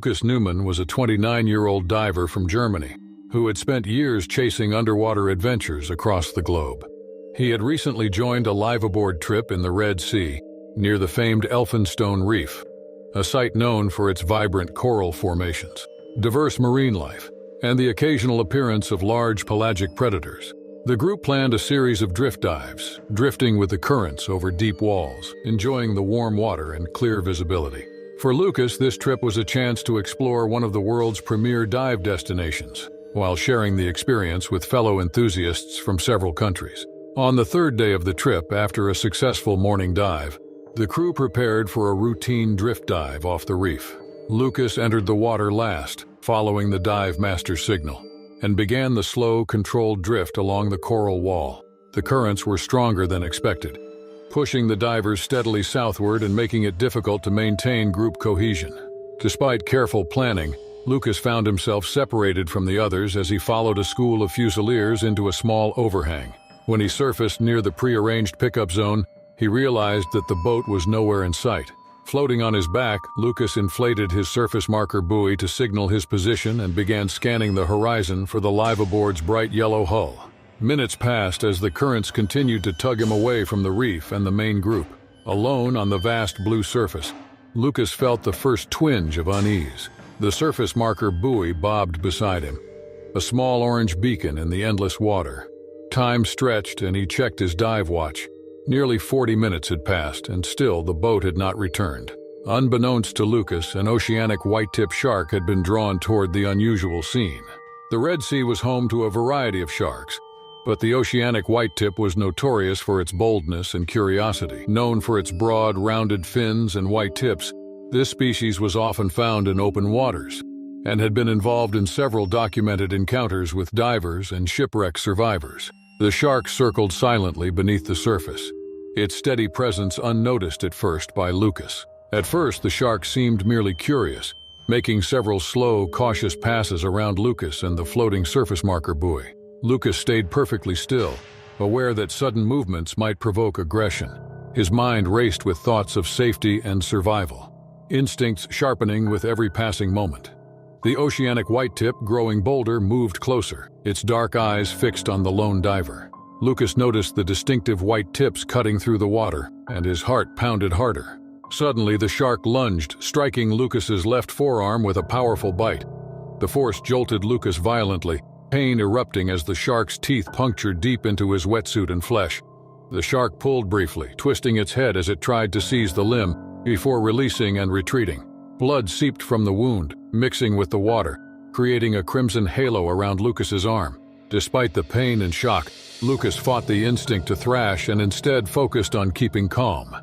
Lucas Newman was a 29-year-old diver from Germany who had spent years chasing underwater adventures across the globe. He had recently joined a live-aboard trip in the Red Sea near the famed Elphinstone Reef, a site known for its vibrant coral formations, diverse marine life, and the occasional appearance of large pelagic predators. The group planned a series of drift dives, drifting with the currents over deep walls, enjoying the warm water and clear visibility. For Lucas, this trip was a chance to explore one of the world's premier dive destinations, while sharing the experience with fellow enthusiasts from several countries. On the third day of the trip, after a successful morning dive, the crew prepared for a routine drift dive off the reef. Lucas entered the water last, following the dive master's signal, and began the slow, controlled drift along the coral wall. The currents were stronger than expected, pushing the divers steadily southward and making it difficult to maintain group cohesion. Despite careful planning, Lucas found himself separated from the others as he followed a school of fusiliers into a small overhang. When he surfaced near the pre-arranged pickup zone, he realized that the boat was nowhere in sight. Floating on his back, Lucas inflated his surface marker buoy to signal his position and began scanning the horizon for the live-aboard's bright yellow hull. Minutes passed as the currents continued to tug him away from the reef and the main group. Alone on the vast blue surface, Lucas felt the first twinge of unease. The surface marker buoy bobbed beside him, a small orange beacon in the endless water. Time stretched and he checked his dive watch. Nearly 40 minutes had passed and still the boat had not returned. Unbeknownst to Lucas, an oceanic white-tip shark had been drawn toward the unusual scene. The Red Sea was home to a variety of sharks, but the oceanic white-tip was notorious for its boldness and curiosity. Known for its broad, rounded fins and white tips, this species was often found in open waters and had been involved in several documented encounters with divers and shipwreck survivors. The shark circled silently beneath the surface, its steady presence unnoticed at first by Lucas. At first, the shark seemed merely curious, making several slow, cautious passes around Lucas and the floating surface marker buoy. Lucas stayed perfectly still, aware that sudden movements might provoke aggression. His mind raced with thoughts of safety and survival, instincts sharpening with every passing moment. The oceanic white-tip, growing bolder, moved closer, its dark eyes fixed on the lone diver. Lucas noticed the distinctive white tips cutting through the water, and his heart pounded harder. Suddenly, the shark lunged, striking Lucas's left forearm with a powerful bite. The force jolted Lucas violently, pain erupting as the shark's teeth punctured deep into his wetsuit and flesh. The shark pulled briefly, twisting its head as it tried to seize the limb, before releasing and retreating. Blood seeped from the wound, mixing with the water, creating a crimson halo around Lucas's arm. Despite the pain and shock, Lucas fought the instinct to thrash and instead focused on keeping calm.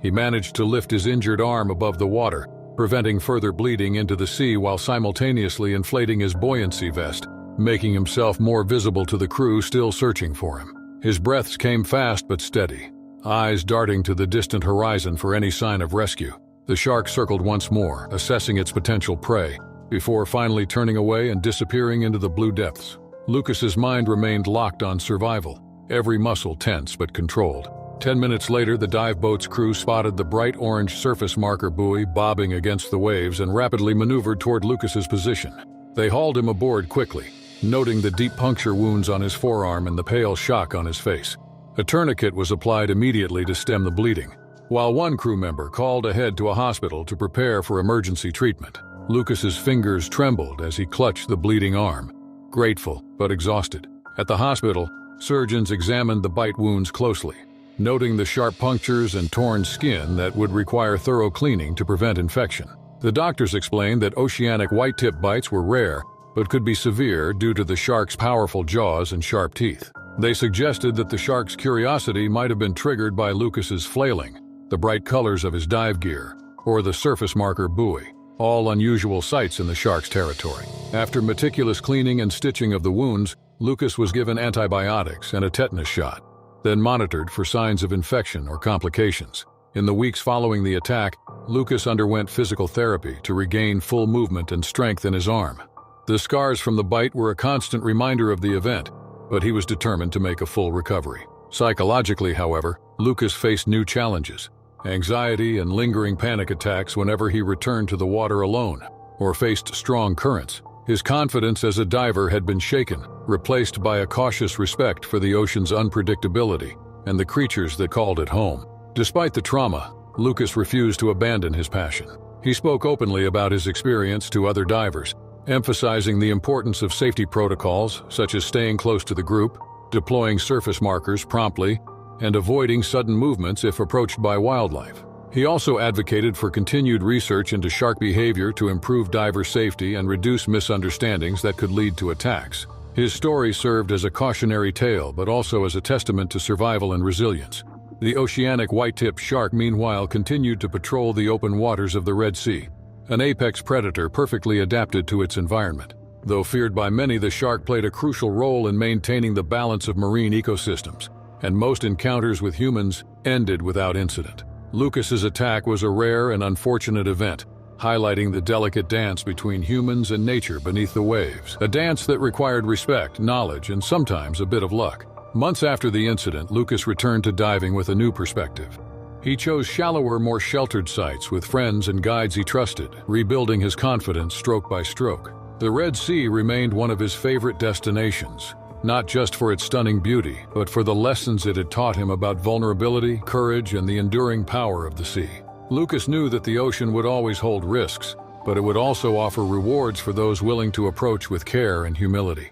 He managed to lift his injured arm above the water, preventing further bleeding into the sea while simultaneously inflating his buoyancy vest, making himself more visible to the crew still searching for him. His breaths came fast but steady, eyes darting to the distant horizon for any sign of rescue. The shark circled once more, assessing its potential prey, before finally turning away and disappearing into the blue depths. Lucas's mind remained locked on survival, every muscle tense but controlled. 10 minutes later, the dive boat's crew spotted the bright orange surface marker buoy bobbing against the waves and rapidly maneuvered toward Lucas's position. They hauled him aboard quickly, noting the deep puncture wounds on his forearm and the pale shock on his face. A tourniquet was applied immediately to stem the bleeding, while one crew member called ahead to a hospital to prepare for emergency treatment. Lucas's fingers trembled as he clutched the bleeding arm, grateful but exhausted. At the hospital, surgeons examined the bite wounds closely, noting the sharp punctures and torn skin that would require thorough cleaning to prevent infection. The doctors explained that oceanic white-tip bites were rare, but could be severe due to the shark's powerful jaws and sharp teeth. They suggested that the shark's curiosity might have been triggered by Lucas's flailing, the bright colors of his dive gear, or the surface marker buoy, all unusual sights in the shark's territory. After meticulous cleaning and stitching of the wounds, Lucas was given antibiotics and a tetanus shot, then monitored for signs of infection or complications. In the weeks following the attack, Lucas underwent physical therapy to regain full movement and strength in his arm. The scars from the bite were a constant reminder of the event, but he was determined to make a full recovery. Psychologically, however, Lucas faced new challenges: anxiety and lingering panic attacks whenever he returned to the water alone. or faced strong currents. His confidence as a diver had been shaken, replaced by a cautious respect for the ocean's unpredictability and the creatures that called it home. Despite the trauma, Lucas refused to abandon his passion. He spoke openly about his experience to other divers, emphasizing the importance of safety protocols such as staying close to the group, deploying surface markers promptly, and avoiding sudden movements if approached by wildlife. He also advocated for continued research into shark behavior to improve diver safety and reduce misunderstandings that could lead to attacks. His story served as a cautionary tale, but also as a testament to survival and resilience. The oceanic white-tip shark, meanwhile, continued to patrol the open waters of the Red Sea, an apex predator perfectly adapted to its environment. Though feared by many, the shark played a crucial role in maintaining the balance of marine ecosystems, and most encounters with humans ended without incident. Lucas's attack was a rare and unfortunate event, highlighting the delicate dance between humans and nature beneath the waves, a dance that required respect, knowledge, and sometimes a bit of luck. Months after the incident, Lucas returned to diving with a new perspective. He chose shallower, more sheltered sites with friends and guides he trusted, rebuilding his confidence stroke by stroke. The Red Sea remained one of his favorite destinations, not just for its stunning beauty, but for the lessons it had taught him about vulnerability, courage, and the enduring power of the sea. Lucas knew that the ocean would always hold risks, but it would also offer rewards for those willing to approach with care and humility.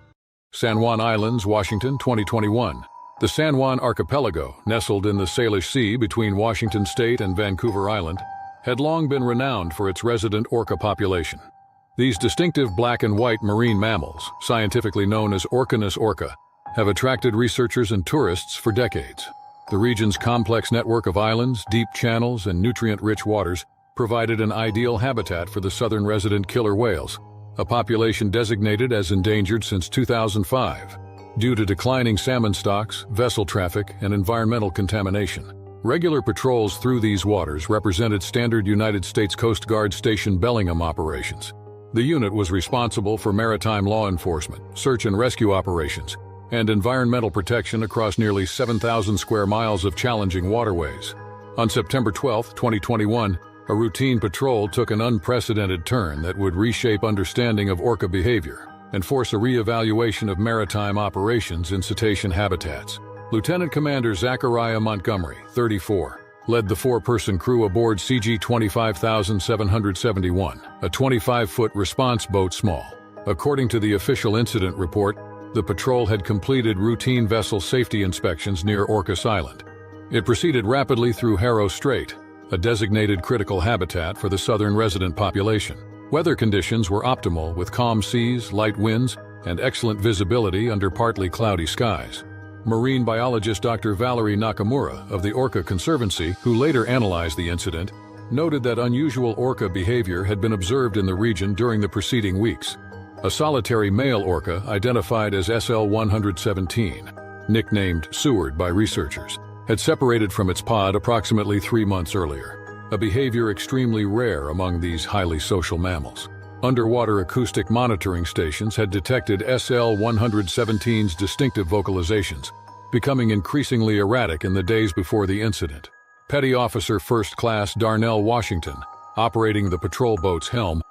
San Juan Islands, Washington, 2021. The San Juan Archipelago, nestled in the Salish Sea between Washington State and Vancouver Island, had long been renowned for its resident orca population. These distinctive black and white marine mammals, scientifically known as Orcanis orca, have attracted researchers and tourists for decades. The region's complex network of islands, deep channels, and nutrient-rich waters provided an ideal habitat for the southern resident killer whales, a population designated as endangered since 2005 due to declining salmon stocks, vessel traffic, and environmental contamination. Regular patrols through these waters represented standard United States Coast Guard Station Bellingham operations. The unit was responsible for maritime law enforcement, search and rescue operations, and environmental protection across nearly 7,000 square miles of challenging waterways. On September 12, 2021, a routine patrol took an unprecedented turn that would reshape understanding of orca behavior and force a re-evaluation of maritime operations in cetacean habitats. Lieutenant Commander Zachariah Montgomery, 34, led the four-person crew aboard CG 25771, a 25-foot response boat small. According to the official incident report, the patrol had completed routine vessel safety inspections near Orcas Island. It proceeded rapidly through Harrow Strait, a designated critical habitat for the southern resident population. Weather conditions were optimal with calm seas, light winds, and excellent visibility under partly cloudy skies. Marine biologist Dr. Valerie Nakamura of the Orca Conservancy, who later analyzed the incident, noted that unusual orca behavior had been observed in the region during the preceding weeks. A solitary male orca identified as SL-117, nicknamed Seward by researchers, had separated from its pod approximately 3 months earlier, a behavior extremely rare among these highly social mammals. Underwater acoustic monitoring stations had detected SL-117's distinctive vocalizations, becoming increasingly erratic in the days before the incident. Petty Officer First Class Darnell Washington, operating the patrol boat's helm,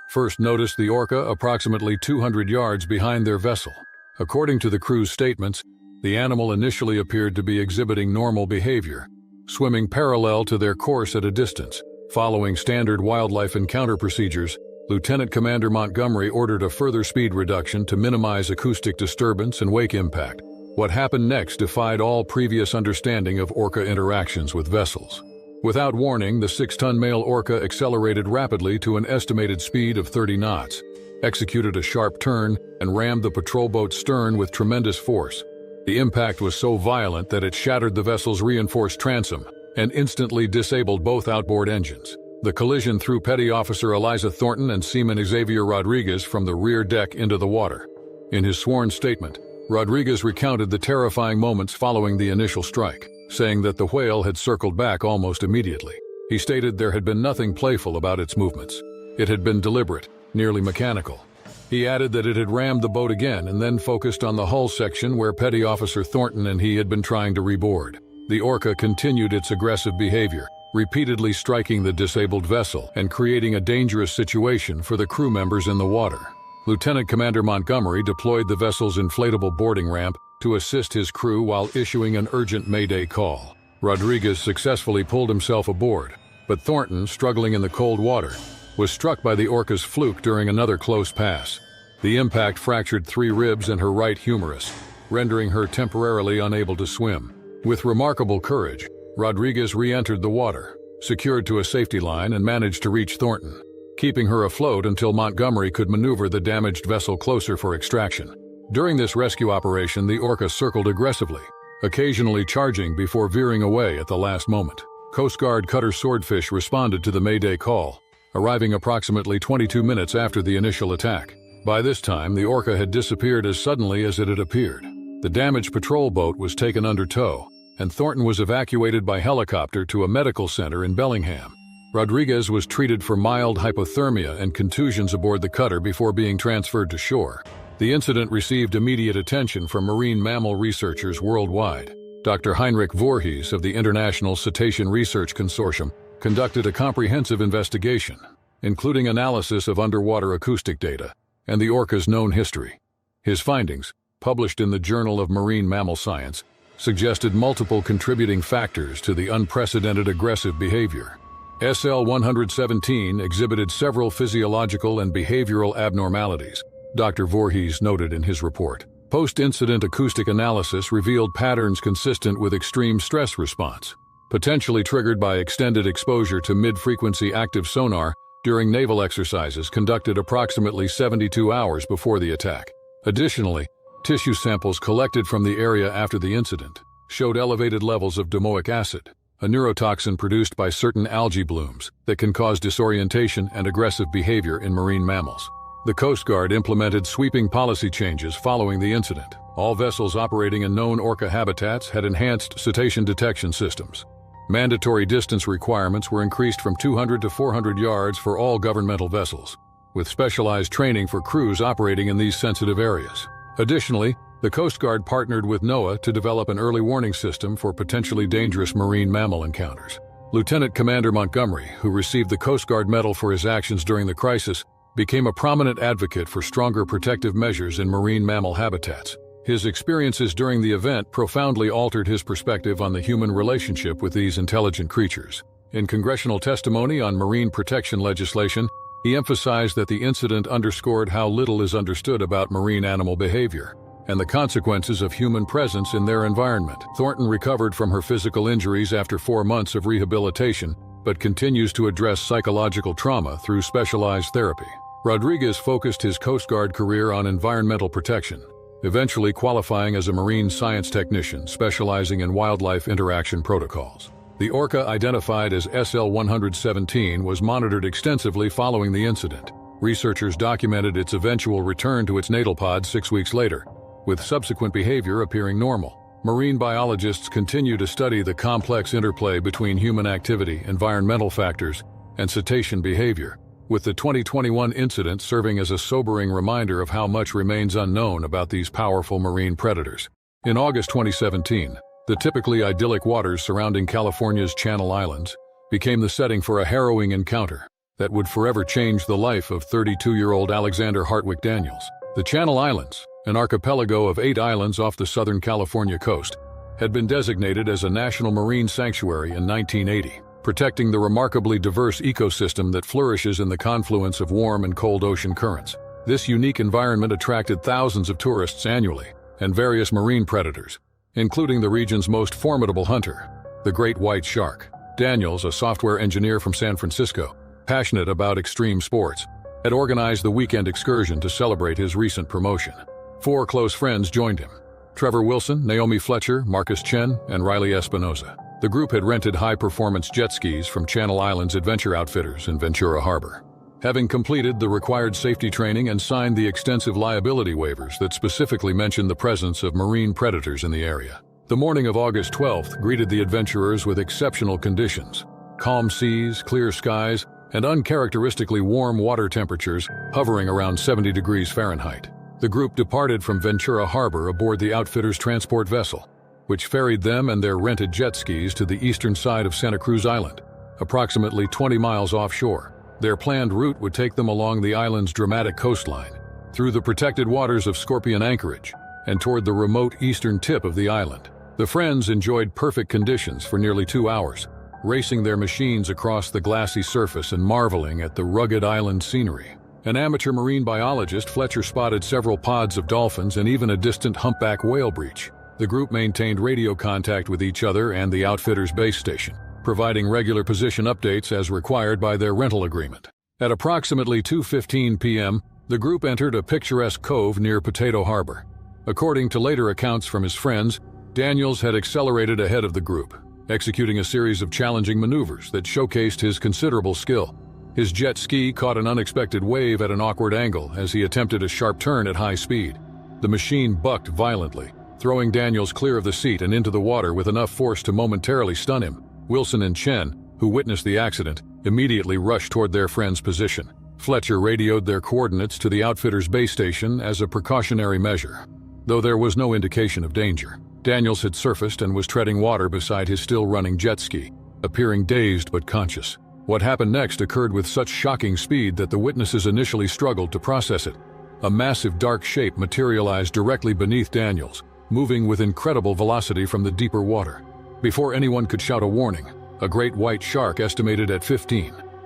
first noticed the orca approximately 200 yards behind their vessel. According to the crew's statements, the animal initially appeared to be exhibiting normal behavior, swimming parallel to their course at a distance. Following standard wildlife encounter procedures, Lieutenant Commander Montgomery ordered a further speed reduction to minimize acoustic disturbance and wake impact. What happened next defied all previous understanding of orca interactions with vessels. Without warning, the 6-ton male orca accelerated rapidly to an estimated speed of 30 knots, executed a sharp turn, and rammed the patrol boat's stern with tremendous force. The impact was so violent that it shattered the vessel's reinforced transom and instantly disabled both outboard engines. The collision threw Petty Officer Eliza Thornton and Seaman Xavier Rodriguez from the rear deck into the water. In his sworn statement, Rodriguez recounted the terrifying moments following the initial strike, saying that the whale had circled back almost immediately. He stated there had been nothing playful about its movements. It had been deliberate, nearly mechanical. He added that it had rammed the boat again and then focused on the hull section where Petty Officer Thornton and he had been trying to reboard. The orca continued its aggressive behavior, repeatedly striking the disabled vessel and creating a dangerous situation for the crew members in the water. Lieutenant Commander Montgomery deployed the vessel's inflatable boarding ramp to assist his crew while issuing an urgent mayday call. Rodriguez successfully pulled himself aboard, but Thornton, struggling in the cold water, was struck by the orca's fluke during another close pass. The impact fractured 3 ribs in her right humerus, rendering her temporarily unable to swim. With remarkable courage, Rodriguez re-entered the water, secured to a safety line, and managed to reach Thornton, keeping her afloat until Montgomery could maneuver the damaged vessel closer for extraction. During this rescue operation, the orca circled aggressively, occasionally charging before veering away at the last moment. Coast Guard cutter Swordfish responded to the mayday call, arriving approximately 22 minutes after the initial attack. By this time, the orca had disappeared as suddenly as it had appeared. The damaged patrol boat was taken under tow, and Thornton was evacuated by helicopter to a medical center in Bellingham. Rodriguez was treated for mild hypothermia and contusions aboard the cutter before being transferred to shore. The incident received immediate attention from marine mammal researchers worldwide. Dr. Heinrich Voorhees of the International Cetacean Research Consortium conducted a comprehensive investigation, including analysis of underwater acoustic data and the orca's known history. His findings, published in the Journal of Marine Mammal Science, suggested multiple contributing factors to the unprecedented aggressive behavior. SL-117 exhibited several physiological and behavioral abnormalities, Dr. Voorhees noted in his report. Post-incident acoustic analysis revealed patterns consistent with extreme stress response, potentially triggered by extended exposure to mid-frequency active sonar during naval exercises conducted approximately 72 hours before the attack. Additionally, tissue samples collected from the area after the incident showed elevated levels of domoic acid, a neurotoxin produced by certain algae blooms that can cause disorientation and aggressive behavior in marine mammals. The Coast Guard implemented sweeping policy changes following the incident. All vessels operating in known orca habitats had enhanced cetacean detection systems. Mandatory distance requirements were increased from 200 to 400 yards for all governmental vessels, with specialized training for crews operating in these sensitive areas. Additionally, the Coast Guard partnered with NOAA to develop an early warning system for potentially dangerous marine mammal encounters. Lieutenant Commander Montgomery, who received the Coast Guard Medal for his actions during the crisis, became a prominent advocate for stronger protective measures in marine mammal habitats. His experiences during the event profoundly altered his perspective on the human relationship with these intelligent creatures. In congressional testimony on marine protection legislation, he emphasized that the incident underscored how little is understood about marine animal behavior and the consequences of human presence in their environment. Thornton recovered from her physical injuries after 4 months of rehabilitation, but continues to address psychological trauma through specialized therapy. Rodriguez focused his Coast Guard career on environmental protection, eventually qualifying as a marine science technician specializing in wildlife interaction protocols. The orca, identified as SL-117, was monitored extensively following the incident. Researchers documented its eventual return to its natal pod 6 weeks later, with subsequent behavior appearing normal. Marine biologists continue to study the complex interplay between human activity, environmental factors, and cetacean behavior, with the 2021 incident serving as a sobering reminder of how much remains unknown about these powerful marine predators. In August 2017, the typically idyllic waters surrounding California's Channel Islands became the setting for a harrowing encounter that would forever change the life of 32-year-old Alexander Hartwick Daniels. The Channel Islands, an archipelago of 8 islands off the Southern California coast, had been designated as a national marine sanctuary in 1980, protecting the remarkably diverse ecosystem that flourishes in the confluence of warm and cold ocean currents. This unique environment attracted thousands of tourists annually, and various marine predators, including the region's most formidable hunter, the great white shark. Daniels, a software engineer from San Francisco, passionate about extreme sports, had organized the weekend excursion to celebrate his recent promotion. 4 close friends joined him: Trevor Wilson, Naomi Fletcher, Marcus Chen, and Riley Espinoza. The group had rented high-performance jet skis from Channel Islands Adventure Outfitters in Ventura Harbor. Having completed the required safety training and signed the extensive liability waivers that specifically mentioned the presence of marine predators in the area, the morning of August 12th greeted the adventurers with exceptional conditions: calm seas, clear skies, and uncharacteristically warm water temperatures hovering around 70 degrees Fahrenheit. The group departed from Ventura Harbor aboard the outfitter's transport vessel, which ferried them and their rented jet skis to the eastern side of Santa Cruz Island. approximately 20 miles offshore. Their planned route would take them along the island's dramatic coastline, through the protected waters of Scorpion Anchorage, and toward the remote eastern tip of the island. The friends enjoyed perfect conditions for nearly 2 hours, racing their machines across the glassy surface and marveling at the rugged island scenery. An amateur marine biologist, Fletcher spotted several pods of dolphins and even a distant humpback whale breach. The group maintained radio contact with each other and the outfitter's base station, providing regular position updates as required by their rental agreement. At approximately 2:15 p.m., the group entered a picturesque cove near Potato Harbor. According to later accounts from his friends, Daniels had accelerated ahead of the group, executing a series of challenging maneuvers that showcased his considerable skill. His jet ski caught an unexpected wave at an awkward angle as he attempted a sharp turn at high speed. The machine bucked violently, throwing Daniels clear of the seat and into the water with enough force to momentarily stun him. Wilson and Chen, who witnessed the accident, immediately rushed toward their friend's position. Fletcher radioed their coordinates to the outfitter's base station as a precautionary measure. Though there was no indication of danger, Daniels had surfaced and was treading water beside his still-running jet ski, appearing dazed but conscious. What happened next occurred with such shocking speed that the witnesses initially struggled to process it. A massive dark shape materialized directly beneath Daniels, moving with incredible velocity from the deeper water. Before anyone could shout a warning, a great white shark estimated at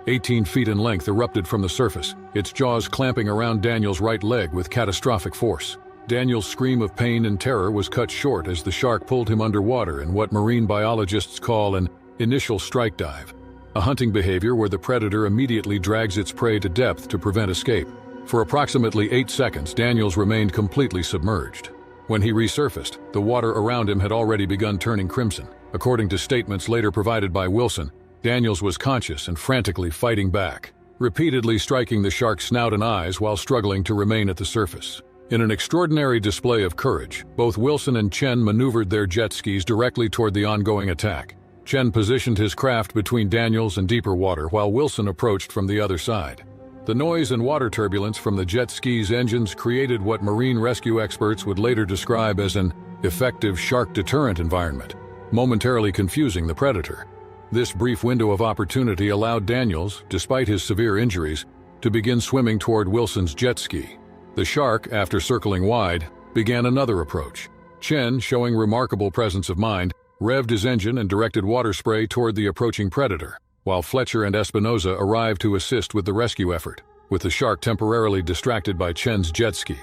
18 feet in length erupted from the surface, its jaws clamping around Daniels' right leg with catastrophic force. Daniels' scream of pain and terror was cut short as the shark pulled him underwater in what marine biologists call an initial strike dive, a hunting behavior where the predator immediately drags its prey to depth to prevent escape. For approximately 8 seconds, Daniels remained completely submerged. When he resurfaced, the water around him had already begun turning crimson. According to statements later provided by Wilson, Daniels was conscious and frantically fighting back, repeatedly striking the shark's snout and eyes while struggling to remain at the surface. In an extraordinary display of courage, both Wilson and Chen maneuvered their jet skis directly toward the ongoing attack. Chen positioned his craft between Daniels and deeper water while Wilson approached from the other side. The noise and water turbulence from the jet ski's engines created what marine rescue experts would later describe as an effective shark deterrent environment, momentarily confusing the predator. This brief window of opportunity allowed Daniels, despite his severe injuries, to begin swimming toward Wilson's jet ski. The shark, after circling wide, began another approach. Chen, showing remarkable presence of mind, revved his engine and directed water spray toward the approaching predator, while Fletcher and Espinosa arrived to assist with the rescue effort, with the shark temporarily distracted by Chen's jet ski.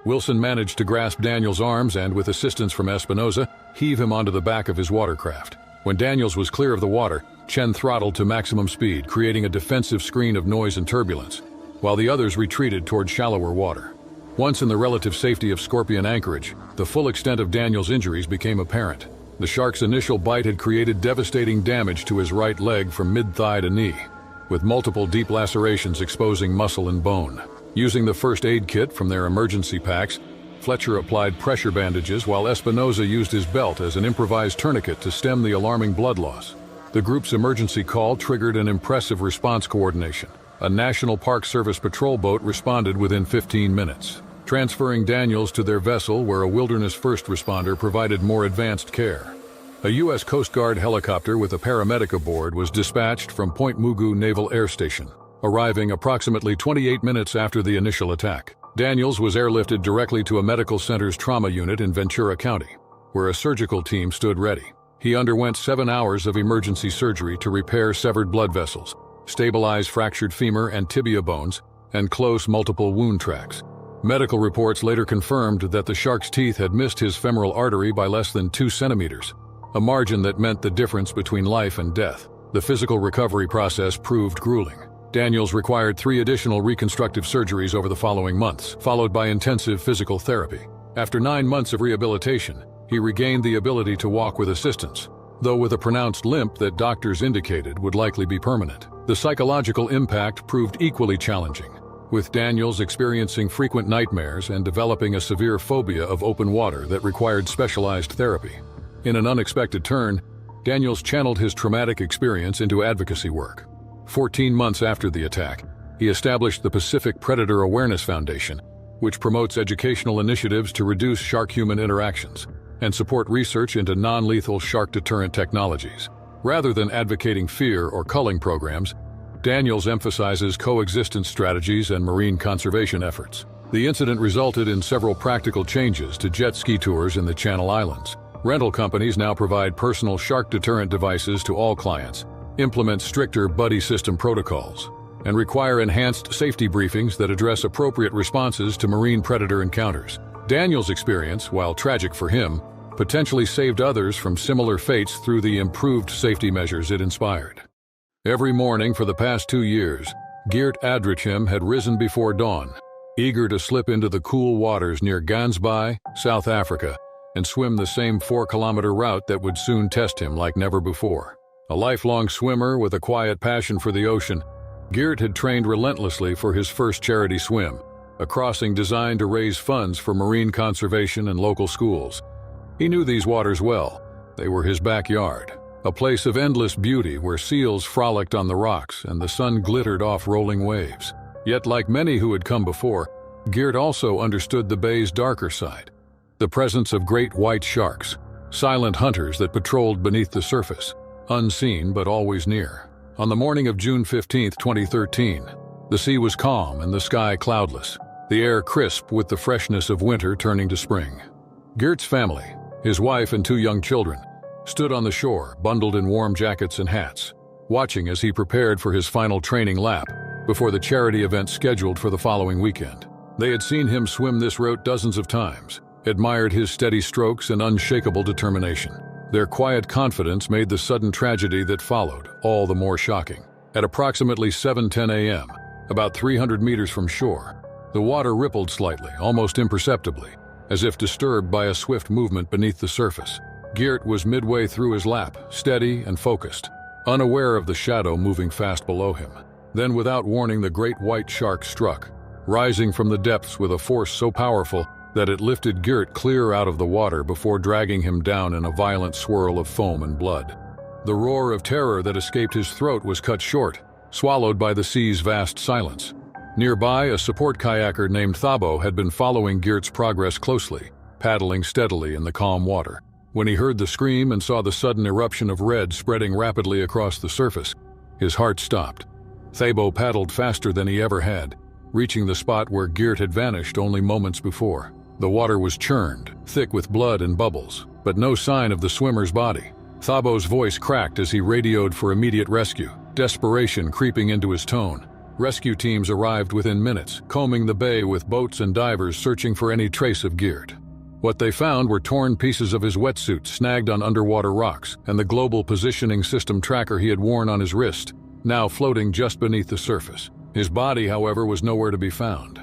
Wilson managed to grasp Daniels' arms and, with assistance from Espinosa, heave him onto the back of his watercraft. When Daniels was clear of the water, Chen throttled to maximum speed, creating a defensive screen of noise and turbulence, while the others retreated toward shallower water. Once in the relative safety of Scorpion Anchorage, the full extent of Daniels' injuries became apparent. The shark's initial bite had created devastating damage to his right leg from mid-thigh to knee, with multiple deep lacerations exposing muscle and bone. Using the first aid kit from their emergency packs, Fletcher applied pressure bandages while Espinosa used his belt as an improvised tourniquet to stem the alarming blood loss. The group's emergency call triggered an impressive response coordination. A National Park Service patrol boat responded within 15 minutes, transferring Daniels to their vessel where a wilderness first responder provided more advanced care. A U.S. Coast Guard helicopter with a paramedic aboard was dispatched from Point Mugu Naval Air Station, arriving approximately 28 minutes after the initial attack. Daniels was airlifted directly to a medical center's trauma unit in Ventura County, where a surgical team stood ready. He underwent 7 hours of emergency surgery to repair severed blood vessels, stabilize fractured femur and tibia bones, and close multiple wound tracks. Medical reports later confirmed that the shark's teeth had missed his femoral artery by less than 2 centimeters, a margin that meant the difference between life and death. The physical recovery process proved grueling. Daniels required 3 additional reconstructive surgeries over the following months, followed by intensive physical therapy. After 9 months of rehabilitation, he regained the ability to walk with assistance, though with a pronounced limp that doctors indicated would likely be permanent. The psychological impact proved equally challenging, with Daniels experiencing frequent nightmares and developing a severe phobia of open water that required specialized therapy. In an unexpected turn, Daniels channeled his traumatic experience into advocacy work. 14 months after the attack, he established the Pacific Predator Awareness Foundation, which promotes educational initiatives to reduce shark-human interactions and support research into non-lethal shark deterrent technologies. Rather than advocating fear or culling programs, Daniels emphasizes coexistence strategies and marine conservation efforts. The incident resulted in several practical changes to jet ski tours in the Channel Islands. Rental companies now provide personal shark deterrent devices to all clients, implement stricter buddy system protocols, and require enhanced safety briefings that address appropriate responses to marine predator encounters. Daniels' experience, while tragic for him, potentially saved others from similar fates through the improved safety measures it inspired. Every morning for the past 2 years, Geert Adrichim had risen before dawn, eager to slip into the cool waters near Gansbaai, South Africa, and swim the same 4-kilometer route that would soon test him like never before. A lifelong swimmer with a quiet passion for the ocean, Geert had trained relentlessly for his first charity swim, a crossing designed to raise funds for marine conservation and local schools. He knew these waters well. They were his backyard, a place of endless beauty where seals frolicked on the rocks and the sun glittered off rolling waves. Yet, like many who had come before, Geert also understood the bay's darker side, the presence of great white sharks, silent hunters that patrolled beneath the surface, unseen but always near. On the morning of June 15, 2013, the sea was calm and the sky cloudless, the air crisp with the freshness of winter turning to spring. Geert's family, his wife and 2 young children, stood on the shore, bundled in warm jackets and hats, watching as he prepared for his final training lap before the charity event scheduled for the following weekend. They had seen him swim this route dozens of times, admired his steady strokes and unshakable determination. Their quiet confidence made the sudden tragedy that followed all the more shocking. At approximately 7:10 a.m., about 300 meters from shore, the water rippled slightly, almost imperceptibly, as if disturbed by a swift movement beneath the surface. Geert was midway through his lap, steady and focused, unaware of the shadow moving fast below him. Then, without warning, the great white shark struck, rising from the depths with a force so powerful that it lifted Geert clear out of the water before dragging him down in a violent swirl of foam and blood. The roar of terror that escaped his throat was cut short, swallowed by the sea's vast silence. Nearby, a support kayaker named Thabo had been following Geert's progress closely, paddling steadily in the calm water. When he heard the scream and saw the sudden eruption of red spreading rapidly across the surface, his heart stopped. Thabo paddled faster than he ever had, reaching the spot where Geert had vanished only moments before. The water was churned, thick with blood and bubbles, but no sign of the swimmer's body. Thabo's voice cracked as he radioed for immediate rescue, desperation creeping into his tone. Rescue teams arrived within minutes, combing the bay with boats and divers searching for any trace of Geert. What they found were torn pieces of his wetsuit snagged on underwater rocks and the global positioning system tracker he had worn on his wrist, now floating just beneath the surface. His body, however, was nowhere to be found.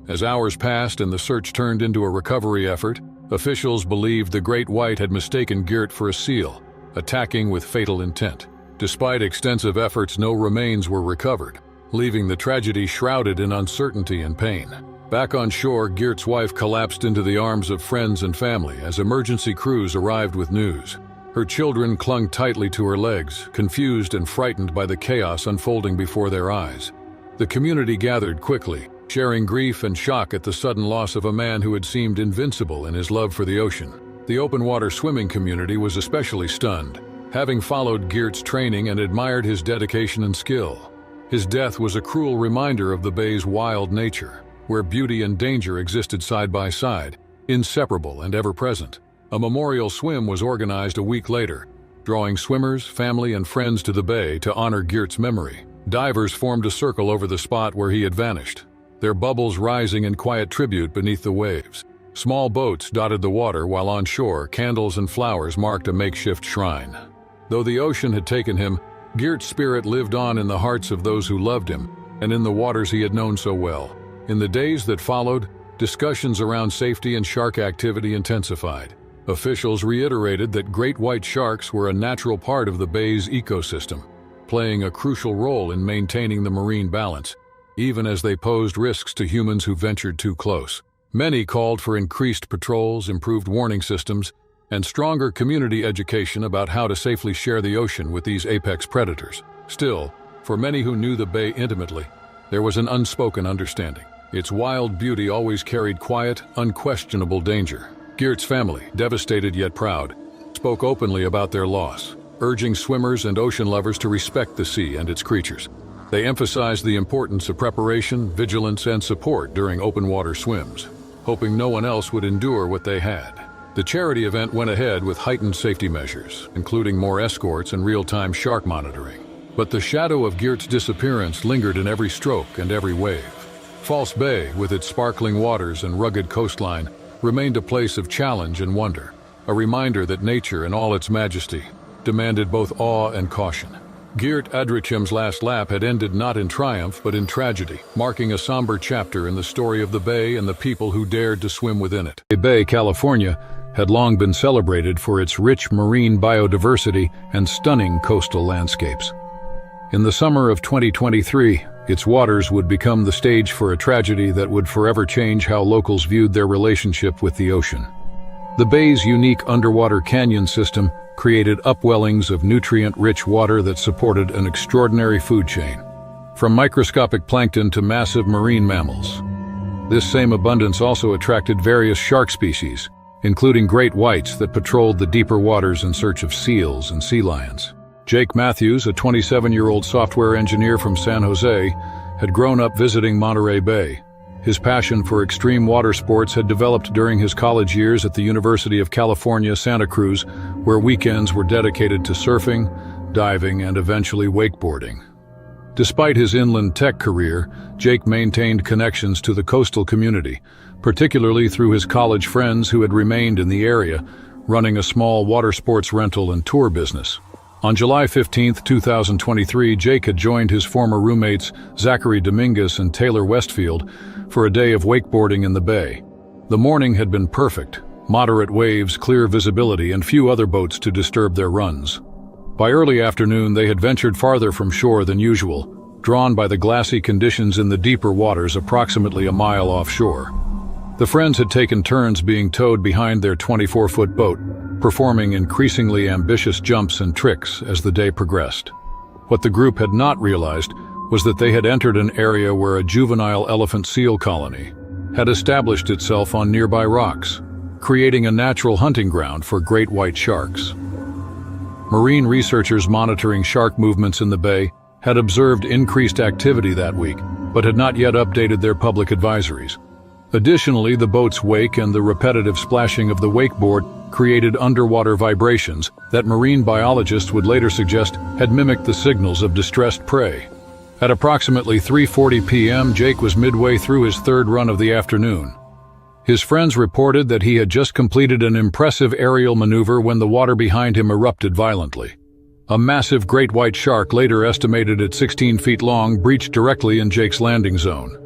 As hours passed and the search turned into a recovery effort, officials believed the great white had mistaken Geert for a seal, attacking with fatal intent. Despite extensive efforts, no remains were recovered, leaving the tragedy shrouded in uncertainty and pain. Back on shore, Geert's wife collapsed into the arms of friends and family as emergency crews arrived with news. Her children clung tightly to her legs, confused and frightened by the chaos unfolding before their eyes. The community gathered quickly, sharing grief and shock at the sudden loss of a man who had seemed invincible in his love for the ocean. The open-water swimming community was especially stunned, having followed Geert's training and admired his dedication and skill. His death was a cruel reminder of the bay's wild nature, where beauty and danger existed side by side, inseparable and ever-present. A memorial swim was organized a week later, drawing swimmers, family, and friends to the bay to honor Geert's memory. Divers formed a circle over the spot where he had vanished, their bubbles rising in quiet tribute beneath the waves. Small boats dotted the water, while on shore, candles and flowers marked a makeshift shrine. Though the ocean had taken him, Geert's spirit lived on in the hearts of those who loved him and in the waters he had known so well. In the days that followed, discussions around safety and shark activity intensified. Officials reiterated that great white sharks were a natural part of the bay's ecosystem, playing a crucial role in maintaining the marine balance, even as they posed risks to humans who ventured too close. Many called for increased patrols, improved warning systems, and stronger community education about how to safely share the ocean with these apex predators. Still, for many who knew the bay intimately, there was an unspoken understanding. Its wild beauty always carried quiet, unquestionable danger. Geert's family, devastated yet proud, spoke openly about their loss, urging swimmers and ocean lovers to respect the sea and its creatures. They emphasized the importance of preparation, vigilance, and support during open water swims, hoping no one else would endure what they had. The charity event went ahead with heightened safety measures, including more escorts and real-time shark monitoring. But the shadow of Geert's disappearance lingered in every stroke and every wave. False Bay, with its sparkling waters and rugged coastline, remained a place of challenge and wonder, a reminder that nature in all its majesty demanded both awe and caution. Geert Adrichem's last lap had ended not in triumph but in tragedy, marking a somber chapter in the story of the bay and the people who dared to swim within it. Bay, California, had long been celebrated for its rich marine biodiversity and stunning coastal landscapes. In the summer of 2023, its waters would become the stage for a tragedy that would forever change how locals viewed their relationship with the ocean. The bay's unique underwater canyon system created upwellings of nutrient-rich water that supported an extraordinary food chain, from microscopic plankton to massive marine mammals. This same abundance also attracted various shark species, including great whites that patrolled the deeper waters in search of seals and sea lions. Jake Matthews, a 27-year-old software engineer from San Jose, had grown up visiting Monterey Bay. His passion for extreme water sports had developed during his college years at the University of California, Santa Cruz, where weekends were dedicated to surfing, diving, and eventually wakeboarding. Despite his inland tech career, Jake maintained connections to the coastal community, particularly through his college friends who had remained in the area, running a small water sports rental and tour business. On July 15, 2023, Jake had joined his former roommates Zachary Dominguez and Taylor Westfield for a day of wakeboarding in the bay. The morning had been perfect, moderate waves, clear visibility, and few other boats to disturb their runs. By early afternoon, they had ventured farther from shore than usual, drawn by the glassy conditions in the deeper waters approximately a mile offshore. The friends had taken turns being towed behind their 24-foot boat, performing increasingly ambitious jumps and tricks as the day progressed. What the group had not realized was that they had entered an area where a juvenile elephant seal colony had established itself on nearby rocks, creating a natural hunting ground for great white sharks. Marine researchers monitoring shark movements in the bay had observed increased activity that week, but had not yet updated their public advisories. Additionally, the boat's wake and the repetitive splashing of the wakeboard created underwater vibrations that marine biologists would later suggest had mimicked the signals of distressed prey. At approximately 3:40 p.m., Jake was midway through his third run of the afternoon. His friends reported that he had just completed an impressive aerial maneuver when the water behind him erupted violently. A massive great white shark, later estimated at 16 feet long, breached directly in Jake's landing zone.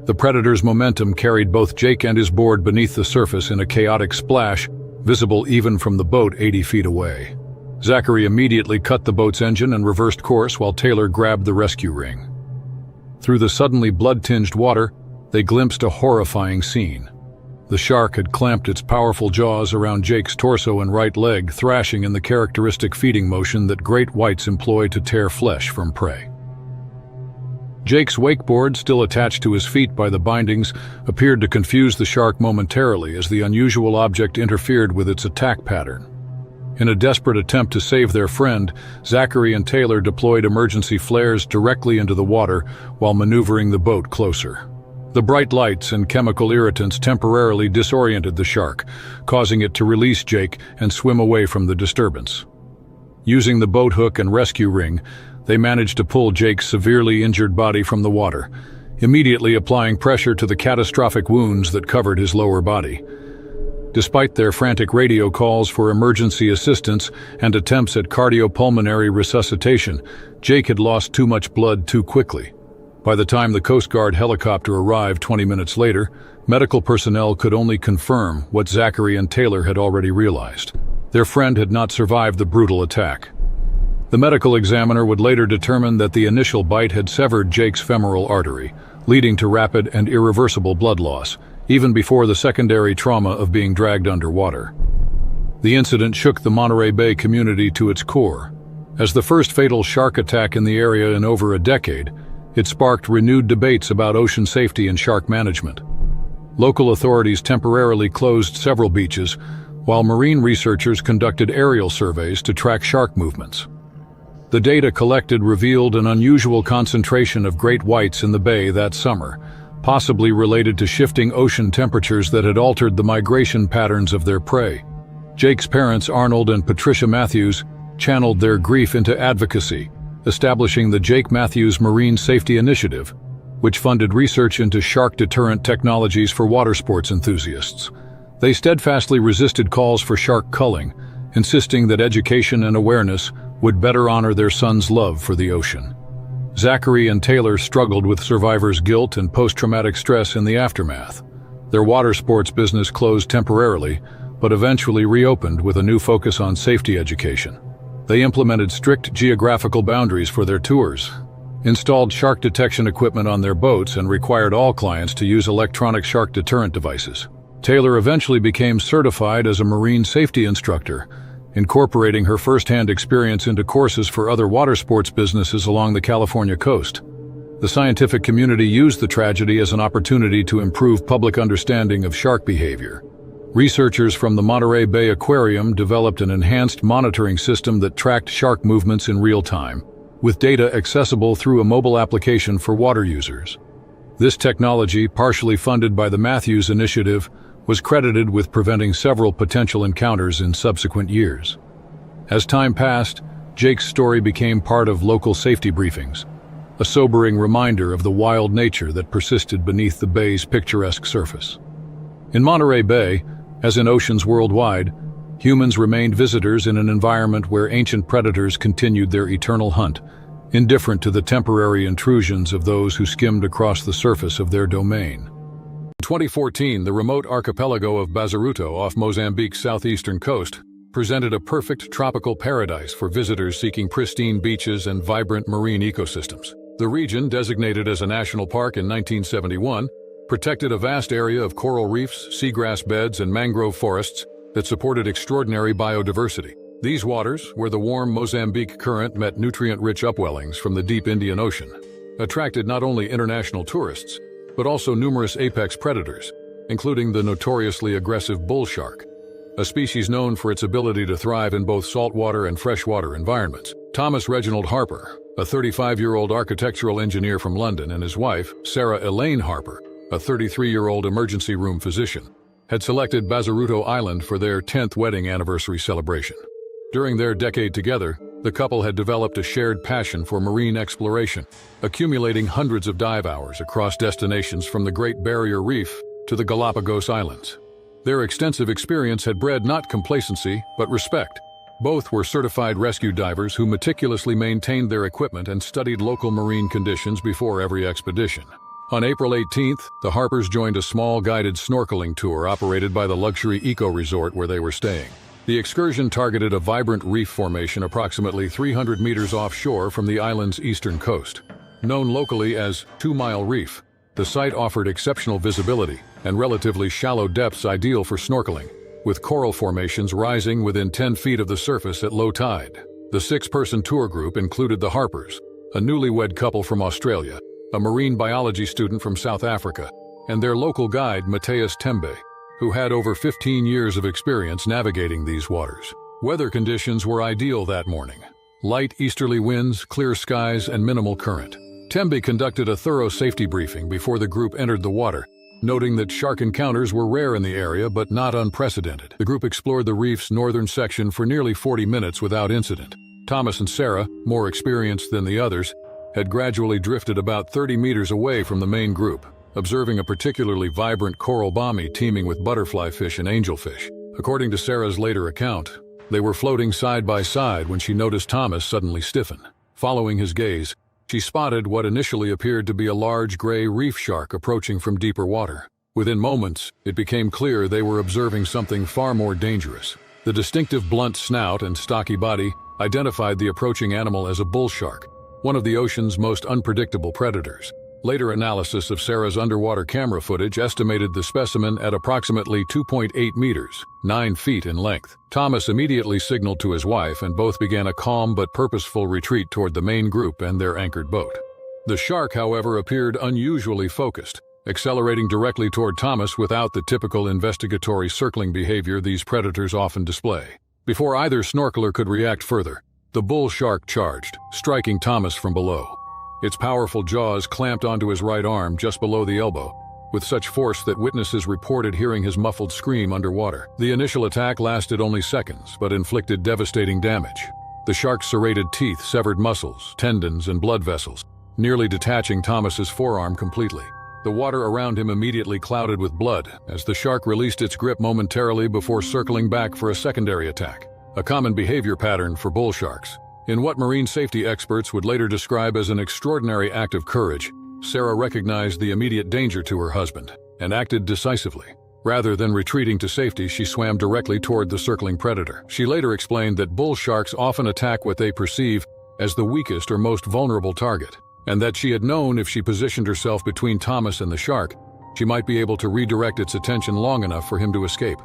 The predator's momentum carried both Jake and his board beneath the surface in a chaotic splash, visible even from the boat 80 feet away. Zachary immediately cut the boat's engine and reversed course while Taylor grabbed the rescue ring. Through the suddenly blood-tinged water, they glimpsed a horrifying scene. The shark had clamped its powerful jaws around Jake's torso and right leg, thrashing in the characteristic feeding motion that great whites employ to tear flesh from prey. Jake's wakeboard, still attached to his feet by the bindings, appeared to confuse the shark momentarily as the unusual object interfered with its attack pattern. In a desperate attempt to save their friend, Zachary and Taylor deployed emergency flares directly into the water while maneuvering the boat closer. The bright lights and chemical irritants temporarily disoriented the shark, causing it to release Jake and swim away from the disturbance. Using the boat hook and rescue ring, they managed to pull Jake's severely injured body from the water, immediately applying pressure to the catastrophic wounds that covered his lower body. Despite their frantic radio calls for emergency assistance and attempts at cardiopulmonary resuscitation, Jake had lost too much blood too quickly. By the time the Coast Guard helicopter arrived 20 minutes later, medical personnel could only confirm what Zachary and Taylor had already realized. Their friend had not survived the brutal attack. The medical examiner would later determine that the initial bite had severed Jake's femoral artery, leading to rapid and irreversible blood loss, even before the secondary trauma of being dragged underwater. The incident shook the Monterey Bay community to its core. As the first fatal shark attack in the area in over a decade, it sparked renewed debates about ocean safety and shark management. Local authorities temporarily closed several beaches, while marine researchers conducted aerial surveys to track shark movements. The data collected revealed an unusual concentration of great whites in the bay that summer, possibly related to shifting ocean temperatures that had altered the migration patterns of their prey. Jake's parents, Arnold and Patricia Matthews, channeled their grief into advocacy, establishing the Jake Matthews Marine Safety Initiative, which funded research into shark deterrent technologies for water sports enthusiasts. They steadfastly resisted calls for shark culling, insisting that education and awareness would better honor their son's love for the ocean. Zachary and Taylor struggled with survivors' guilt and post-traumatic stress in the aftermath. Their water sports business closed temporarily, but eventually reopened with a new focus on safety education. They implemented strict geographical boundaries for their tours, installed shark detection equipment on their boats, and required all clients to use electronic shark deterrent devices. Taylor eventually became certified as a marine safety instructor, incorporating her first-hand experience into courses for other water sports businesses along the California coast. The scientific community used the tragedy as an opportunity to improve public understanding of shark behavior. Researchers from the Monterey Bay Aquarium developed an enhanced monitoring system that tracked shark movements in real time, with data accessible through a mobile application for water users. This technology, partially funded by the Matthews Initiative, was credited with preventing several potential encounters in subsequent years. As time passed, Jake's story became part of local safety briefings, a sobering reminder of the wild nature that persisted beneath the bay's picturesque surface. In Monterey Bay, as in oceans worldwide, humans remained visitors in an environment where ancient predators continued their eternal hunt, indifferent to the temporary intrusions of those who skimmed across the surface of their domain. In 2014, the remote archipelago of Bazaruto off Mozambique's southeastern coast presented a perfect tropical paradise for visitors seeking pristine beaches and vibrant marine ecosystems. The region, designated as a national park in 1971, protected a vast area of coral reefs, seagrass beds, and mangrove forests that supported extraordinary biodiversity. These waters, where the warm Mozambique current met nutrient-rich upwellings from the deep Indian Ocean, attracted not only international tourists, but also numerous apex predators, including the notoriously aggressive bull shark, a species known for its ability to thrive in both saltwater and freshwater environments. Thomas Reginald Harper, a 35-year-old architectural engineer from London, and his wife, Sarah Elaine Harper, a 33-year-old emergency room physician, had selected Bazaruto Island for their 10th wedding anniversary celebration. During their decade together, the couple had developed a shared passion for marine exploration, accumulating hundreds of dive hours across destinations from the Great Barrier Reef to the Galapagos Islands. Their extensive experience had bred not complacency, but respect. Both were certified rescue divers who meticulously maintained their equipment and studied local marine conditions before every expedition. On April 18th, the Harpers joined a small guided snorkeling tour operated by the luxury eco-resort where they were staying. The excursion targeted a vibrant reef formation approximately 300 meters offshore from the island's eastern coast. Known locally as 2 Mile Reef, the site offered exceptional visibility and relatively shallow depths ideal for snorkeling, with coral formations rising within 10 feet of the surface at low tide. The 6-person tour group included the Harpers, a newlywed couple from Australia, a marine biology student from South Africa, and their local guide, Mateus Tembe, who had over 15 years of experience navigating these waters. Weather conditions were ideal that morning. Light easterly winds, clear skies, and minimal current. Tembe conducted a thorough safety briefing before the group entered the water, noting that shark encounters were rare in the area but not unprecedented. The group explored the reef's northern section for nearly 40 minutes without incident. Thomas and Sarah, more experienced than the others, had gradually drifted about 30 meters away from the main group, observing a particularly vibrant coral bommy teeming with butterfly fish and angelfish. According to Sarah's later account, they were floating side by side when she noticed Thomas suddenly stiffen. Following his gaze, she spotted what initially appeared to be a large gray reef shark approaching from deeper water. Within moments, it became clear they were observing something far more dangerous. The distinctive blunt snout and stocky body identified the approaching animal as a bull shark, one of the ocean's most unpredictable predators. Later analysis of Sarah's underwater camera footage estimated the specimen at approximately 2.8 meters, 9 feet in length. Thomas immediately signaled to his wife, and both began a calm but purposeful retreat toward the main group and their anchored boat. The shark, however, appeared unusually focused, accelerating directly toward Thomas without the typical investigatory circling behavior these predators often display. Before either snorkeler could react further, the bull shark charged, striking Thomas from below. Its powerful jaws clamped onto his right arm just below the elbow, with such force that witnesses reported hearing his muffled scream underwater. The initial attack lasted only seconds, but inflicted devastating damage. The shark's serrated teeth severed muscles, tendons, and blood vessels, nearly detaching Thomas's forearm completely. The water around him immediately clouded with blood as the shark released its grip momentarily before circling back for a secondary attack, a common behavior pattern for bull sharks. In what marine safety experts would later describe as an extraordinary act of courage, Sarah recognized the immediate danger to her husband and acted decisively. Rather than retreating to safety, she swam directly toward the circling predator. She later explained that bull sharks often attack what they perceive as the weakest or most vulnerable target, and that she had known if she positioned herself between Thomas and the shark, she might be able to redirect its attention long enough for him to escape.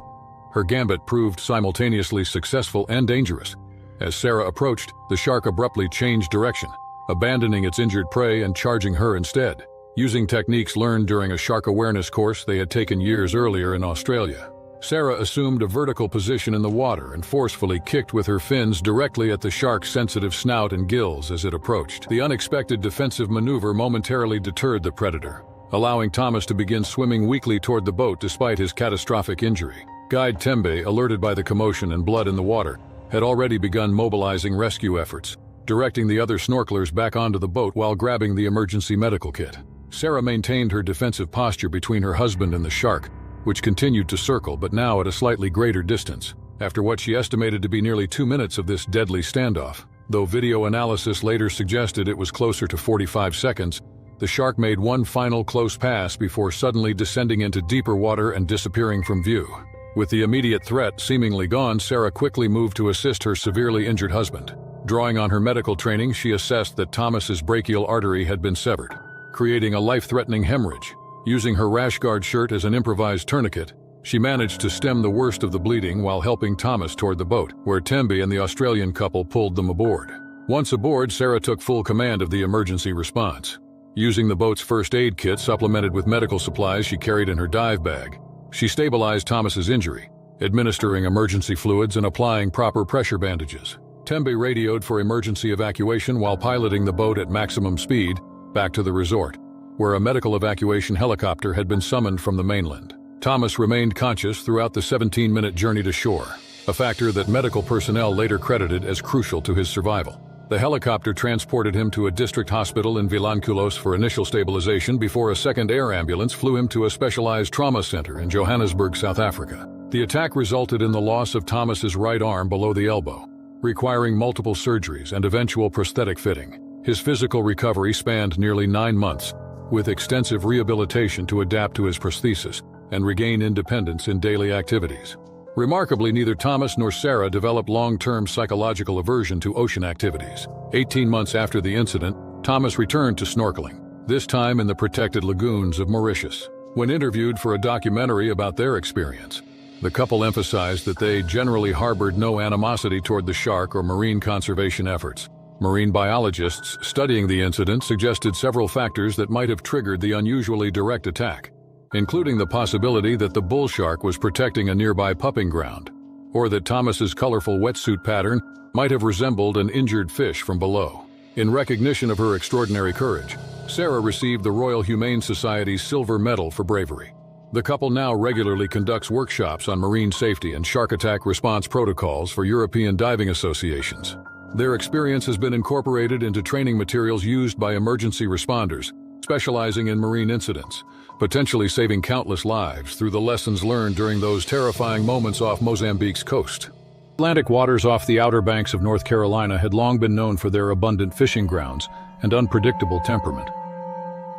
Her gambit proved simultaneously successful and dangerous. As Sarah approached, the shark abruptly changed direction, abandoning its injured prey and charging her instead, using techniques learned during a shark awareness course they had taken years earlier in Australia. Sarah assumed a vertical position in the water and forcefully kicked with her fins directly at the shark's sensitive snout and gills as it approached. The unexpected defensive maneuver momentarily deterred the predator, allowing Thomas to begin swimming weakly toward the boat despite his catastrophic injury. Guide Tembe, alerted by the commotion and blood in the water, had already begun mobilizing rescue efforts, directing the other snorkelers back onto the boat while grabbing the emergency medical kit. Sarah maintained her defensive posture between her husband and the shark, which continued to circle but now at a slightly greater distance. After what she estimated to be nearly 2 minutes of this deadly standoff, though video analysis later suggested it was closer to 45 seconds, the shark made one final close pass before suddenly descending into deeper water and disappearing from view. With the immediate threat seemingly gone, Sarah quickly moved to assist her severely injured husband. Drawing on her medical training, she assessed that Thomas's brachial artery had been severed, creating a life-threatening hemorrhage. Using her rash guard shirt as an improvised tourniquet, she managed to stem the worst of the bleeding while helping Thomas toward the boat, where Tembe and the Australian couple pulled them aboard. Once aboard, Sarah took full command of the emergency response. Using the boat's first aid kit supplemented with medical supplies she carried in her dive bag, she stabilized Thomas's injury, administering emergency fluids and applying proper pressure bandages. Tembe radioed for emergency evacuation while piloting the boat at maximum speed back to the resort, where a medical evacuation helicopter had been summoned from the mainland. Thomas remained conscious throughout the 17-minute journey to shore, a factor that medical personnel later credited as crucial to his survival. The helicopter transported him to a district hospital in Vilanculos for initial stabilization before a second air ambulance flew him to a specialized trauma center in Johannesburg, South Africa. The attack resulted in the loss of Thomas's right arm below the elbow, requiring multiple surgeries and eventual prosthetic fitting. His physical recovery spanned nearly 9 months, with extensive rehabilitation to adapt to his prosthesis and regain independence in daily activities. Remarkably, neither Thomas nor Sarah developed long-term psychological aversion to ocean activities. 18 months after the incident, Thomas returned to snorkeling, this time in the protected lagoons of Mauritius. When interviewed for a documentary about their experience, the couple emphasized that they generally harbored no animosity toward the shark or marine conservation efforts. Marine biologists studying the incident suggested several factors that might have triggered the unusually direct attack, including the possibility that the bull shark was protecting a nearby pupping ground, or that Thomas's colorful wetsuit pattern might have resembled an injured fish from below. In recognition of her extraordinary courage, Sarah received the Royal Humane Society's Silver Medal for bravery. The couple now regularly conducts workshops on marine safety and shark attack response protocols for European diving associations. Their experience has been incorporated into training materials used by emergency responders, specializing in marine incidents, potentially saving countless lives through the lessons learned during those terrifying moments off Mozambique's coast. Atlantic waters off the Outer Banks of North Carolina had long been known for their abundant fishing grounds and unpredictable temperament.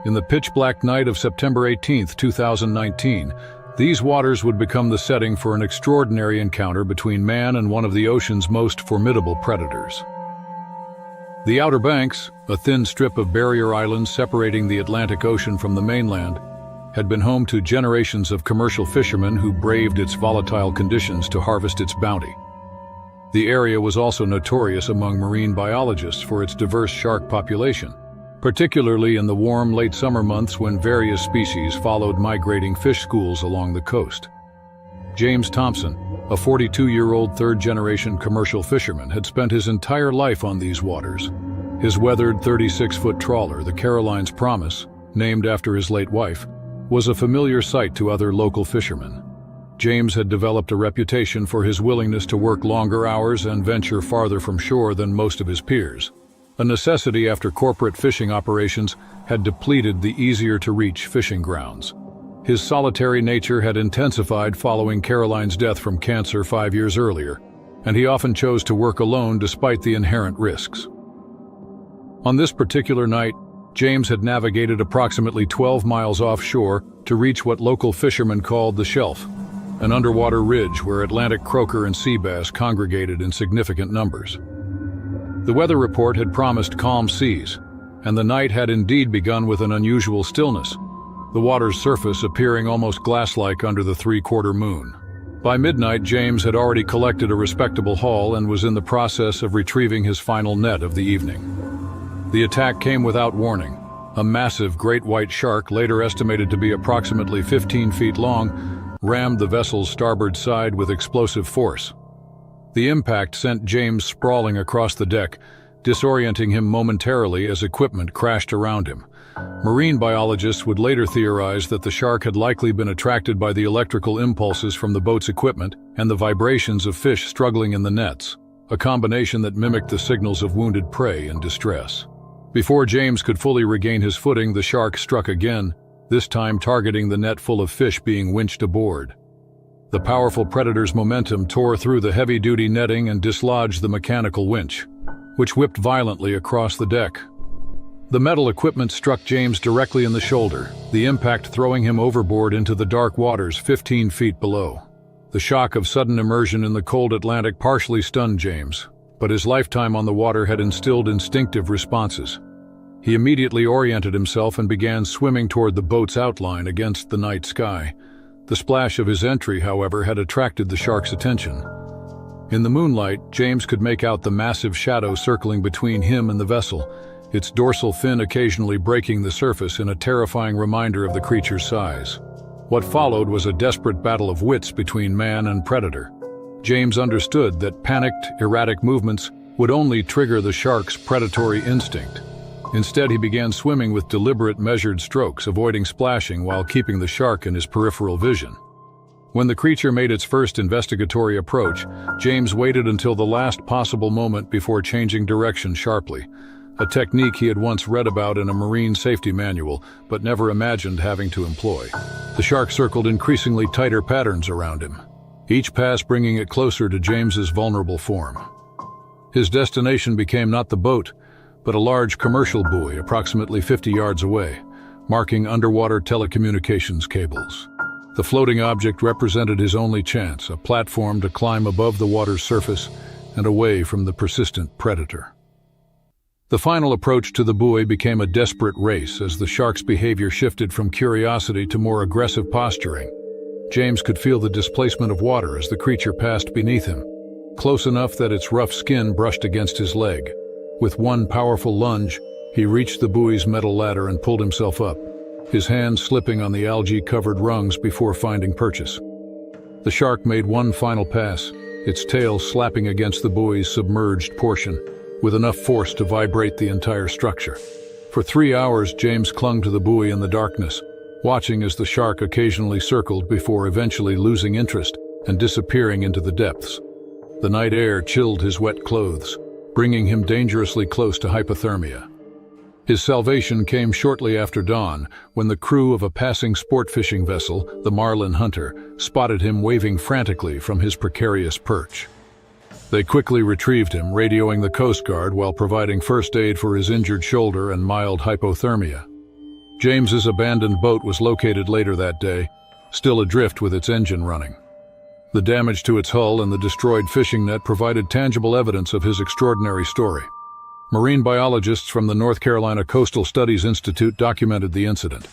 In the pitch-black night of September 18, 2019, these waters would become the setting for an extraordinary encounter between man and one of the ocean's most formidable predators. The Outer Banks, a thin strip of barrier islands separating the Atlantic Ocean from the mainland, had been home to generations of commercial fishermen who braved its volatile conditions to harvest its bounty. The area was also notorious among marine biologists for its diverse shark population, particularly in the warm late summer months when various species followed migrating fish schools along the coast. James Thompson, a 42-year-old third-generation commercial fisherman, had spent his entire life on these waters. His weathered 36-foot trawler, the Caroline's Promise, named after his late wife, was a familiar sight to other local fishermen. James had developed a reputation for his willingness to work longer hours and venture farther from shore than most of his peers, a necessity after corporate fishing operations had depleted the easier-to-reach fishing grounds. His solitary nature had intensified following Caroline's death from cancer 5 years earlier, and he often chose to work alone despite the inherent risks. On this particular night, James had navigated approximately 12 miles offshore to reach what local fishermen called the Shelf, an underwater ridge where Atlantic croaker and sea bass congregated in significant numbers. The weather report had promised calm seas, and the night had indeed begun with an unusual stillness, the water's surface appearing almost glass-like under the three-quarter moon. By midnight, James had already collected a respectable haul and was in the process of retrieving his final net of the evening. The attack came without warning. A massive great white shark, later estimated to be approximately 15 feet long, rammed the vessel's starboard side with explosive force. The impact sent James sprawling across the deck, disorienting him momentarily as equipment crashed around him. Marine biologists would later theorize that the shark had likely been attracted by the electrical impulses from the boat's equipment and the vibrations of fish struggling in the nets, a combination that mimicked the signals of wounded prey in distress. Before James could fully regain his footing, the shark struck again, this time targeting the net full of fish being winched aboard. The powerful predator's momentum tore through the heavy-duty netting and dislodged the mechanical winch, which whipped violently across the deck. The metal equipment struck James directly in the shoulder, the impact throwing him overboard into the dark waters 15 feet below. The shock of sudden immersion in the cold Atlantic partially stunned James, but his lifetime on the water had instilled instinctive responses. He immediately oriented himself and began swimming toward the boat's outline against the night sky. The splash of his entry, however, had attracted the shark's attention. In the moonlight, James could make out the massive shadow circling between him and the vessel, its dorsal fin occasionally breaking the surface in a terrifying reminder of the creature's size. What followed was a desperate battle of wits between man and predator. James understood that panicked, erratic movements would only trigger the shark's predatory instinct. Instead, he began swimming with deliberate, measured strokes, avoiding splashing while keeping the shark in his peripheral vision. When the creature made its first investigatory approach, James waited until the last possible moment before changing direction sharply, a technique he had once read about in a marine safety manual, but never imagined having to employ. The shark circled increasingly tighter patterns around him, each pass bringing it closer to James's vulnerable form. His destination became not the boat, but a large commercial buoy approximately 50 yards away, marking underwater telecommunications cables. The floating object represented his only chance, a platform to climb above the water's surface and away from the persistent predator. The final approach to the buoy became a desperate race as the shark's behavior shifted from curiosity to more aggressive posturing. James could feel the displacement of water as the creature passed beneath him, close enough that its rough skin brushed against his leg. With one powerful lunge, he reached the buoy's metal ladder and pulled himself up, his hands slipping on the algae-covered rungs before finding purchase. The shark made one final pass, its tail slapping against the buoy's submerged portion, with enough force to vibrate the entire structure. For 3 hours, James clung to the buoy in the darkness, watching as the shark occasionally circled before eventually losing interest and disappearing into the depths. The night air chilled his wet clothes, bringing him dangerously close to hypothermia. His salvation came shortly after dawn, when the crew of a passing sport fishing vessel, the Marlin Hunter, spotted him waving frantically from his precarious perch. They quickly retrieved him, radioing the Coast Guard while providing first aid for his injured shoulder and mild hypothermia. James's abandoned boat was located later that day, still adrift with its engine running. The damage to its hull and the destroyed fishing net provided tangible evidence of his extraordinary story. Marine biologists from the North Carolina Coastal Studies Institute documented the incident,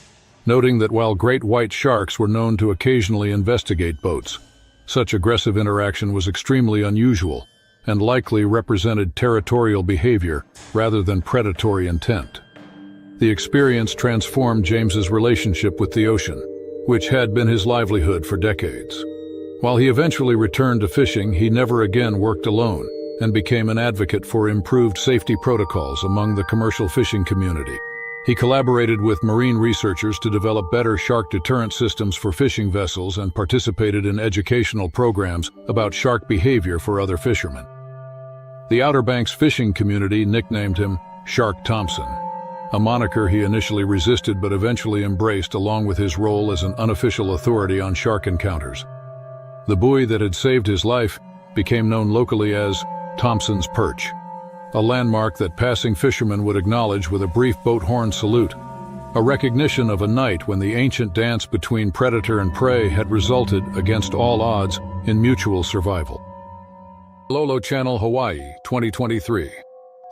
noting that while great white sharks were known to occasionally investigate boats, such aggressive interaction was extremely unusual and likely represented territorial behavior rather than predatory intent. The experience transformed James's relationship with the ocean, which had been his livelihood for decades. While he eventually returned to fishing, he never again worked alone and became an advocate for improved safety protocols among the commercial fishing community. He collaborated with marine researchers to develop better shark deterrent systems for fishing vessels and participated in educational programs about shark behavior for other fishermen. The Outer Banks fishing community nicknamed him Shark Thompson, a moniker he initially resisted but eventually embraced along with his role as an unofficial authority on shark encounters. The buoy that had saved his life became known locally as Thompson's Perch, a landmark that passing fishermen would acknowledge with a brief boat horn salute, a recognition of a night when the ancient dance between predator and prey had resulted, against all odds, in mutual survival. Pailolo Channel, Hawaii, 2023.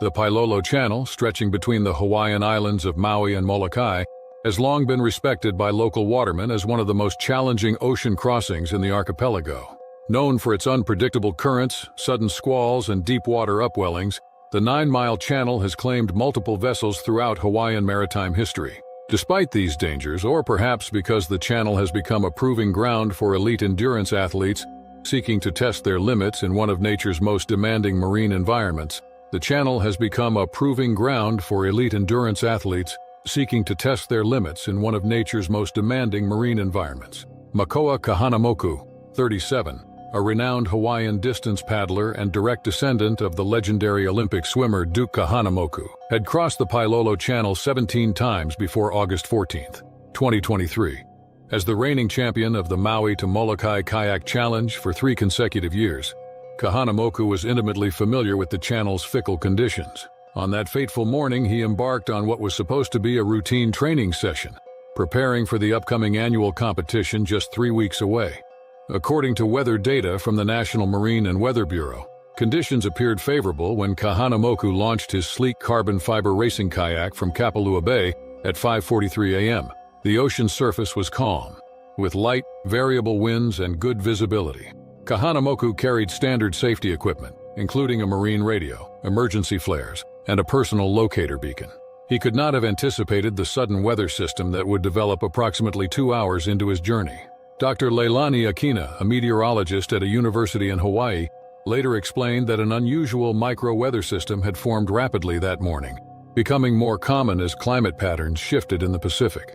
The Pailolo Channel, stretching between the Hawaiian islands of Maui and Molokai, has long been respected by local watermen as one of the most challenging ocean crossings in the archipelago. Known for its unpredictable currents, sudden squalls, and deep water upwellings, the 9-mile channel has claimed multiple vessels throughout Hawaiian maritime history. Despite these dangers, or perhaps because the channel has become a proving ground for elite endurance athletes seeking to test their limits in one of nature's most demanding marine environments, the channel has become a proving ground for elite endurance athletes seeking to test their limits in one of nature's most demanding marine environments. Makoa Kahanamoku, 37, a renowned Hawaiian distance paddler and direct descendant of the legendary Olympic swimmer Duke Kahanamoku, had crossed the Pailolo Channel 17 times before August 14, 2023. As the reigning champion of the Maui to Molokai Kayak Challenge for 3 consecutive years, Kahanamoku was intimately familiar with the channel's fickle conditions. On that fateful morning, he embarked on what was supposed to be a routine training session, preparing for the upcoming annual competition just 3 weeks away. According to weather data from the National Marine and Weather Bureau, conditions appeared favorable when Kahanamoku launched his sleek carbon fiber racing kayak from Kapalua Bay at 5:43 a.m. The ocean surface was calm, with light, variable winds and good visibility. Kahanamoku carried standard safety equipment, including a marine radio, emergency flares, and a personal locator beacon. He could not have anticipated the sudden weather system that would develop approximately 2 hours into his journey. Dr. Leilani Akina, a meteorologist at a university in Hawaii, later explained that an unusual micro-weather system had formed rapidly that morning, becoming more common as climate patterns shifted in the Pacific.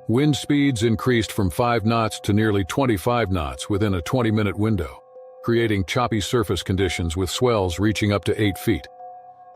Wind speeds increased from 5 knots to nearly 25 knots within a 20-minute window, creating choppy surface conditions with swells reaching up to 8 feet.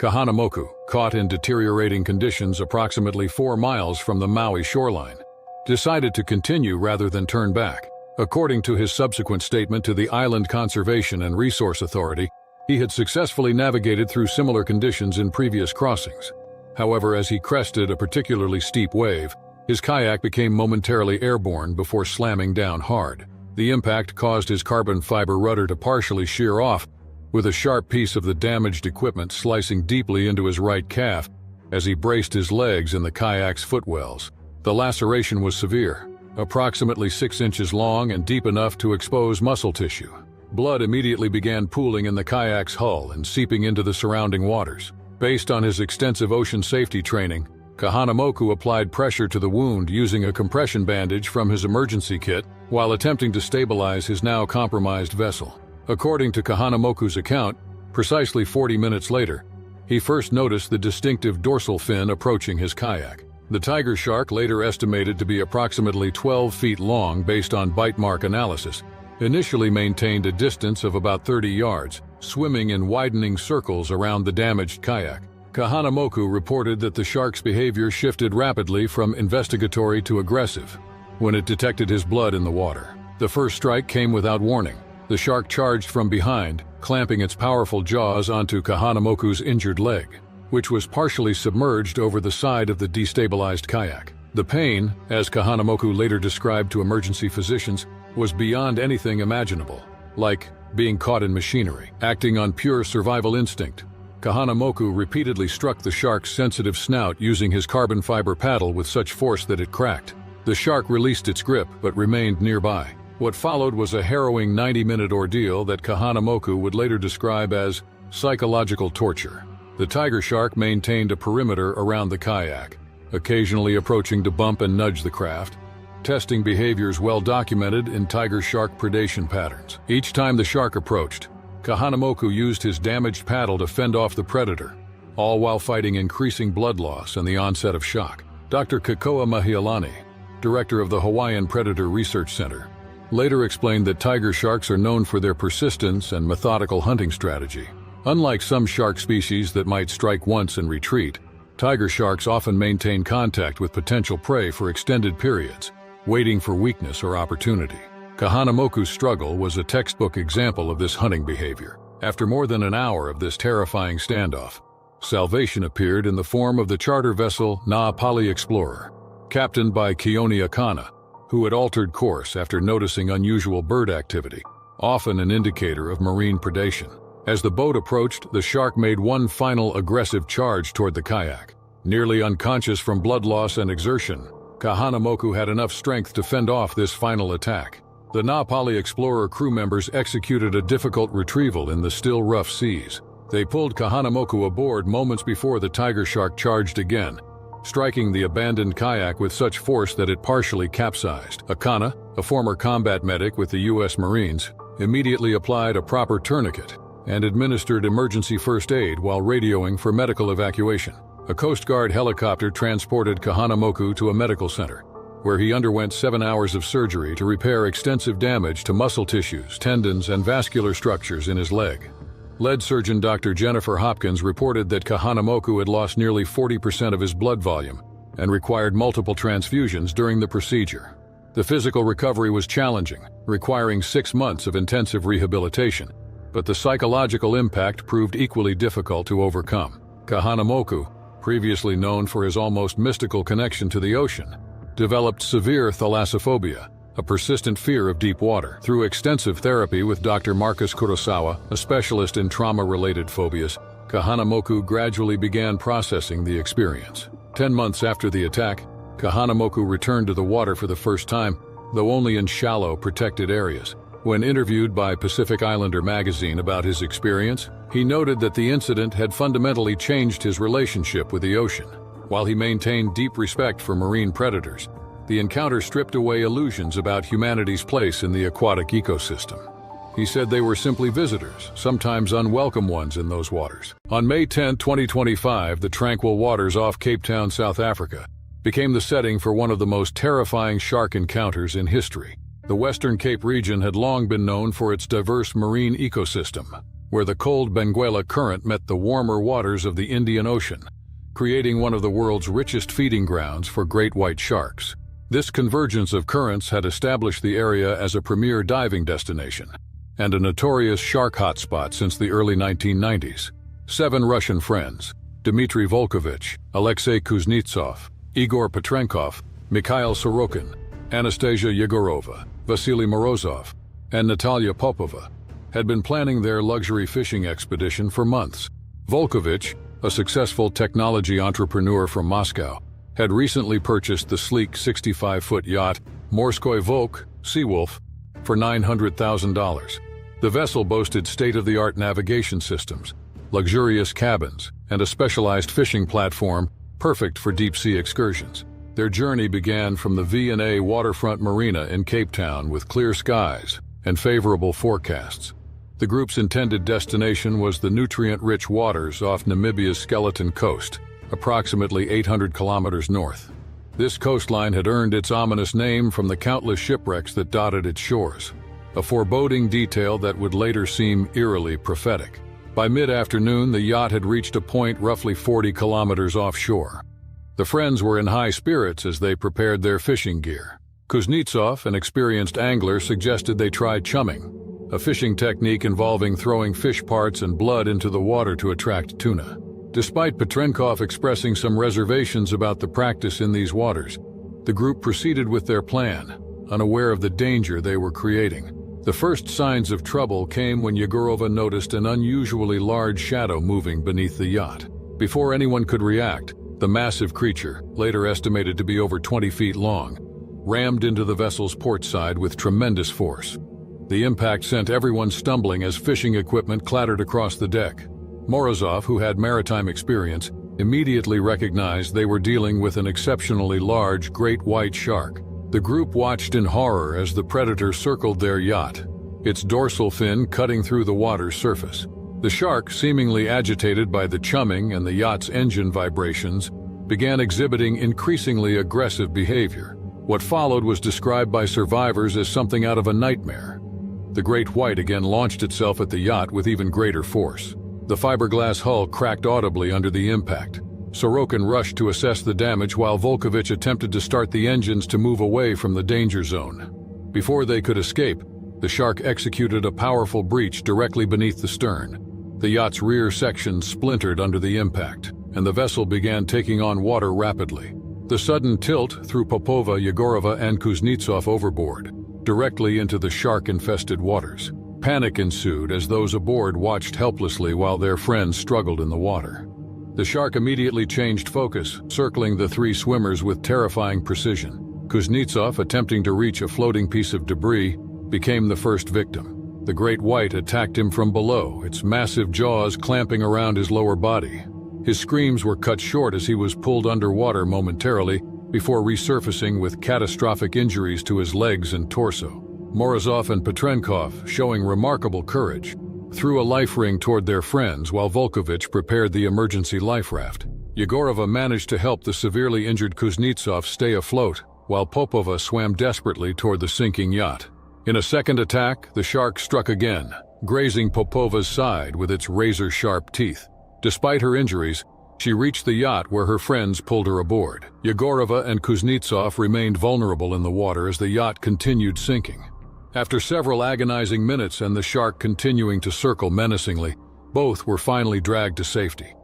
Kahanamoku, caught in deteriorating conditions approximately 4 miles from the Maui shoreline, decided to continue rather than turn back. According to his subsequent statement to the Island Conservation and Resource Authority, he had successfully navigated through similar conditions in previous crossings. However, as he crested a particularly steep wave, his kayak became momentarily airborne before slamming down hard. The impact caused his carbon fiber rudder to partially shear off, with a sharp piece of the damaged equipment slicing deeply into his right calf as he braced his legs in the kayak's footwells. The laceration was severe, approximately 6 inches long and deep enough to expose muscle tissue. Blood immediately began pooling in the kayak's hull and seeping into the surrounding waters. Based on his extensive ocean safety training, Kahanamoku applied pressure to the wound using a compression bandage from his emergency kit while attempting to stabilize his now compromised vessel. According to Kahanamoku's account, precisely 40 minutes later, he first noticed the distinctive dorsal fin approaching his kayak. The tiger shark, later estimated to be approximately 12 feet long based on bite mark analysis, initially maintained a distance of about 30 yards, swimming in widening circles around the damaged kayak. Kahanamoku reported that the shark's behavior shifted rapidly from investigatory to aggressive when it detected his blood in the water. The first strike came without warning. The shark charged from behind, clamping its powerful jaws onto Kahanamoku's injured leg, which was partially submerged over the side of the destabilized kayak. The pain, as Kahanamoku later described to emergency physicians, was beyond anything imaginable, like being caught in machinery. Acting on pure survival instinct, Kahanamoku repeatedly struck the shark's sensitive snout using his carbon fiber paddle with such force that it cracked. The shark released its grip but remained nearby. What followed was a harrowing 90-minute ordeal that Kahanamoku would later describe as psychological torture. The tiger shark maintained a perimeter around the kayak, occasionally approaching to bump and nudge the craft. Testing behaviors well documented in tiger shark predation patterns. Each time the shark approached, Kahanamoku used his damaged paddle to fend off the predator, all while fighting increasing blood loss and the onset of shock. Dr. Kekoa Mahialani, director of the Hawaiian Predator Research Center, later explained that tiger sharks are known for their persistence and methodical hunting strategy. Unlike some shark species that might strike once and retreat, tiger sharks often maintain contact with potential prey for extended periods, waiting for weakness or opportunity. Kahanamoku's struggle was a textbook example of this hunting behavior. After more than an hour of this terrifying standoff, salvation appeared in the form of the charter vessel Naapali Explorer, captained by Keone Akana, who had altered course after noticing unusual bird activity, often an indicator of marine predation. As the boat approached, the shark made one final aggressive charge toward the kayak. Nearly unconscious from blood loss and exertion, Kahanamoku had enough strength to fend off this final attack. The Naapali Explorer crew members executed a difficult retrieval in the still rough seas. They pulled Kahanamoku aboard moments before the tiger shark charged again, striking the abandoned kayak with such force that it partially capsized. Akana, a former combat medic with the U.S. Marines, immediately applied a proper tourniquet and administered emergency first aid while radioing for medical evacuation. A Coast Guard helicopter transported Kahanamoku to a medical center, where he underwent 7 hours of surgery to repair extensive damage to muscle tissues, tendons, and vascular structures in his leg. Lead surgeon Dr. Jennifer Hopkins reported that Kahanamoku had lost nearly 40% of his blood volume and required multiple transfusions during the procedure. The physical recovery was challenging, requiring 6 months of intensive rehabilitation, but the psychological impact proved equally difficult to overcome. Kahanamoku, previously known for his almost mystical connection to the ocean, developed severe thalassophobia, a persistent fear of deep water. Through extensive therapy with Dr. Marcus Kurosawa, a specialist in trauma-related phobias, Kahanamoku gradually began processing the experience. 10 months after the attack, Kahanamoku returned to the water for the first time, though only in shallow, protected areas. When interviewed by Pacific Islander magazine about his experience, he noted that the incident had fundamentally changed his relationship with the ocean. While he maintained deep respect for marine predators, the encounter stripped away illusions about humanity's place in the aquatic ecosystem. He said they were simply visitors, sometimes unwelcome ones in those waters. On May 10, 2025, the tranquil waters off Cape Town, South Africa, became the setting for one of the most terrifying shark encounters in history. The Western Cape region had long been known for its diverse marine ecosystem, where the cold Benguela Current met the warmer waters of the Indian Ocean, creating one of the world's richest feeding grounds for great white sharks. This convergence of currents had established the area as a premier diving destination and a notorious shark hotspot since the early 1990s. 7 Russian friends, Dmitry Volkovich, Alexei Kuznetsov, Igor Petrenkov, Mikhail Sorokin, Anastasia Yegorova, Vasily Morozov, and Natalia Popova, had been planning their luxury fishing expedition for months. Volkovich, a successful technology entrepreneur from Moscow, had recently purchased the sleek 65-foot yacht Morskoy Volk Seawolf for $900,000. The vessel boasted state-of-the-art navigation systems, luxurious cabins, and a specialized fishing platform perfect for deep-sea excursions. Their journey began from the V&A waterfront marina in Cape Town with clear skies and favorable forecasts. The group's intended destination was the nutrient-rich waters off Namibia's Skeleton Coast, approximately 800 kilometers north. This coastline had earned its ominous name from the countless shipwrecks that dotted its shores, a foreboding detail that would later seem eerily prophetic. By mid-afternoon, the yacht had reached a point roughly 40 kilometers offshore. The friends were in high spirits as they prepared their fishing gear. Kuznetsov, an experienced angler, suggested they try chumming, a fishing technique involving throwing fish parts and blood into the water to attract tuna. Despite Petrenkov expressing some reservations about the practice in these waters, the group proceeded with their plan, unaware of the danger they were creating. The first signs of trouble came when Yegorova noticed an unusually large shadow moving beneath the yacht. Before anyone could react, the massive creature, later estimated to be over 20 feet long, rammed into the vessel's port side with tremendous force. The impact sent everyone stumbling as fishing equipment clattered across the deck. Morozov, who had maritime experience, immediately recognized they were dealing with an exceptionally large great white shark. The group watched in horror as the predator circled their yacht, its dorsal fin cutting through the water's surface. The shark, seemingly agitated by the chumming and the yacht's engine vibrations, began exhibiting increasingly aggressive behavior. What followed was described by survivors as something out of a nightmare. The great white again launched itself at the yacht with even greater force. The fiberglass hull cracked audibly under the impact. Sorokin rushed to assess the damage while Volkovich attempted to start the engines to move away from the danger zone. Before they could escape, the shark executed a powerful breach directly beneath the stern. The yacht's rear section splintered under the impact, and the vessel began taking on water rapidly. The sudden tilt threw Popova, Yegorova, and Kuznetsov overboard, directly into the shark-infested waters. Panic ensued as those aboard watched helplessly while their friends struggled in the water. The shark immediately changed focus, circling the three swimmers with terrifying precision. Kuznetsov, attempting to reach a floating piece of debris, became the first victim. The great white attacked him from below, its massive jaws clamping around his lower body. His screams were cut short as he was pulled underwater momentarily before resurfacing with catastrophic injuries to his legs and torso. Morozov and Petrenkov, showing remarkable courage, threw a life ring toward their friends while Volkovich prepared the emergency life raft. Yegorova managed to help the severely injured Kuznetsov stay afloat, while Popova swam desperately toward the sinking yacht. In a second attack, the shark struck again, grazing Popova's side with its razor-sharp teeth. Despite her injuries, she reached the yacht where her friends pulled her aboard. Yegorova and Kuznetsov remained vulnerable in the water as the yacht continued sinking. After several agonizing minutes and the shark continuing to circle menacingly, both were finally dragged to safety.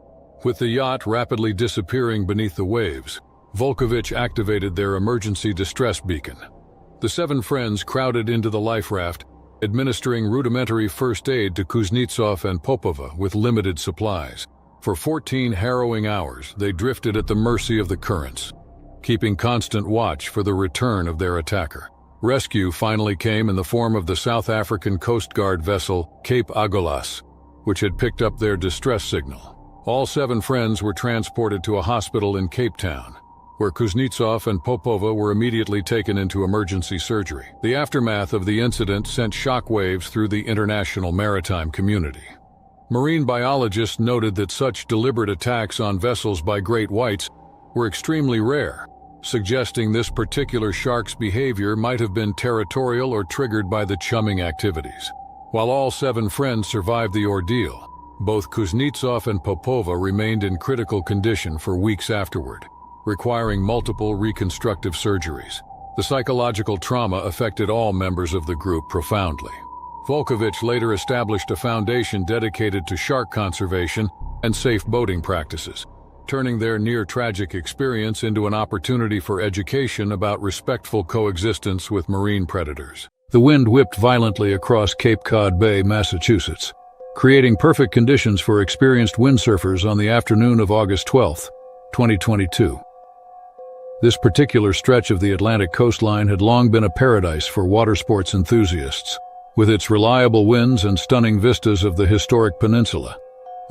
With the yacht rapidly disappearing beneath the waves, Volkovich activated their emergency distress beacon. The seven friends crowded into the life raft, administering rudimentary first aid to Kuznetsov and Popova with limited supplies. For 14 harrowing hours, they drifted at the mercy of the currents, keeping constant watch for the return of their attacker. Rescue finally came in the form of the South African Coast Guard vessel Cape Agulhas, which had picked up their distress signal. All seven friends were transported to a hospital in Cape Town, where Kuznetsov and Popova were immediately taken into emergency surgery. The aftermath of the incident sent shockwaves through the international maritime community. Marine biologists noted that such deliberate attacks on vessels by great whites were extremely rare, suggesting this particular shark's behavior might have been territorial or triggered by the chumming activities. While all seven friends survived the ordeal, both Kuznetsov and Popova remained in critical condition for weeks afterward, requiring multiple reconstructive surgeries. The psychological trauma affected all members of the group profoundly. Volkovich later established a foundation dedicated to shark conservation and safe boating practices, turning their near-tragic experience into an opportunity for education about respectful coexistence with marine predators. The wind whipped violently across Cape Cod Bay, Massachusetts, creating perfect conditions for experienced windsurfers on the afternoon of August 12, 2022. This particular stretch of the Atlantic coastline had long been a paradise for water sports enthusiasts. With its reliable winds and stunning vistas of the historic peninsula,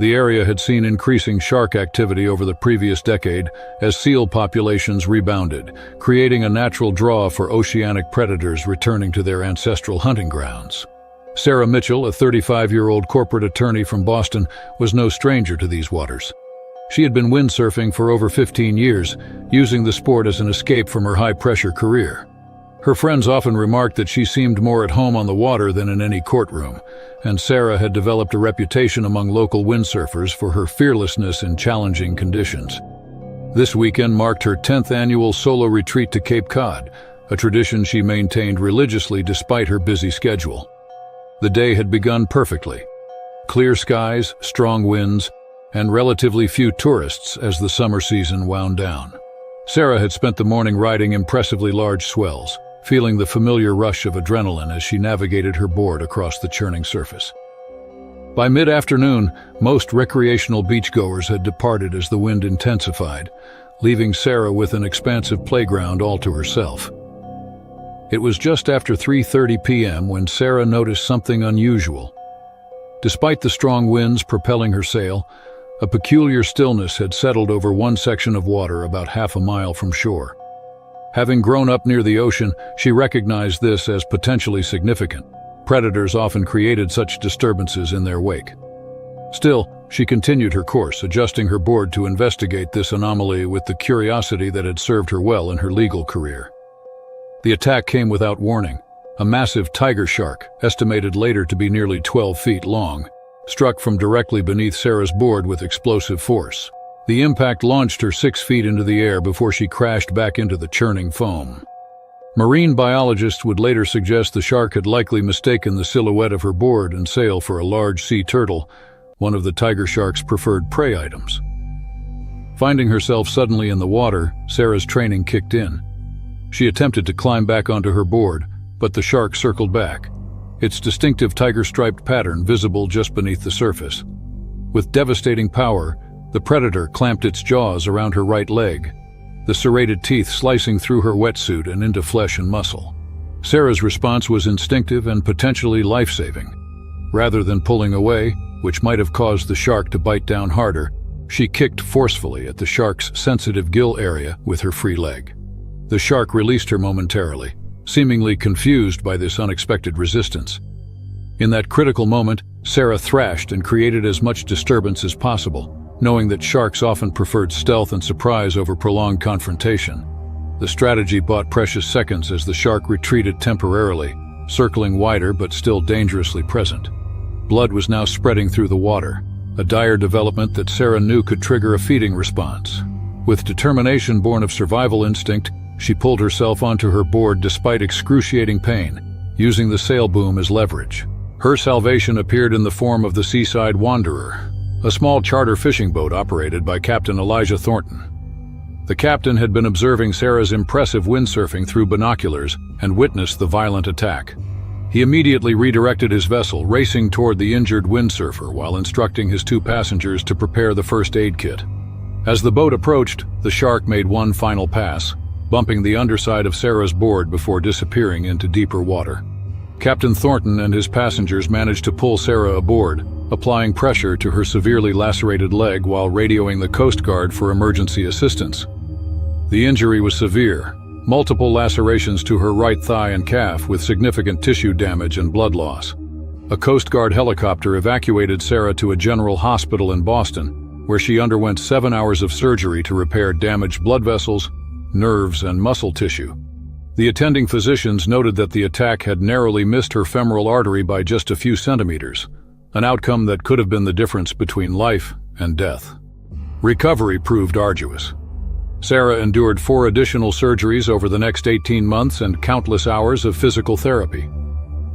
the area had seen increasing shark activity over the previous decade as seal populations rebounded, creating a natural draw for oceanic predators returning to their ancestral hunting grounds. Sarah Mitchell, a 35-year-old corporate attorney from Boston, was no stranger to these waters. She had been windsurfing for over 15 years, using the sport as an escape from her high-pressure career. Her friends often remarked that she seemed more at home on the water than in any courtroom, and Sarah had developed a reputation among local windsurfers for her fearlessness in challenging conditions. This weekend marked her 10th annual solo retreat to Cape Cod, a tradition she maintained religiously despite her busy schedule. The day had begun perfectly. Clear skies, strong winds, and relatively few tourists as the summer season wound down. Sarah had spent the morning riding impressively large swells, feeling the familiar rush of adrenaline as she navigated her board across the churning surface. By mid-afternoon, most recreational beachgoers had departed as the wind intensified, leaving Sarah with an expansive playground all to herself. It was just after 3:30 p.m. when Sarah noticed something unusual. Despite the strong winds propelling her sail, A peculiar stillness had settled over one section of water about half a mile from shore. Having grown up near the ocean, she recognized this as potentially significant. Predators often created such disturbances in their wake. Still, she continued her course, adjusting her board to investigate this anomaly with the curiosity that had served her well in her legal career. The attack came without warning. A massive tiger shark, estimated later to be nearly 12 feet long, struck from directly beneath Sarah's board with explosive force. The impact launched her 6 feet into the air before she crashed back into the churning foam. Marine biologists would later suggest the shark had likely mistaken the silhouette of her board and sail for a large sea turtle, one of the tiger shark's preferred prey items. Finding herself suddenly in the water, Sarah's training kicked in. She attempted to climb back onto her board, but the shark circled back, its distinctive tiger-striped pattern visible just beneath the surface. With devastating power, the predator clamped its jaws around her right leg, the serrated teeth slicing through her wetsuit and into flesh and muscle. Sarah's response was instinctive and potentially life-saving. Rather than pulling away, which might have caused the shark to bite down harder, she kicked forcefully at the shark's sensitive gill area with her free leg. The shark released her momentarily, seemingly confused by this unexpected resistance. In that critical moment, Sarah thrashed and created as much disturbance as possible, knowing that sharks often preferred stealth and surprise over prolonged confrontation. The strategy bought precious seconds as the shark retreated temporarily, circling wider but still dangerously present. Blood was now spreading through the water, a dire development that Sarah knew could trigger a feeding response. With determination born of survival instinct, she pulled herself onto her board despite excruciating pain, using the sail boom as leverage. Her salvation appeared in the form of the Seaside Wanderer, a small charter fishing boat operated by Captain Elijah Thornton. The captain had been observing Sarah's impressive windsurfing through binoculars and witnessed the violent attack. He immediately redirected his vessel, racing toward the injured windsurfer while instructing his 2 passengers to prepare the first aid kit. As the boat approached, the shark made one final pass, bumping the underside of Sarah's board before disappearing into deeper water. Captain Thornton and his passengers managed to pull Sarah aboard, applying pressure to her severely lacerated leg while radioing the Coast Guard for emergency assistance. The injury was severe, multiple lacerations to her right thigh and calf with significant tissue damage and blood loss. A Coast Guard helicopter evacuated Sarah to a general hospital in Boston, where she underwent 7 hours of surgery to repair damaged blood vessels, nerves, and muscle tissue. The attending physicians noted that the attack had narrowly missed her femoral artery by just a few centimeters, an outcome that could have been the difference between life and death. Recovery proved arduous. Sarah endured 4 additional surgeries over the next 18 months and countless hours of physical therapy.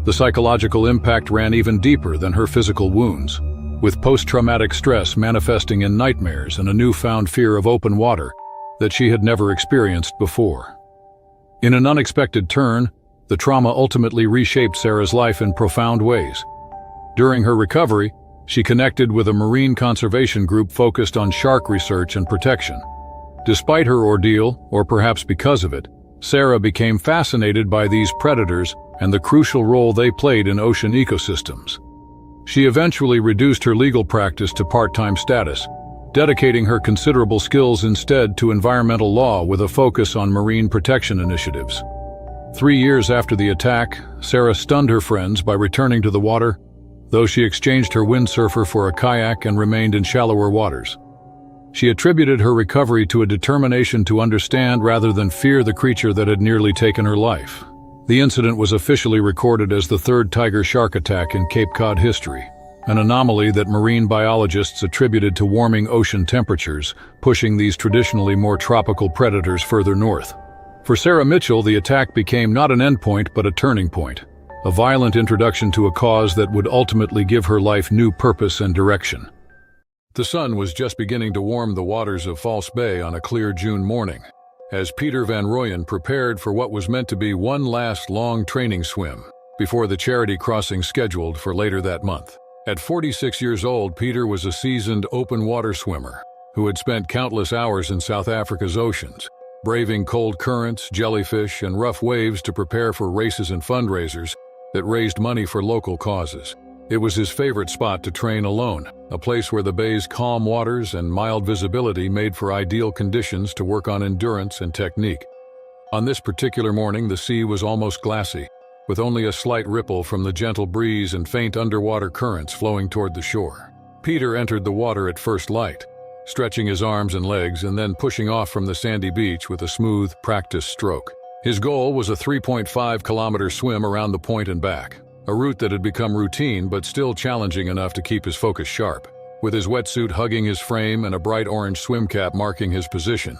The psychological impact ran even deeper than her physical wounds, with post-traumatic stress manifesting in nightmares and a newfound fear of open water that she had never experienced before. In an unexpected turn, the trauma ultimately reshaped Sarah's life in profound ways. During her recovery, she connected with a marine conservation group focused on shark research and protection. Despite her ordeal, or perhaps because of it, Sarah became fascinated by these predators and the crucial role they played in ocean ecosystems. She eventually reduced her legal practice to part-time status, dedicating her considerable skills instead to environmental law with a focus on marine protection initiatives. 3 years after the attack, Sarah stunned her friends by returning to the water, though she exchanged her windsurfer for a kayak and remained in shallower waters. She attributed her recovery to a determination to understand rather than fear the creature that had nearly taken her life. The incident was officially recorded as the 3rd tiger shark attack in Cape Cod history, an anomaly that marine biologists attributed to warming ocean temperatures, pushing these traditionally more tropical predators further north. For Sarah Mitchell, the attack became not an endpoint but a turning point, a violent introduction to a cause that would ultimately give her life new purpose and direction. The sun was just beginning to warm the waters of False Bay on a clear June morning, as Peter Van Rooyen prepared for what was meant to be one last long training swim before the charity crossing scheduled for later that month. At 46 years old, Peter was a seasoned open-water swimmer who had spent countless hours in South Africa's oceans, braving cold currents, jellyfish, and rough waves to prepare for races and fundraisers that raised money for local causes. It was his favorite spot to train alone, a place where the bay's calm waters and mild visibility made for ideal conditions to work on endurance and technique. On this particular morning, the sea was almost glassy, with only a slight ripple from the gentle breeze and faint underwater currents flowing toward the shore. Peter entered the water at first light, stretching his arms and legs and then pushing off from the sandy beach with a smooth, practiced stroke. His goal was a 3.5-kilometer swim around the point and back, a route that had become routine but still challenging enough to keep his focus sharp. With his wetsuit hugging his frame and a bright orange swim cap marking his position,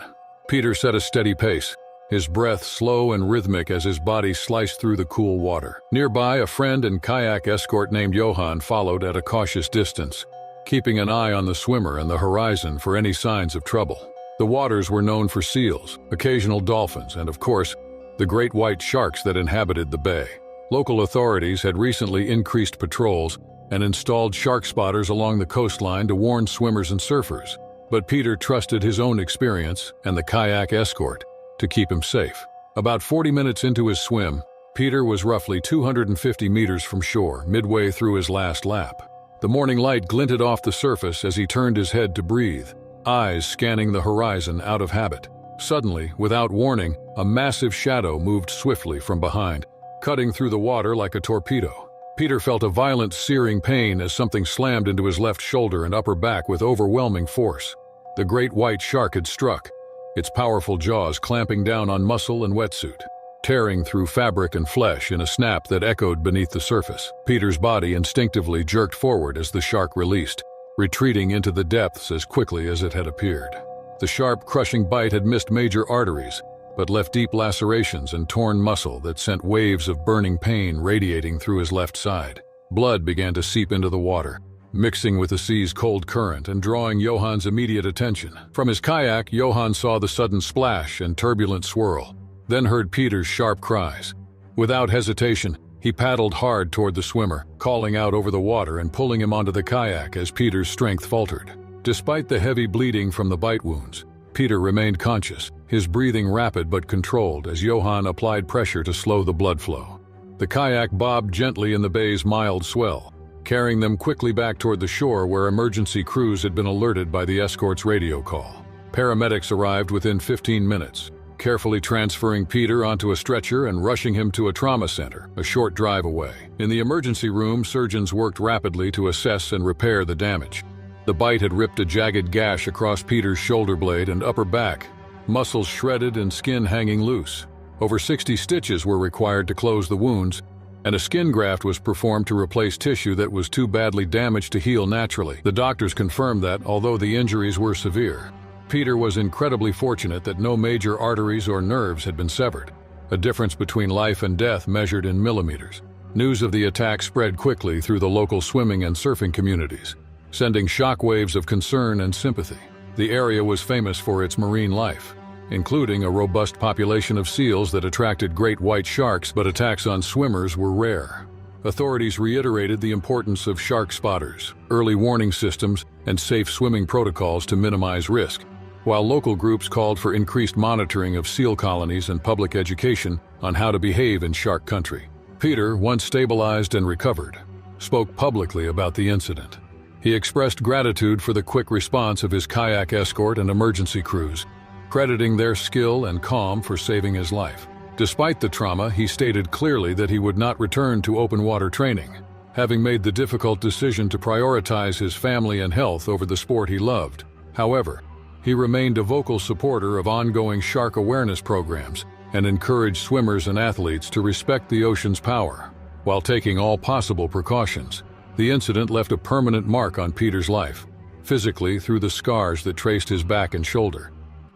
Peter set a steady pace, his breath slow and rhythmic as his body sliced through the cool water. Nearby, a friend and kayak escort named Johan followed at a cautious distance, keeping an eye on the swimmer and the horizon for any signs of trouble. The waters were known for seals, occasional dolphins, and of course, the great white sharks that inhabited the bay. Local authorities had recently increased patrols and installed shark spotters along the coastline to warn swimmers and surfers, but Peter trusted his own experience and the kayak escort to keep him safe. About 40 minutes into his swim, Peter was roughly 250 meters from shore, midway through his last lap. The morning light glinted off the surface as he turned his head to breathe, eyes scanning the horizon out of habit. Suddenly, without warning, a massive shadow moved swiftly from behind, cutting through the water like a torpedo. Peter felt a violent, searing pain as something slammed into his left shoulder and upper back with overwhelming force. The great white shark had struck, its powerful jaws clamping down on muscle and wetsuit, tearing through fabric and flesh in a snap that echoed beneath the surface. Peter's body instinctively jerked forward as the shark released, retreating into the depths as quickly as it had appeared. The sharp, crushing bite had missed major arteries, but left deep lacerations and torn muscle that sent waves of burning pain radiating through his left side. Blood began to seep into the water, mixing with the sea's cold current and drawing Johan's immediate attention. From his kayak, Johan saw the sudden splash and turbulent swirl, then heard Peter's sharp cries. Without hesitation, he paddled hard toward the swimmer, calling out over the water and pulling him onto the kayak as Peter's strength faltered. Despite the heavy bleeding from the bite wounds, Peter remained conscious, his breathing rapid but controlled as Johan applied pressure to slow the blood flow. The kayak bobbed gently in the bay's mild swell, carrying them quickly back toward the shore where emergency crews had been alerted by the escort's radio call. Paramedics arrived within 15 minutes, carefully transferring Peter onto a stretcher and rushing him to a trauma center, a short drive away. In the emergency room, surgeons worked rapidly to assess and repair the damage. The bite had ripped a jagged gash across Peter's shoulder blade and upper back, muscles shredded and skin hanging loose. Over 60 stitches were required to close the wounds, and a skin graft was performed to replace tissue that was too badly damaged to heal naturally. The doctors confirmed that, although the injuries were severe, Peter was incredibly fortunate that no major arteries or nerves had been severed, a difference between life and death measured in millimeters. News of the attack spread quickly through the local swimming and surfing communities, sending shockwaves of concern and sympathy. The area was famous for its marine life, including a robust population of seals that attracted great white sharks, but attacks on swimmers were rare. Authorities reiterated the importance of shark spotters, early warning systems, and safe swimming protocols to minimize risk, while local groups called for increased monitoring of seal colonies and public education on how to behave in shark country. Peter, once stabilized and recovered, spoke publicly about the incident. He expressed gratitude for the quick response of his kayak escort and emergency crews, crediting their skill and calm for saving his life. Despite the trauma, he stated clearly that he would not return to open water training, having made the difficult decision to prioritize his family and health over the sport he loved. However, he remained a vocal supporter of ongoing shark awareness programs and encouraged swimmers and athletes to respect the ocean's power, while taking all possible precautions. The incident left a permanent mark on Peter's life, physically through the scars that traced his back and shoulder,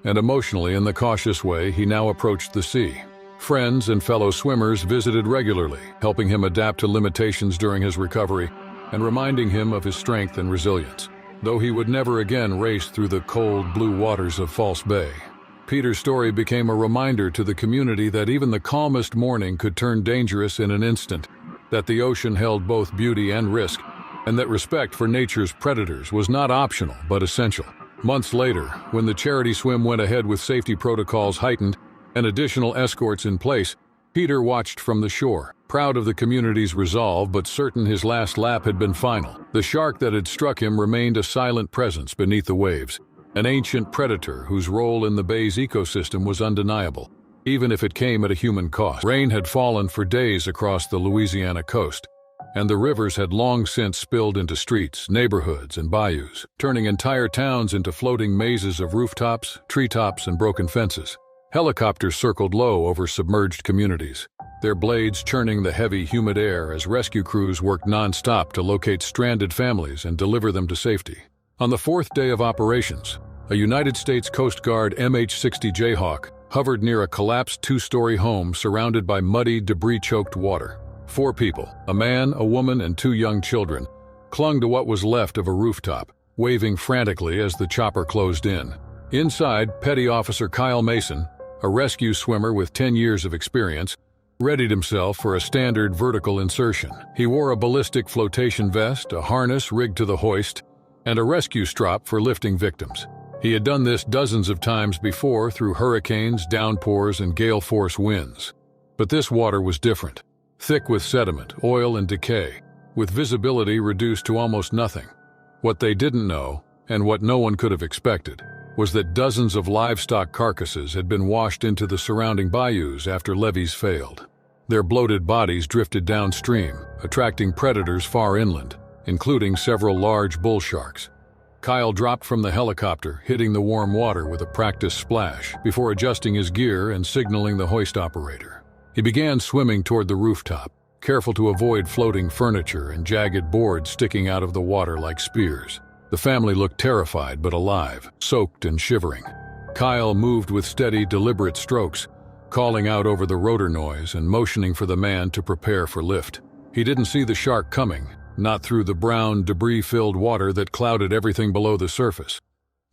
and emotionally in the cautious way he now approached the sea. Friends and fellow swimmers visited regularly, helping him adapt to limitations during his recovery and reminding him of his strength and resilience. Though he would never again race through the cold, blue waters of False Bay, Peter's story became a reminder to the community that even the calmest morning could turn dangerous in an instant, that the ocean held both beauty and risk, and that respect for nature's predators was not optional but essential. Months later, when the charity swim went ahead with safety protocols heightened and additional escorts in place, Peter watched from the shore, Proud of the community's resolve, but certain his last lap had been final, the shark that had struck him remained a silent presence beneath the waves, an ancient predator whose role in the bay's ecosystem was undeniable, even if it came at a human cost. Rain had fallen for days across the Louisiana coast, and the rivers had long since spilled into streets, neighborhoods, and bayous, turning entire towns into floating mazes of rooftops, treetops, and broken fences. Helicopters circled low over submerged communities, their blades churning the heavy, humid air as rescue crews worked non-stop to locate stranded families and deliver them to safety. On the fourth day of operations, a United States Coast Guard MH-60 Jayhawk hovered near a collapsed two-story home surrounded by muddy, debris-choked water. 4 people, a man, a woman, and 2 young children, clung to what was left of a rooftop, waving frantically as the chopper closed in. Inside, Petty Officer Kyle Mason, a rescue swimmer with 10 years of experience, readied himself for a standard vertical insertion. He wore a ballistic flotation vest, a harness rigged to the hoist, and a rescue strap for lifting victims. He had done this dozens of times before through hurricanes, downpours, and gale-force winds. But this water was different. Thick with sediment, oil, and decay, with visibility reduced to almost nothing. What they didn't know, and what no one could have expected, was that dozens of livestock carcasses had been washed into the surrounding bayous after levees failed. Their bloated bodies drifted downstream, attracting predators far inland, including several large bull sharks. Kyle dropped from the helicopter, hitting the warm water with a practiced splash before adjusting his gear and signaling the hoist operator. He began swimming toward the rooftop, careful to avoid floating furniture and jagged boards sticking out of the water like spears. The family looked terrified but alive, soaked and shivering. Kyle moved with steady, deliberate strokes, calling out over the rotor noise and motioning for the man to prepare for lift. He didn't see the shark coming, not through the brown, debris-filled water that clouded everything below the surface.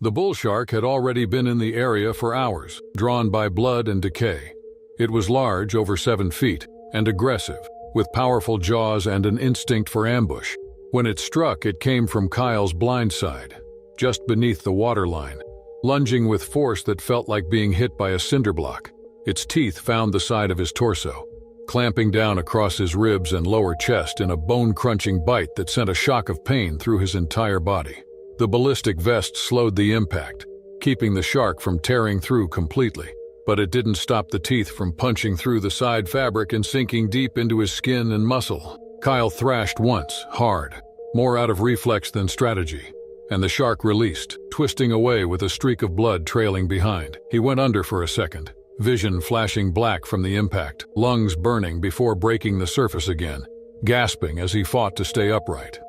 The bull shark had already been in the area for hours, drawn by blood and decay. It was large, over 7 feet, and aggressive, with powerful jaws and an instinct for ambush. When it struck, it came from Kyle's blind side, just beneath the waterline, lunging with force that felt like being hit by a cinder block. Its teeth found the side of his torso, clamping down across his ribs and lower chest in a bone-crunching bite that sent a shock of pain through his entire body. The ballistic vest slowed the impact, keeping the shark from tearing through completely. But it didn't stop the teeth from punching through the side fabric and sinking deep into his skin and muscle. Kyle thrashed once, hard, more out of reflex than strategy, and the shark released, twisting away with a streak of blood trailing behind. He went under for a second, vision flashing black from the impact, lungs burning before breaking the surface again, gasping as he fought to stay upright.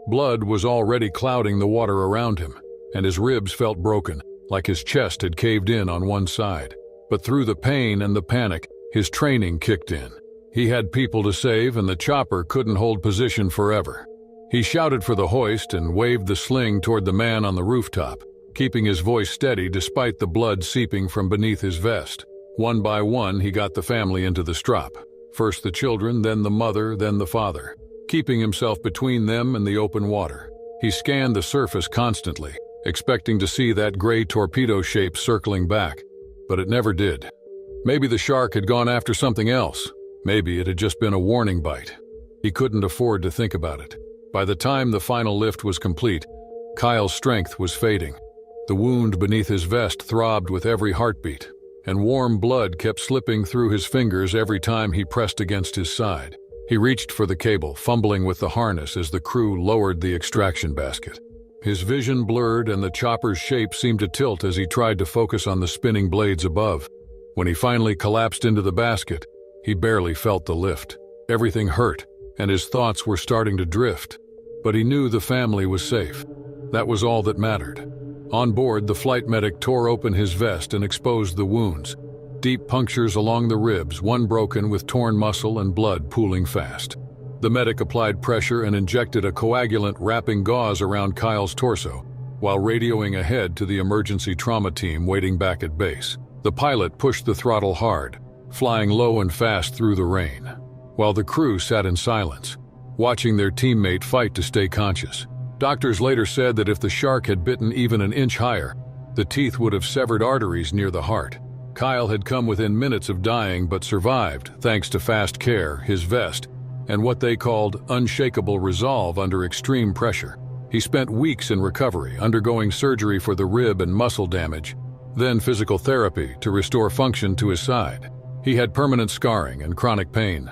Blood was already clouding the water around him, and his ribs felt broken, like his chest had caved in on one side. But through the pain and the panic, his training kicked in. He had people to save, and the chopper couldn't hold position forever. He shouted for the hoist and waved the sling toward the man on the rooftop, keeping his voice steady despite the blood seeping from beneath his vest. One by one, he got the family into the strop. First the children, then the mother, then the father, keeping himself between them and the open water. He scanned the surface constantly, expecting to see that gray torpedo shape circling back. But it never did. Maybe the shark had gone after something else. Maybe it had just been a warning bite. He couldn't afford to think about it. By the time the final lift was complete, Kyle's strength was fading. The wound beneath his vest throbbed with every heartbeat, and warm blood kept slipping through his fingers every time he pressed against his side. He reached for the cable, fumbling with the harness as the crew lowered the extraction basket. His vision blurred and the chopper's shape seemed to tilt as he tried to focus on the spinning blades above. When he finally collapsed into the basket, he barely felt the lift. Everything hurt, and his thoughts were starting to drift. But he knew the family was safe. That was all that mattered. On board, the flight medic tore open his vest and exposed the wounds. Deep punctures along the ribs, one broken with torn muscle and blood pooling fast. The medic applied pressure and injected a coagulant wrapping gauze around Kyle's torso, while radioing ahead to the emergency trauma team waiting back at base. The pilot pushed the throttle hard, flying low and fast through the rain, while the crew sat in silence, watching their teammate fight to stay conscious. Doctors later said that if the shark had bitten even an inch higher, the teeth would have severed arteries near the heart. Kyle had come within minutes of dying but survived thanks to fast care, his vest, and what they called unshakable resolve under extreme pressure. He spent weeks in recovery, undergoing surgery for the rib and muscle damage, then physical therapy to restore function to his side. He had permanent scarring and chronic pain,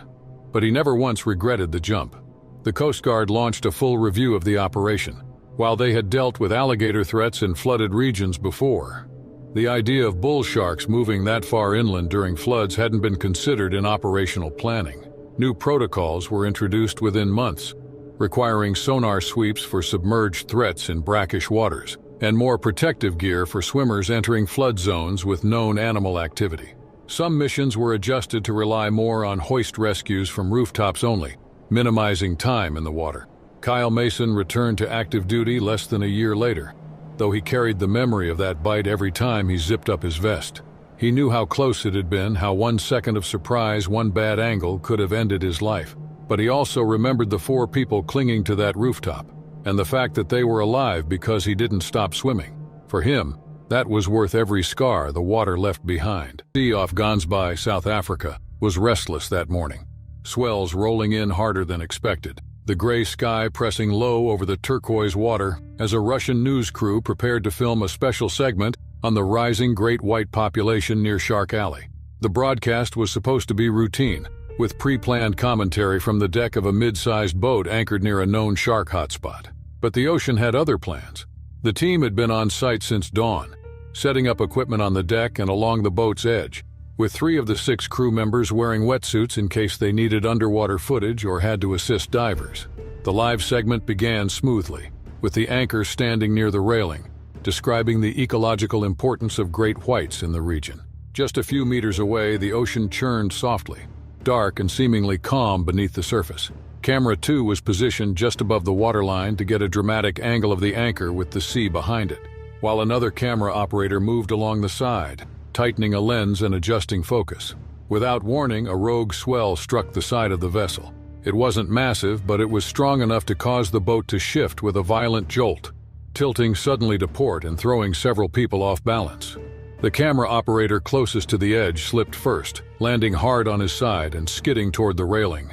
but he never once regretted the jump. The Coast Guard launched a full review of the operation. While they had dealt with alligator threats in flooded regions before, the idea of bull sharks moving that far inland during floods hadn't been considered in operational planning. New protocols were introduced within months, requiring sonar sweeps for submerged threats in brackish waters, and more protective gear for swimmers entering flood zones with known animal activity. Some missions were adjusted to rely more on hoist rescues from rooftops only, minimizing time in the water. Kyle Mason returned to active duty less than a year later, though he carried the memory of that bite every time he zipped up his vest. He knew how close it had been, how 1 second of surprise, one bad angle could have ended his life. But he also remembered the 4 people clinging to that rooftop, and the fact that they were alive because he didn't stop swimming. For him, that was worth every scar the water left behind. The sea off Gansbaai, South Africa, was restless that morning. Swells rolling in harder than expected, the gray sky pressing low over the turquoise water as a Russian news crew prepared to film a special segment on the rising great white population near Shark Alley. The broadcast was supposed to be routine, with pre-planned commentary from the deck of a mid-sized boat anchored near a known shark hotspot. But the ocean had other plans. The team had been on site since dawn, setting up equipment on the deck and along the boat's edge, with 3 of the 6 crew members wearing wetsuits in case they needed underwater footage or had to assist divers. The live segment began smoothly, with the anchor standing near the railing, describing the ecological importance of great whites in the region. Just a few meters away, the ocean churned softly, dark and seemingly calm beneath the surface. Camera 2 was positioned just above the waterline to get a dramatic angle of the anchor with the sea behind it, while another camera operator moved along the side, tightening a lens and adjusting focus. Without warning, a rogue swell struck the side of the vessel. It wasn't massive, but it was strong enough to cause the boat to shift with a violent jolt, tilting suddenly to port and throwing several people off balance. The camera operator closest to the edge slipped first, landing hard on his side and skidding toward the railing.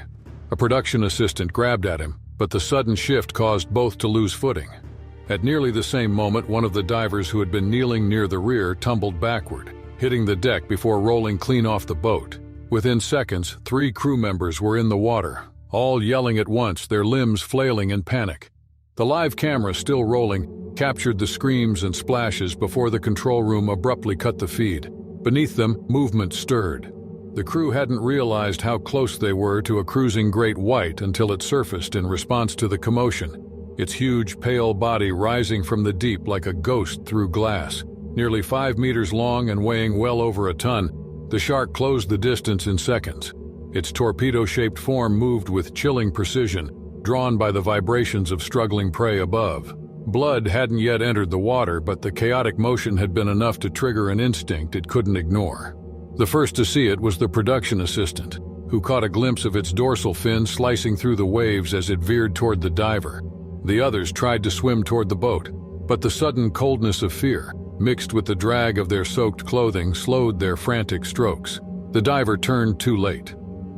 A production assistant grabbed at him, but the sudden shift caused both to lose footing. At nearly the same moment, one of the divers who had been kneeling near the rear tumbled backward, hitting the deck before rolling clean off the boat. Within seconds, 3 crew members were in the water, all yelling at once, their limbs flailing in panic. The live camera, still rolling, captured the screams and splashes before the control room abruptly cut the feed. Beneath them, movement stirred. The crew hadn't realized how close they were to a cruising great white until it surfaced in response to the commotion, its huge, pale body rising from the deep like a ghost through glass. Nearly 5 meters long and weighing well over a ton, the shark closed the distance in seconds. Its torpedo-shaped form moved with chilling precision, drawn by the vibrations of struggling prey above. Blood hadn't yet entered the water, but the chaotic motion had been enough to trigger an instinct it couldn't ignore. The first to see it was the production assistant, who caught a glimpse of its dorsal fin slicing through the waves as it veered toward the diver. The others tried to swim toward the boat, but the sudden coldness of fear, mixed with the drag of their soaked clothing, slowed their frantic strokes. The diver turned too late.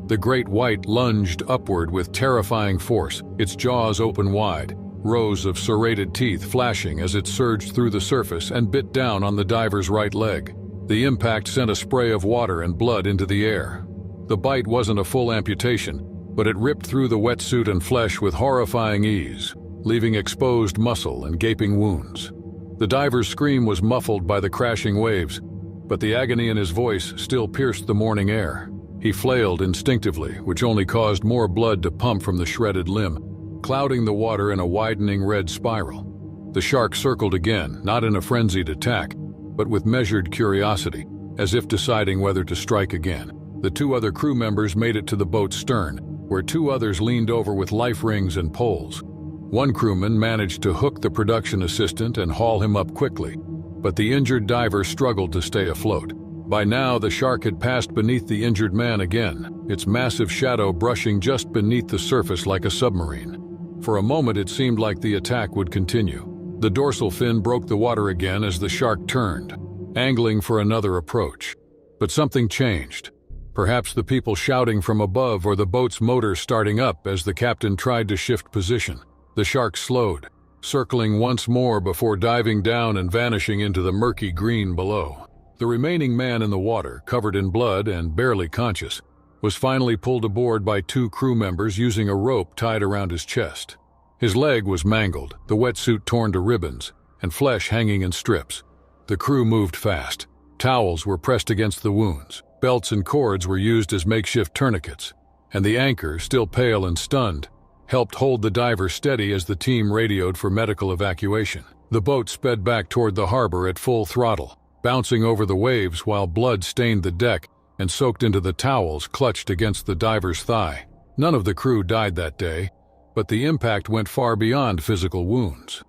The great white lunged upward with terrifying force, its jaws open wide, rows of serrated teeth flashing as it surged through the surface and bit down on the diver's right leg. The impact sent a spray of water and blood into the air. The bite wasn't a full amputation, but it ripped through the wetsuit and flesh with horrifying ease, leaving exposed muscle and gaping wounds. The diver's scream was muffled by the crashing waves, but the agony in his voice still pierced the morning air. He flailed instinctively, which only caused more blood to pump from the shredded limb, clouding the water in a widening red spiral. The shark circled again, not in a frenzied attack, but with measured curiosity, as if deciding whether to strike again. The 2 other crew members made it to the boat's stern, where 2 others leaned over with life rings and poles. One crewman managed to hook the production assistant and haul him up quickly, but the injured diver struggled to stay afloat. By now, the shark had passed beneath the injured man again, its massive shadow brushing just beneath the surface like a submarine. For a moment, it seemed like the attack would continue. The dorsal fin broke the water again as the shark turned, angling for another approach. But something changed. Perhaps the people shouting from above or the boat's motor starting up as the captain tried to shift position. The shark slowed, circling once more before diving down and vanishing into the murky green below. The remaining man in the water, covered in blood and barely conscious, was finally pulled aboard by 2 crew members using a rope tied around his chest. His leg was mangled, the wetsuit torn to ribbons, and flesh hanging in strips. The crew moved fast. Towels were pressed against the wounds. Belts and cords were used as makeshift tourniquets, and the anchor, still pale and stunned, helped hold the diver steady as the team radioed for medical evacuation. The boat sped back toward the harbor at full throttle, bouncing over the waves while blood stained the deck and soaked into the towels clutched against the diver's thigh. None of the crew died that day, but the impact went far beyond physical wounds.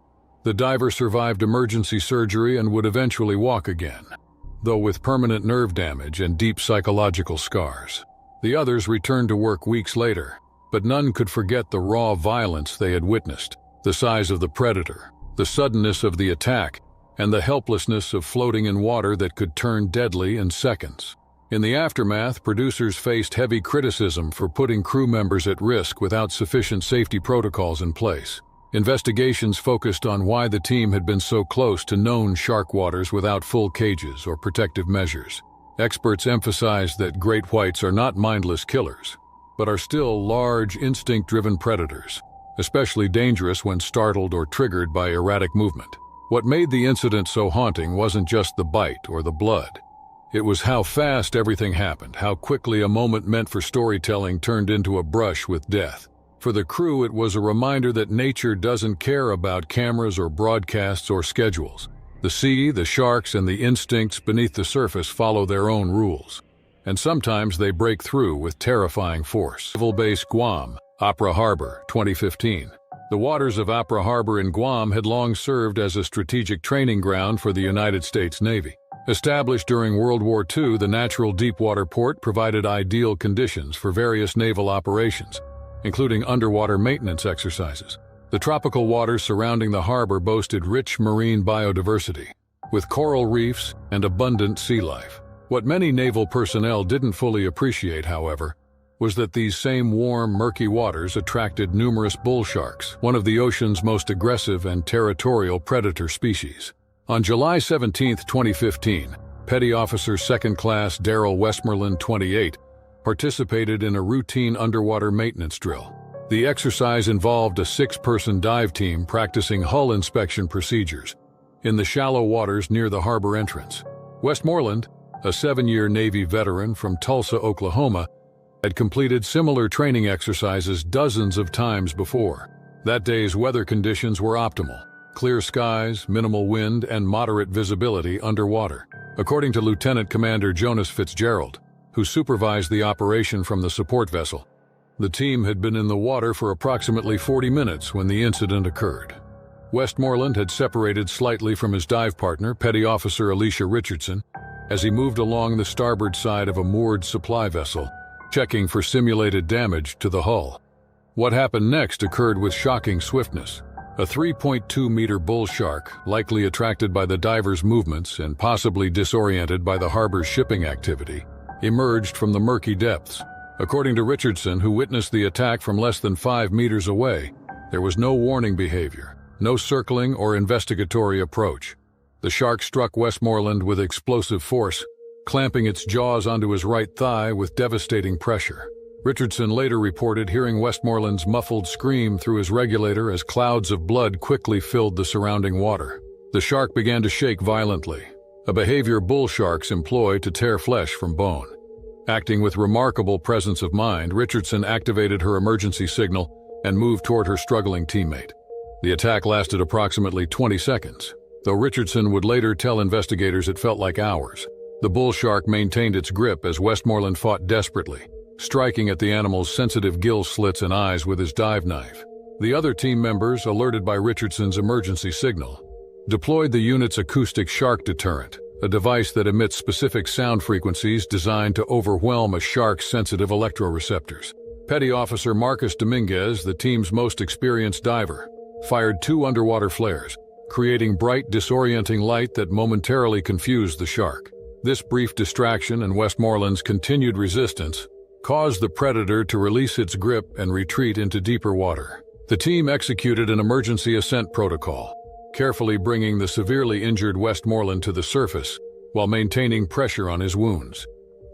The diver survived emergency surgery and would eventually walk again, though with permanent nerve damage and deep psychological scars. The others returned to work weeks later, but none could forget the raw violence they had witnessed, the size of the predator, the suddenness of the attack, and the helplessness of floating in water that could turn deadly in seconds. In the aftermath, producers faced heavy criticism for putting crew members at risk without sufficient safety protocols in place. Investigations focused on why the team had been so close to known shark waters without full cages or protective measures. Experts emphasized that great whites are not mindless killers, but are still large, instinct-driven predators, especially dangerous when startled or triggered by erratic movement. What made the incident so haunting wasn't just the bite or the blood. It was how fast everything happened, how quickly a moment meant for storytelling turned into a brush with death. For the crew, it was a reminder that nature doesn't care about cameras or broadcasts or schedules. The sea, the sharks, and the instincts beneath the surface follow their own rules. And sometimes they break through with terrifying force. Naval Base Guam, Apra Harbor, 2015. The waters of Apra Harbor in Guam had long served as a strategic training ground for the United States Navy. Established during World War II, the natural deepwater port provided ideal conditions for various naval operations, including underwater maintenance exercises. The tropical waters surrounding the harbor boasted rich marine biodiversity, with coral reefs and abundant sea life. What many naval personnel didn't fully appreciate, however, was that these same warm, murky waters attracted numerous bull sharks, one of the ocean's most aggressive and territorial predator species. On July 17, 2015, Petty Officer 2nd Class Daryl Westmoreland, 28, participated in a routine underwater maintenance drill. The exercise involved a 6-person dive team practicing hull inspection procedures in the shallow waters near the harbor entrance. Westmoreland, a 7-year Navy veteran from Tulsa, Oklahoma, had completed similar training exercises dozens of times before. That day's weather conditions were optimal: clear skies, minimal wind, and moderate visibility underwater. According to Lieutenant Commander Jonas Fitzgerald, who supervised the operation from the support vessel, the team had been in the water for approximately 40 minutes when the incident occurred. Westmoreland had separated slightly from his dive partner, Petty Officer Alicia Richardson, as he moved along the starboard side of a moored supply vessel, checking for simulated damage to the hull. What happened next occurred with shocking swiftness. A 3.2-meter bull shark, likely attracted by the diver's movements and possibly disoriented by the harbor's shipping activity, emerged from the murky depths. According to Richardson, who witnessed the attack from less than 5 meters away, there was no warning behavior, no circling or investigatory approach. The shark struck Westmoreland with explosive force, clamping its jaws onto his right thigh with devastating pressure. Richardson later reported hearing Westmoreland's muffled scream through his regulator as clouds of blood quickly filled the surrounding water. The shark began to shake violently, a behavior bull sharks employ to tear flesh from bone. Acting with remarkable presence of mind, Richardson activated her emergency signal and moved toward her struggling teammate. The attack lasted approximately 20 seconds, though Richardson would later tell investigators it felt like hours. The bull shark maintained its grip as Westmoreland fought desperately, striking at the animal's sensitive gill slits and eyes with his dive knife. The other team members, alerted by Richardson's emergency signal, deployed the unit's acoustic shark deterrent, a device that emits specific sound frequencies designed to overwhelm a shark's sensitive electroreceptors. Petty Officer Marcus Dominguez, the team's most experienced diver, fired 2 underwater flares, creating bright, disorienting light that momentarily confused the shark. This brief distraction and Westmoreland's continued resistance caused the Predator to release its grip and retreat into deeper water. The team executed an emergency ascent protocol, carefully bringing the severely injured Westmoreland to the surface while maintaining pressure on his wounds.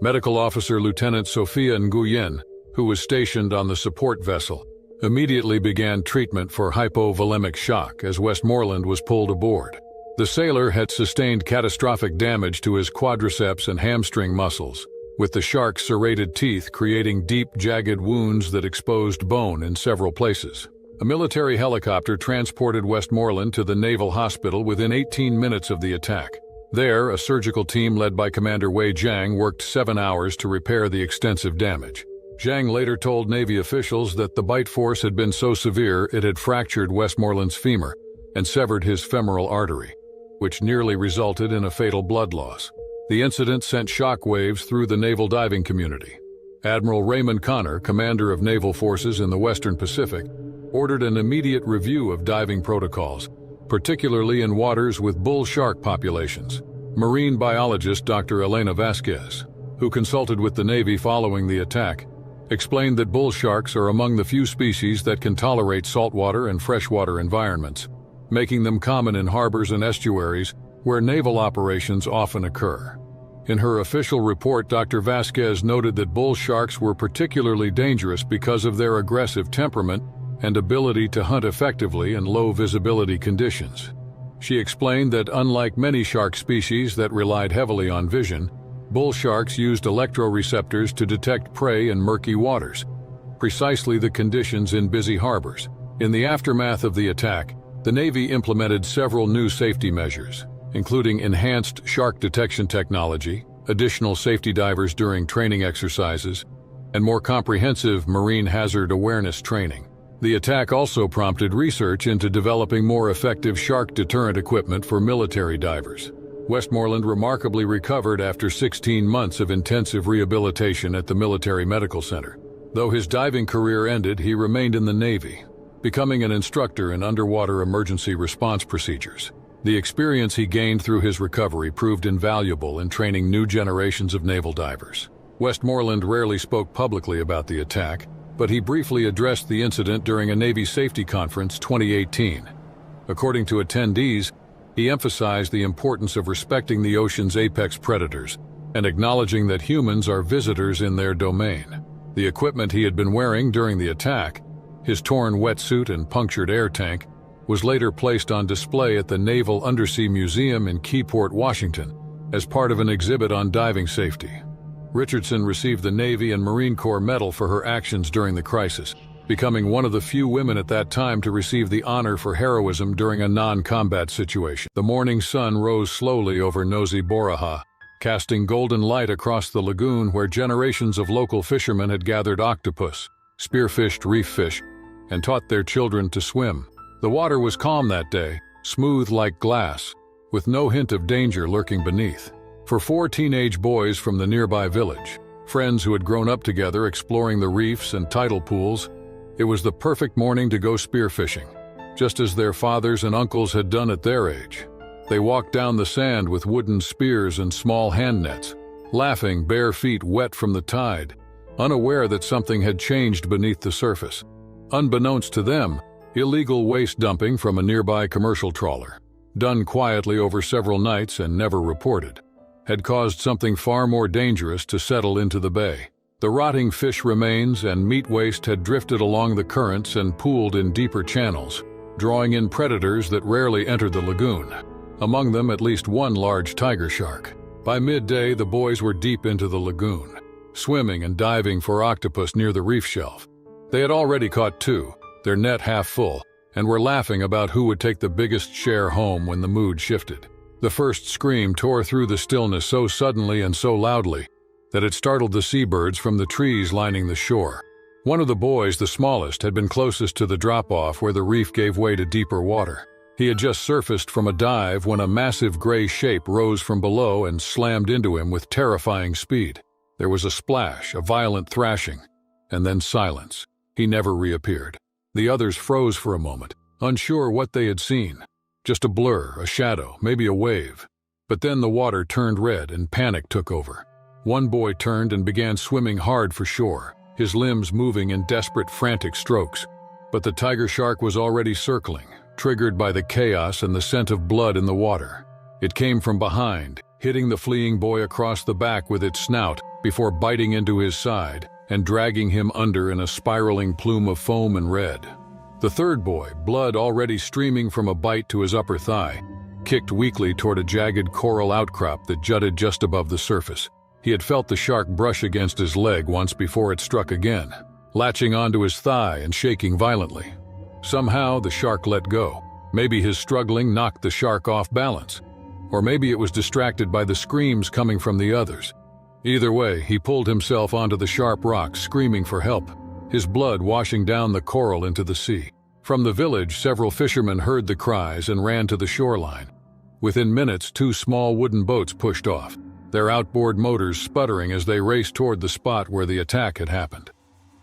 Medical Officer Lieutenant Sophia Nguyen, who was stationed on the support vessel, immediately began treatment for hypovolemic shock as Westmoreland was pulled aboard. The sailor had sustained catastrophic damage to his quadriceps and hamstring muscles, with the shark's serrated teeth creating deep, jagged wounds that exposed bone in several places. A military helicopter transported Westmoreland to the Naval Hospital within 18 minutes of the attack. There, a surgical team led by Commander Wei Jiang worked 7 hours to repair the extensive damage. Jiang later told Navy officials that the bite force had been so severe it had fractured Westmoreland's femur and severed his femoral artery, which nearly resulted in a fatal blood loss. The incident sent shockwaves through the naval diving community. Admiral Raymond Connor, commander of naval forces in the Western Pacific, ordered an immediate review of diving protocols, particularly in waters with bull shark populations. Marine biologist Dr. Elena Vasquez, who consulted with the Navy following the attack, explained that bull sharks are among the few species that can tolerate saltwater and freshwater environments, making them common in harbors and estuaries where naval operations often occur. In her official report, Dr. Vasquez noted that bull sharks were particularly dangerous because of their aggressive temperament and ability to hunt effectively in low-visibility conditions. She explained that unlike many shark species that relied heavily on vision, bull sharks used electroreceptors to detect prey in murky waters, precisely the conditions in busy harbors. In the aftermath of the attack, the Navy implemented several new safety measures, including enhanced shark detection technology, additional safety divers during training exercises, and more comprehensive marine hazard awareness training. The attack also prompted research into developing more effective shark deterrent equipment for military divers. Westmoreland remarkably recovered after 16 months of intensive rehabilitation at the Military Medical Center. Though his diving career ended, he remained in the Navy, becoming an instructor in underwater emergency response procedures. The experience he gained through his recovery proved invaluable in training new generations of naval divers. Westmoreland rarely spoke publicly about the attack, but he briefly addressed the incident during a Navy Safety Conference 2018. According to attendees, he emphasized the importance of respecting the ocean's apex predators and acknowledging that humans are visitors in their domain. The equipment he had been wearing during the attack, his torn wetsuit and punctured air tank, was later placed on display at the Naval Undersea Museum in Keyport, Washington, as part of an exhibit on diving safety. Richardson received the Navy and Marine Corps Medal for her actions during the crisis, becoming one of the few women at that time to receive the honor for heroism during a non-combat situation. The morning sun rose slowly over Nosy Boraha, casting golden light across the lagoon where generations of local fishermen had gathered octopus, spearfished reef fish, and taught their children to swim. The water was calm that day, smooth like glass, with no hint of danger lurking beneath. For 4 teenage boys from the nearby village, friends who had grown up together exploring the reefs and tidal pools, it was the perfect morning to go spearfishing, just as their fathers and uncles had done at their age. They walked down the sand with wooden spears and small hand nets, laughing, bare feet wet from the tide, unaware that something had changed beneath the surface. Unbeknownst to them, illegal waste dumping from a nearby commercial trawler, done quietly over several nights and never reported, had caused something far more dangerous to settle into the bay. The rotting fish remains and meat waste had drifted along the currents and pooled in deeper channels, drawing in predators that rarely entered the lagoon, among them at least one large tiger shark. By midday, the boys were deep into the lagoon, swimming and diving for octopus near the reef shelf. They had already caught 2, their net half full, and were laughing about who would take the biggest share home when the mood shifted. The first scream tore through the stillness so suddenly and so loudly that it startled the seabirds from the trees lining the shore. One of the boys, the smallest, had been closest to the drop-off where the reef gave way to deeper water. He had just surfaced from a dive when a massive gray shape rose from below and slammed into him with terrifying speed. There was a splash, a violent thrashing, and then silence. He never reappeared. The others froze for a moment, unsure what they had seen. Just a blur, a shadow, maybe a wave. But then the water turned red and panic took over. One boy turned and began swimming hard for shore, his limbs moving in desperate, frantic strokes. But the tiger shark was already circling, triggered by the chaos and the scent of blood in the water. It came from behind, hitting the fleeing boy across the back with its snout before biting into his side and dragging him under in a spiraling plume of foam and red. The third boy, blood already streaming from a bite to his upper thigh, kicked weakly toward a jagged coral outcrop that jutted just above the surface. He had felt the shark brush against his leg once before it struck again, latching onto his thigh and shaking violently. Somehow the shark let go. Maybe his struggling knocked the shark off balance, or maybe it was distracted by the screams coming from the others. Either way, he pulled himself onto the sharp rocks, screaming for help, his blood washing down the coral into the sea. From the village, several fishermen heard the cries and ran to the shoreline. Within minutes, 2 small wooden boats pushed off, their outboard motors sputtering as they raced toward the spot where the attack had happened.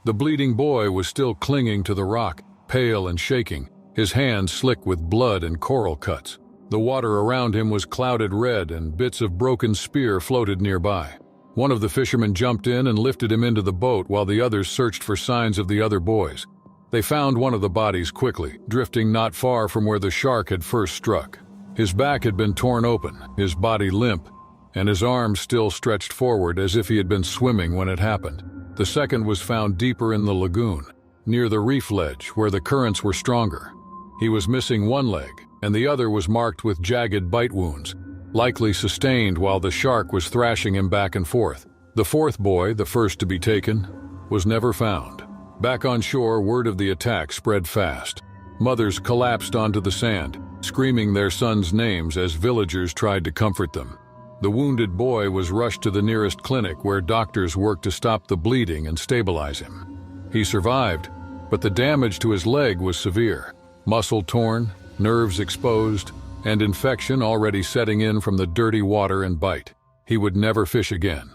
The bleeding boy was still clinging to the rock, pale and shaking, his hands slick with blood and coral cuts. The water around him was clouded red and bits of broken spear floated nearby. One of the fishermen jumped in and lifted him into the boat while the others searched for signs of the other boys. They found one of the bodies quickly, drifting not far from where the shark had first struck. His back had been torn open, his body limp, and his arms still stretched forward as if he had been swimming when it happened. The second was found deeper in the lagoon, near the reef ledge where the currents were stronger. He was missing one leg, and the other was marked with jagged bite wounds, likely sustained while the shark was thrashing him back and forth. The fourth boy, the first to be taken, was never found. Back on shore, word of the attack spread fast. Mothers collapsed onto the sand, screaming their sons' names as villagers tried to comfort them. The wounded boy was rushed to the nearest clinic where doctors worked to stop the bleeding and stabilize him. He survived, but the damage to his leg was severe. Muscle torn, nerves exposed, and infection already setting in from the dirty water and bite. He would never fish again.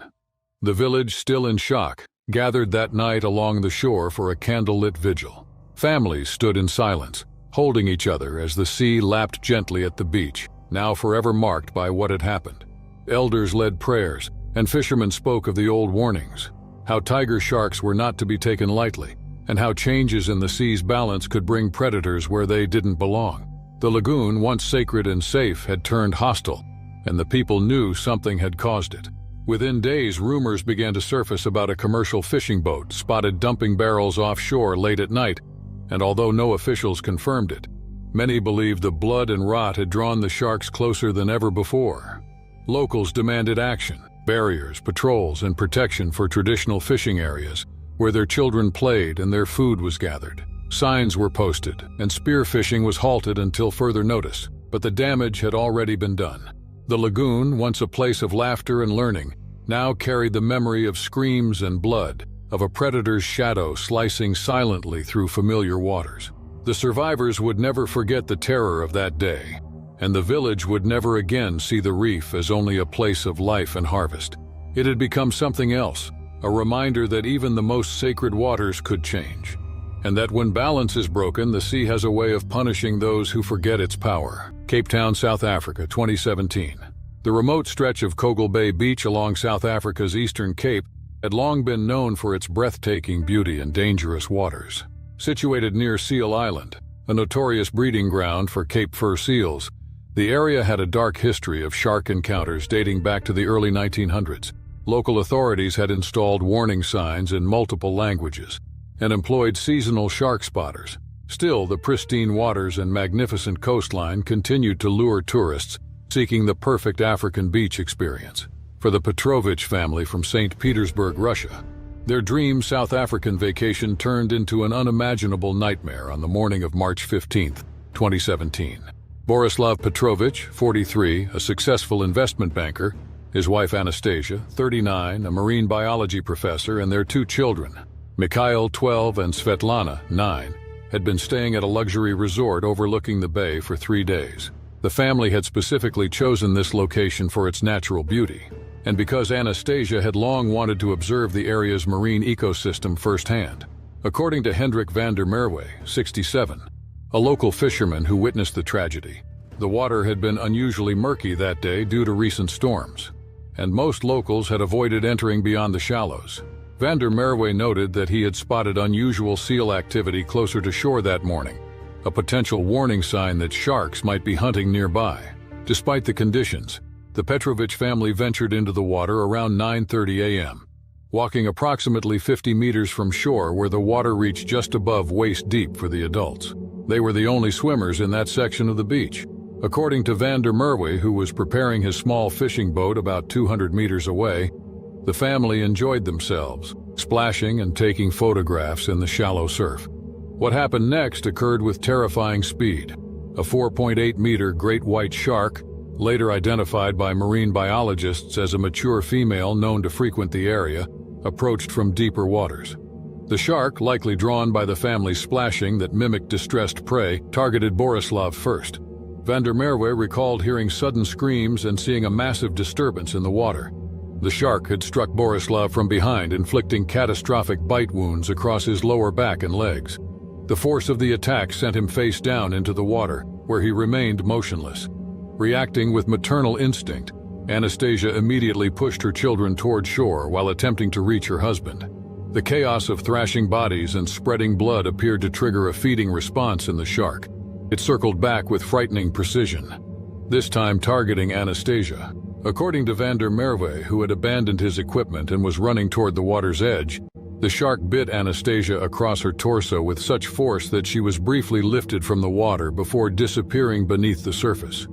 The village, still in shock, gathered that night along the shore for a candlelit vigil. Families stood in silence, holding each other as the sea lapped gently at the beach, now forever marked by what had happened. Elders led prayers, and fishermen spoke of the old warnings, how tiger sharks were not to be taken lightly, and how changes in the sea's balance could bring predators where they didn't belong. The lagoon, once sacred and safe, had turned hostile, and the people knew something had caused it. Within days, rumors began to surface about a commercial fishing boat spotted dumping barrels offshore late at night, and although no officials confirmed it, many believed the blood and rot had drawn the sharks closer than ever before. Locals demanded action, barriers, patrols, and protection for traditional fishing areas where their children played and their food was gathered. Signs were posted, and spearfishing was halted until further notice, but the damage had already been done. The lagoon, once a place of laughter and learning, now carried the memory of screams and blood, of a predator's shadow slicing silently through familiar waters. The survivors would never forget the terror of that day, and the village would never again see the reef as only a place of life and harvest. It had become something else, a reminder that even the most sacred waters could change, and that when balance is broken, the sea has a way of punishing those who forget its power. Cape Town, South Africa, 2017. The remote stretch of Kogal Bay Beach along South Africa's eastern cape had long been known for its breathtaking beauty and dangerous waters. Situated near Seal Island, a notorious breeding ground for Cape fur seals, the area had a dark history of shark encounters dating back to the early 1900s. Local authorities had installed warning signs in multiple languages and employed seasonal shark spotters. Still, the pristine waters and magnificent coastline continued to lure tourists seeking the perfect African beach experience. For the Petrovich family from St. Petersburg, Russia, their dream South African vacation turned into an unimaginable nightmare on the morning of March 15, 2017. Borislav Petrovich, 43, a successful investment banker, his wife Anastasia, 39, a marine biology professor, and their 2 children, Mikhail, 12, and Svetlana, 9, had been staying at a luxury resort overlooking the bay for 3 days. The family had specifically chosen this location for its natural beauty, and because Anastasia had long wanted to observe the area's marine ecosystem firsthand. According to Hendrik van der Merwe, 67, a local fisherman who witnessed the tragedy, The water had been unusually murky that day due to recent storms, and most locals had avoided entering beyond the shallows. Van der Merwe noted that he had spotted unusual seal activity closer to shore that morning, a potential warning sign that sharks might be hunting nearby. Despite the conditions, the Petrovich family ventured into the water around 9:30 a.m., walking approximately 50 meters from shore where the water reached just above waist deep for the adults. They were the only swimmers in that section of the beach. According to Van der Merwe, who was preparing his small fishing boat about 200 meters away, the family enjoyed themselves, splashing and taking photographs in the shallow surf. What happened next occurred with terrifying speed. A 4.8-meter great white shark, later identified by marine biologists as a mature female known to frequent the area, approached from deeper waters. The shark, likely drawn by the family's splashing that mimicked distressed prey, targeted Borislav first. Van der Merwe recalled hearing sudden screams and seeing a massive disturbance in the water. The shark had struck Borislav from behind, inflicting catastrophic bite wounds across his lower back and legs. The force of the attack sent him face down into the water, where he remained motionless. Reacting with maternal instinct, Anastasia immediately pushed her children toward shore while attempting to reach her husband. The chaos of thrashing bodies and spreading blood appeared to trigger a feeding response in the shark. It circled back with frightening precision, this time targeting Anastasia. According to Van der Merwe, who had abandoned his equipment and was running toward the water's edge, the shark bit Anastasia across her torso with such force that she was briefly lifted from the water before disappearing beneath the surface.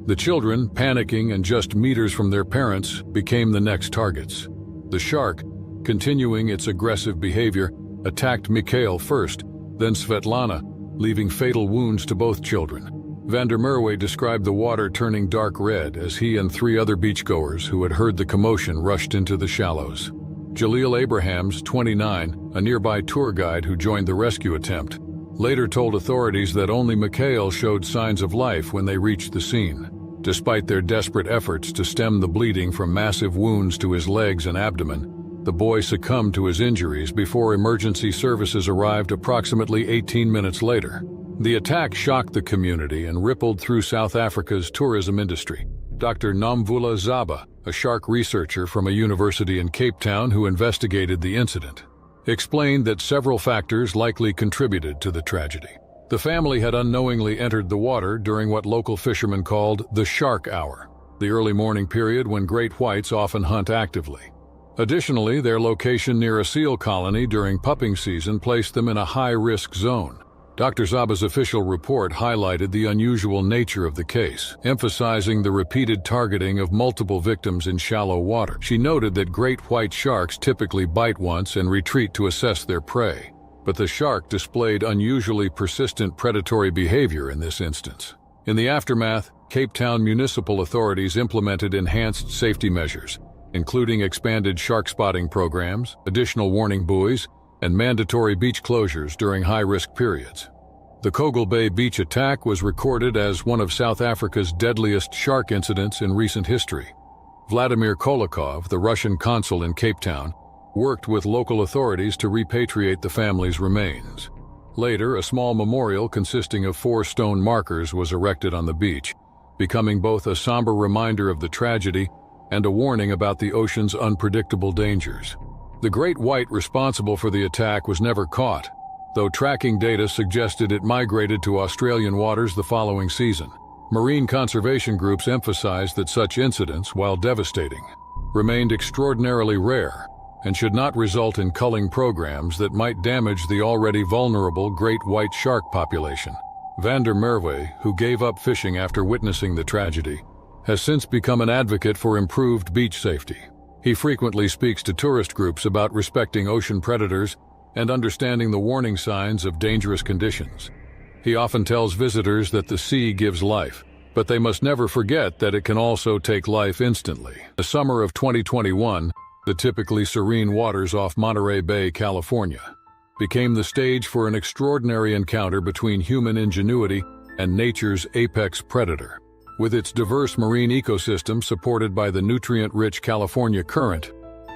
The children, panicking and just meters from their parents, became the next targets. The shark, continuing its aggressive behavior, attacked Mikhail first, then Svetlana, leaving fatal wounds to both children. Van der Merwe described the water turning dark red as he and 3 other beachgoers who had heard the commotion rushed into the shallows. Jalil Abrahams, 29, a nearby tour guide who joined the rescue attempt, later told authorities that only Mikhail showed signs of life when they reached the scene. Despite their desperate efforts to stem the bleeding from massive wounds to his legs and abdomen, the boy succumbed to his injuries before emergency services arrived approximately 18 minutes later. The attack shocked the community and rippled through South Africa's tourism industry. Dr. Nomvula Zaba, a shark researcher from a university in Cape Town who investigated the incident, explained that several factors likely contributed to the tragedy. The family had unknowingly entered the water during what local fishermen called the shark hour, the early morning period when great whites often hunt actively. Additionally, their location near a seal colony during pupping season placed them in a high-risk zone. Dr. Zaba's official report highlighted the unusual nature of the case, emphasizing the repeated targeting of multiple victims in shallow water. She noted that great white sharks typically bite once and retreat to assess their prey, but the shark displayed unusually persistent predatory behavior in this instance. In the aftermath, Cape Town municipal authorities implemented enhanced safety measures, including expanded shark spotting programs, additional warning buoys, and mandatory beach closures during high-risk periods. The Kogel Bay beach attack was recorded as one of South Africa's deadliest shark incidents in recent history. Vladimir Kolakov, the Russian consul in Cape Town, worked with local authorities to repatriate the family's remains. Later, a small memorial consisting of 4 stone markers was erected on the beach, becoming both a somber reminder of the tragedy and a warning about the ocean's unpredictable dangers. The great white responsible for the attack was never caught, though tracking data suggested it migrated to Australian waters the following season. Marine conservation groups emphasized that such incidents, while devastating, remained extraordinarily rare and should not result in culling programs that might damage the already vulnerable great white shark population. Van der Merwe, who gave up fishing after witnessing the tragedy, has since become an advocate for improved beach safety. He frequently speaks to tourist groups about respecting ocean predators and understanding the warning signs of dangerous conditions. He often tells visitors that the sea gives life, but they must never forget that it can also take life instantly. The summer of 2021, the typically serene waters off Monterey Bay, California, became the stage for an extraordinary encounter between human ingenuity and nature's apex predator. With its diverse marine ecosystem supported by the nutrient-rich California Current,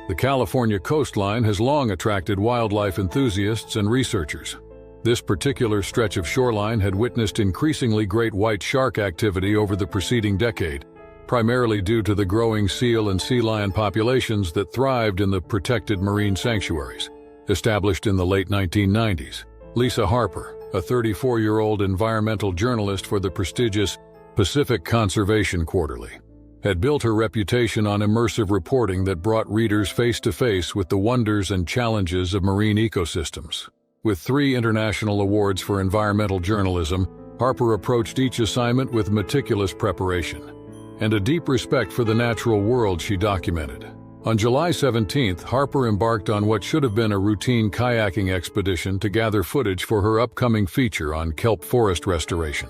the California coastline has long attracted wildlife enthusiasts and researchers. This particular stretch of shoreline had witnessed increasingly great white shark activity over the preceding decade, primarily due to the growing seal and sea lion populations that thrived in the protected marine sanctuaries, established in the late 1990s. Lisa Harper, a 34-year-old environmental journalist for the prestigious Pacific Conservation Quarterly, had built her reputation on immersive reporting that brought readers face-to-face with the wonders and challenges of marine ecosystems. With 3 international awards for environmental journalism, Harper approached each assignment with meticulous preparation and a deep respect for the natural world she documented. On July 17th, Harper embarked on what should have been a routine kayaking expedition to gather footage for her upcoming feature on kelp forest restoration.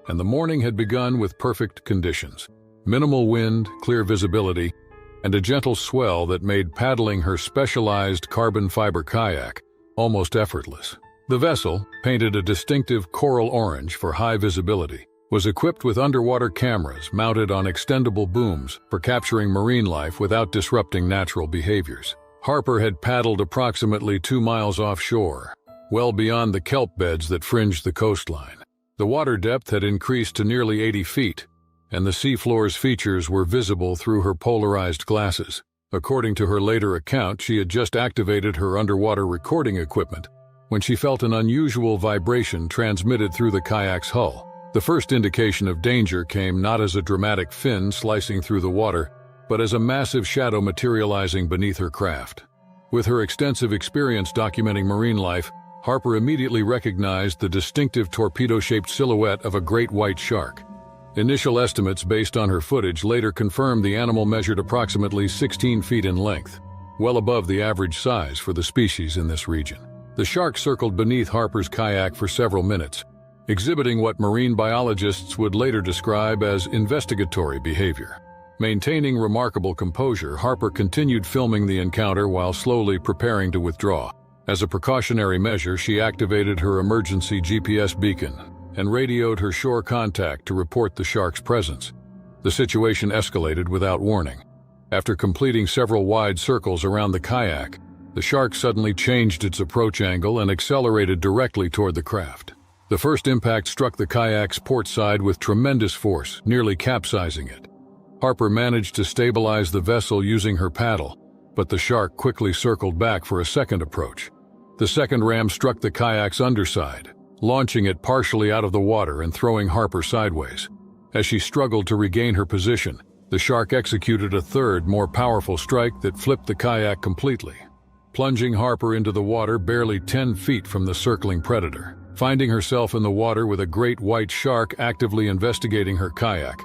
And the morning had begun with perfect conditions. Minimal wind, clear visibility, and a gentle swell that made paddling her specialized carbon fiber kayak almost effortless. The vessel, painted a distinctive coral orange for high visibility, was equipped with underwater cameras mounted on extendable booms for capturing marine life without disrupting natural behaviors. Harper had paddled approximately 2 miles offshore, well beyond the kelp beds that fringed the coastline. The water depth had increased to nearly 80 feet, and the seafloor's features were visible through her polarized glasses. According to her later account, she had just activated her underwater recording equipment when she felt an unusual vibration transmitted through the kayak's hull. The first indication of danger came not as a dramatic fin slicing through the water, but as a massive shadow materializing beneath her craft. With her extensive experience documenting marine life, Harper immediately recognized the distinctive torpedo-shaped silhouette of a great white shark. Initial estimates based on her footage later confirmed the animal measured approximately 16 feet in length, well above the average size for the species in this region. The shark circled beneath Harper's kayak for several minutes, exhibiting what marine biologists would later describe as investigatory behavior. Maintaining remarkable composure, Harper continued filming the encounter while slowly preparing to withdraw. As a precautionary measure, she activated her emergency GPS beacon and radioed her shore contact to report the shark's presence. The situation escalated without warning. After completing several wide circles around the kayak, the shark suddenly changed its approach angle and accelerated directly toward the craft. The first impact struck the kayak's port side with tremendous force, nearly capsizing it. Harper managed to stabilize the vessel using her paddle, but the shark quickly circled back for a second approach. The second ram struck the kayak's underside, launching it partially out of the water and throwing Harper sideways. As she struggled to regain her position, the shark executed a third, more powerful strike that flipped the kayak completely, plunging Harper into the water barely 10 feet from the circling predator. Finding herself in the water with a great white shark actively investigating her kayak,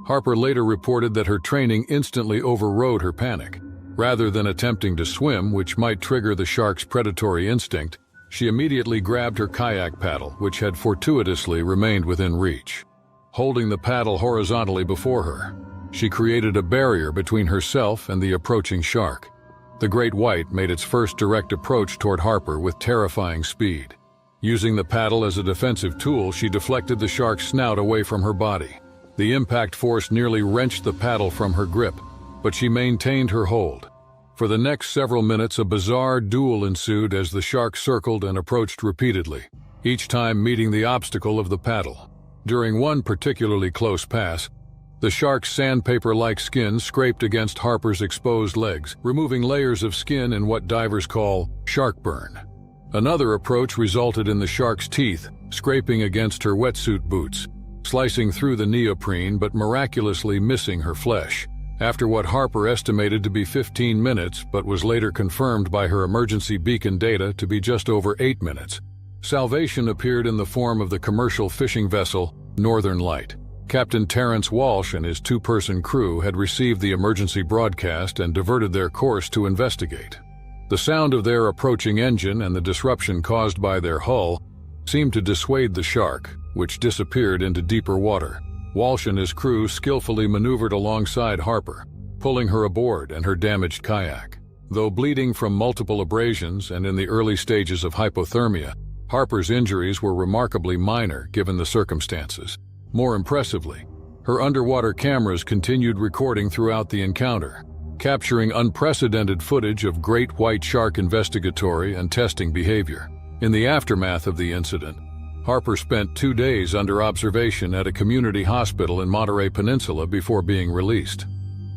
Harper later reported that her training instantly overrode her panic. Rather than attempting to swim, which might trigger the shark's predatory instinct, she immediately grabbed her kayak paddle, which had fortuitously remained within reach. Holding the paddle horizontally before her, she created a barrier between herself and the approaching shark. The great white made its first direct approach toward Harper with terrifying speed. Using the paddle as a defensive tool, she deflected the shark's snout away from her body. The impact force nearly wrenched the paddle from her grip, but she maintained her hold. For the next several minutes, a bizarre duel ensued as the shark circled and approached repeatedly, each time meeting the obstacle of the paddle. During one particularly close pass, the shark's sandpaper-like skin scraped against Harper's exposed legs, removing layers of skin in what divers call shark burn. Another approach resulted in the shark's teeth scraping against her wetsuit boots, slicing through the neoprene but miraculously missing her flesh. After what Harper estimated to be 15 minutes but was later confirmed by her emergency beacon data to be just over 8 minutes, salvation appeared in the form of the commercial fishing vessel Northern Light. Captain Terrence Walsh and his 2-person crew had received the emergency broadcast and diverted their course to investigate. The sound of their approaching engine and the disruption caused by their hull seemed to dissuade the shark, which disappeared into deeper water. Walsh and his crew skillfully maneuvered alongside Harper, pulling her aboard and her damaged kayak. Though bleeding from multiple abrasions and in the early stages of hypothermia, Harper's injuries were remarkably minor given the circumstances. More impressively, her underwater cameras continued recording throughout the encounter, capturing unprecedented footage of great white shark investigatory and testing behavior. In the aftermath of the incident, Harper spent 2 days under observation at a community hospital in Monterey Peninsula before being released.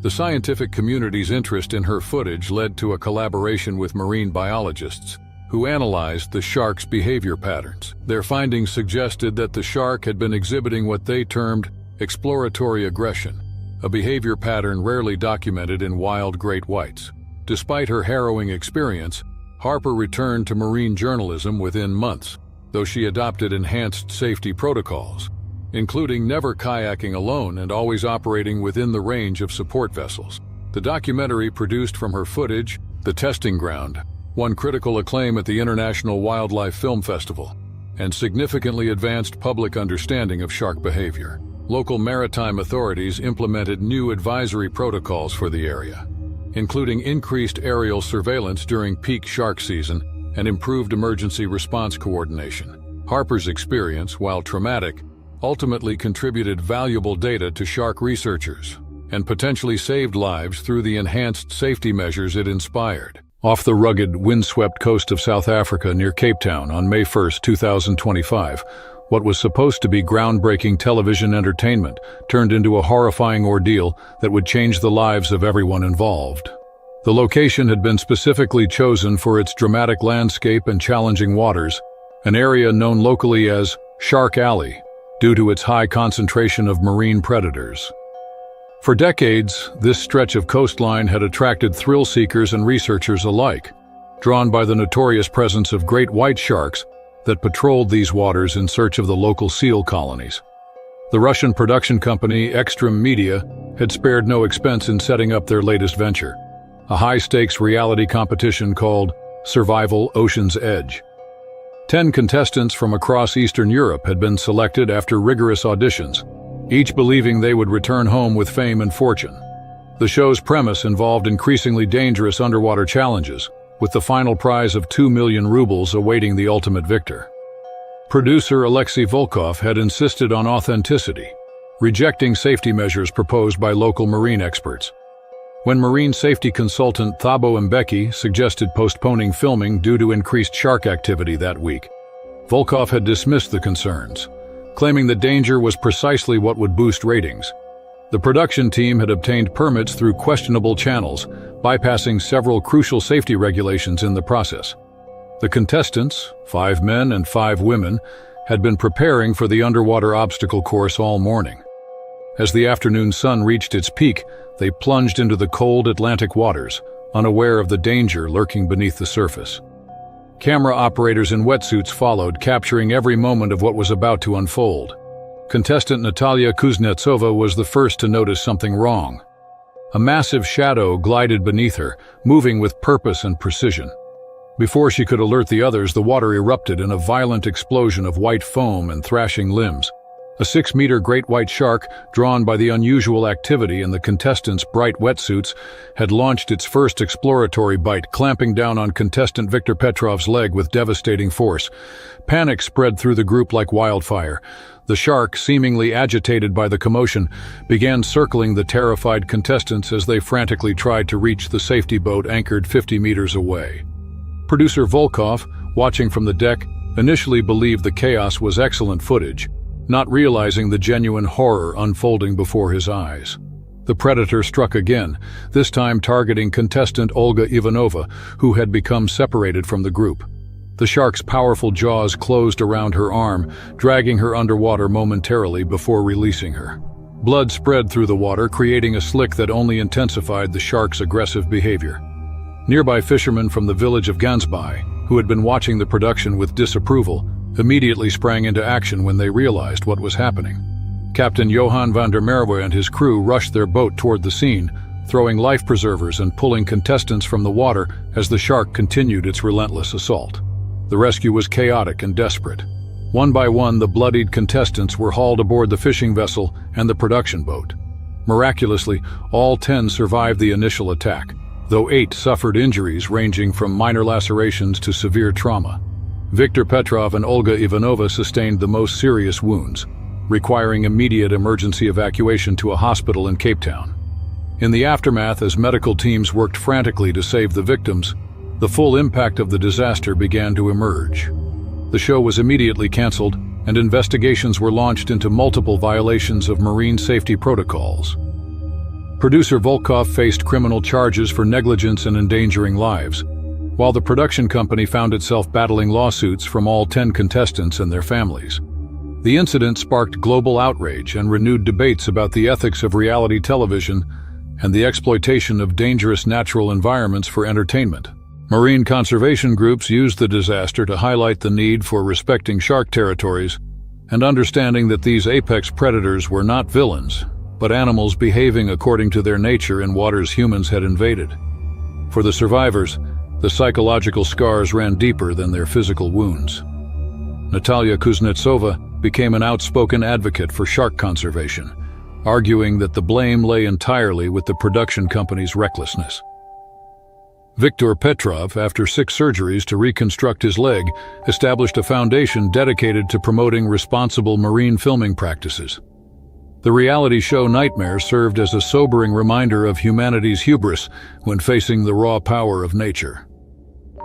The scientific community's interest in her footage led to a collaboration with marine biologists, who analyzed the shark's behavior patterns. Their findings suggested that the shark had been exhibiting what they termed exploratory aggression, a behavior pattern rarely documented in wild great whites. Despite her harrowing experience, Harper returned to marine journalism within months, though she adopted enhanced safety protocols, including never kayaking alone and always operating within the range of support vessels. The documentary produced from her footage, The Testing Ground, won critical acclaim at the International Wildlife Film Festival and significantly advanced public understanding of shark behavior. Local maritime authorities implemented new advisory protocols for the area, including increased aerial surveillance during peak shark season and improved emergency response coordination. Harper's experience, while traumatic, ultimately contributed valuable data to shark researchers and potentially saved lives through the enhanced safety measures it inspired. Off the rugged, windswept coast of South Africa near Cape Town on May 1, 2025, what was supposed to be groundbreaking television entertainment turned into a horrifying ordeal that would change the lives of everyone involved. The location had been specifically chosen for its dramatic landscape and challenging waters, an area known locally as Shark Alley, due to its high concentration of marine predators. For decades, this stretch of coastline had attracted thrill-seekers and researchers alike, drawn by the notorious presence of great white sharks that patrolled these waters in search of the local seal colonies. The Russian production company Ekstrem Media had spared no expense in setting up their latest venture, a high-stakes reality competition called Survival Ocean's Edge. 10 contestants from across Eastern Europe had been selected after rigorous auditions, each believing they would return home with fame and fortune. The show's premise involved increasingly dangerous underwater challenges, with the final prize of 2 million rubles awaiting the ultimate victor. Producer Alexei Volkov had insisted on authenticity, rejecting safety measures proposed by local marine experts. When marine safety consultant Thabo Mbeki suggested postponing filming due to increased shark activity that week, Volkov had dismissed the concerns, claiming that danger was precisely what would boost ratings. The production team had obtained permits through questionable channels, bypassing several crucial safety regulations in the process. The contestants, 5 men and 5 women, had been preparing for the underwater obstacle course all morning. As the afternoon sun reached its peak, they plunged into the cold Atlantic waters, unaware of the danger lurking beneath the surface. Camera operators in wetsuits followed, capturing every moment of what was about to unfold. Contestant Natalia Kuznetsova was the first to notice something wrong. A massive shadow glided beneath her, moving with purpose and precision. Before she could alert the others, the water erupted in a violent explosion of white foam and thrashing limbs. A 6-meter great white shark, drawn by the unusual activity in the contestants' bright wetsuits, had launched its first exploratory bite, clamping down on contestant Viktor Petrov's leg with devastating force. Panic spread through the group like wildfire. The shark, seemingly agitated by the commotion, began circling the terrified contestants as they frantically tried to reach the safety boat anchored 50 meters away. Producer Volkov, watching from the deck, initially believed the chaos was excellent footage, not realizing the genuine horror unfolding before his eyes. The predator struck again, this time targeting contestant Olga Ivanova, who had become separated from the group. The shark's powerful jaws closed around her arm, dragging her underwater momentarily before releasing her. Blood spread through the water, creating a slick that only intensified the shark's aggressive behavior. Nearby fishermen from the village of Gansbai, who had been watching the production with disapproval, immediately sprang into action when they realized what was happening. Captain Johan van der Merwe and his crew rushed their boat toward the scene, throwing life preservers and pulling contestants from the water as the shark continued its relentless assault. The rescue was chaotic and desperate. One by one, the bloodied contestants were hauled aboard the fishing vessel and the production boat. Miraculously, all 10 survived the initial attack, though 8 suffered injuries ranging from minor lacerations to severe trauma. Viktor Petrov and Olga Ivanova sustained the most serious wounds, requiring immediate emergency evacuation to a hospital in Cape Town. In the aftermath, as medical teams worked frantically to save the victims, the full impact of the disaster began to emerge. The show was immediately canceled, and investigations were launched into multiple violations of marine safety protocols. Producer Volkov faced criminal charges for negligence and endangering lives, while the production company found itself battling lawsuits from all 10 contestants and their families. The incident sparked global outrage and renewed debates about the ethics of reality television and the exploitation of dangerous natural environments for entertainment. Marine conservation groups used the disaster to highlight the need for respecting shark territories and understanding that these apex predators were not villains, but animals behaving according to their nature in waters humans had invaded. For the survivors, the psychological scars ran deeper than their physical wounds. Natalia Kuznetsova became an outspoken advocate for shark conservation, arguing that the blame lay entirely with the production company's recklessness. Viktor Petrov, after 6 surgeries to reconstruct his leg, established a foundation dedicated to promoting responsible marine filming practices. The reality show Nightmare served as a sobering reminder of humanity's hubris when facing the raw power of nature.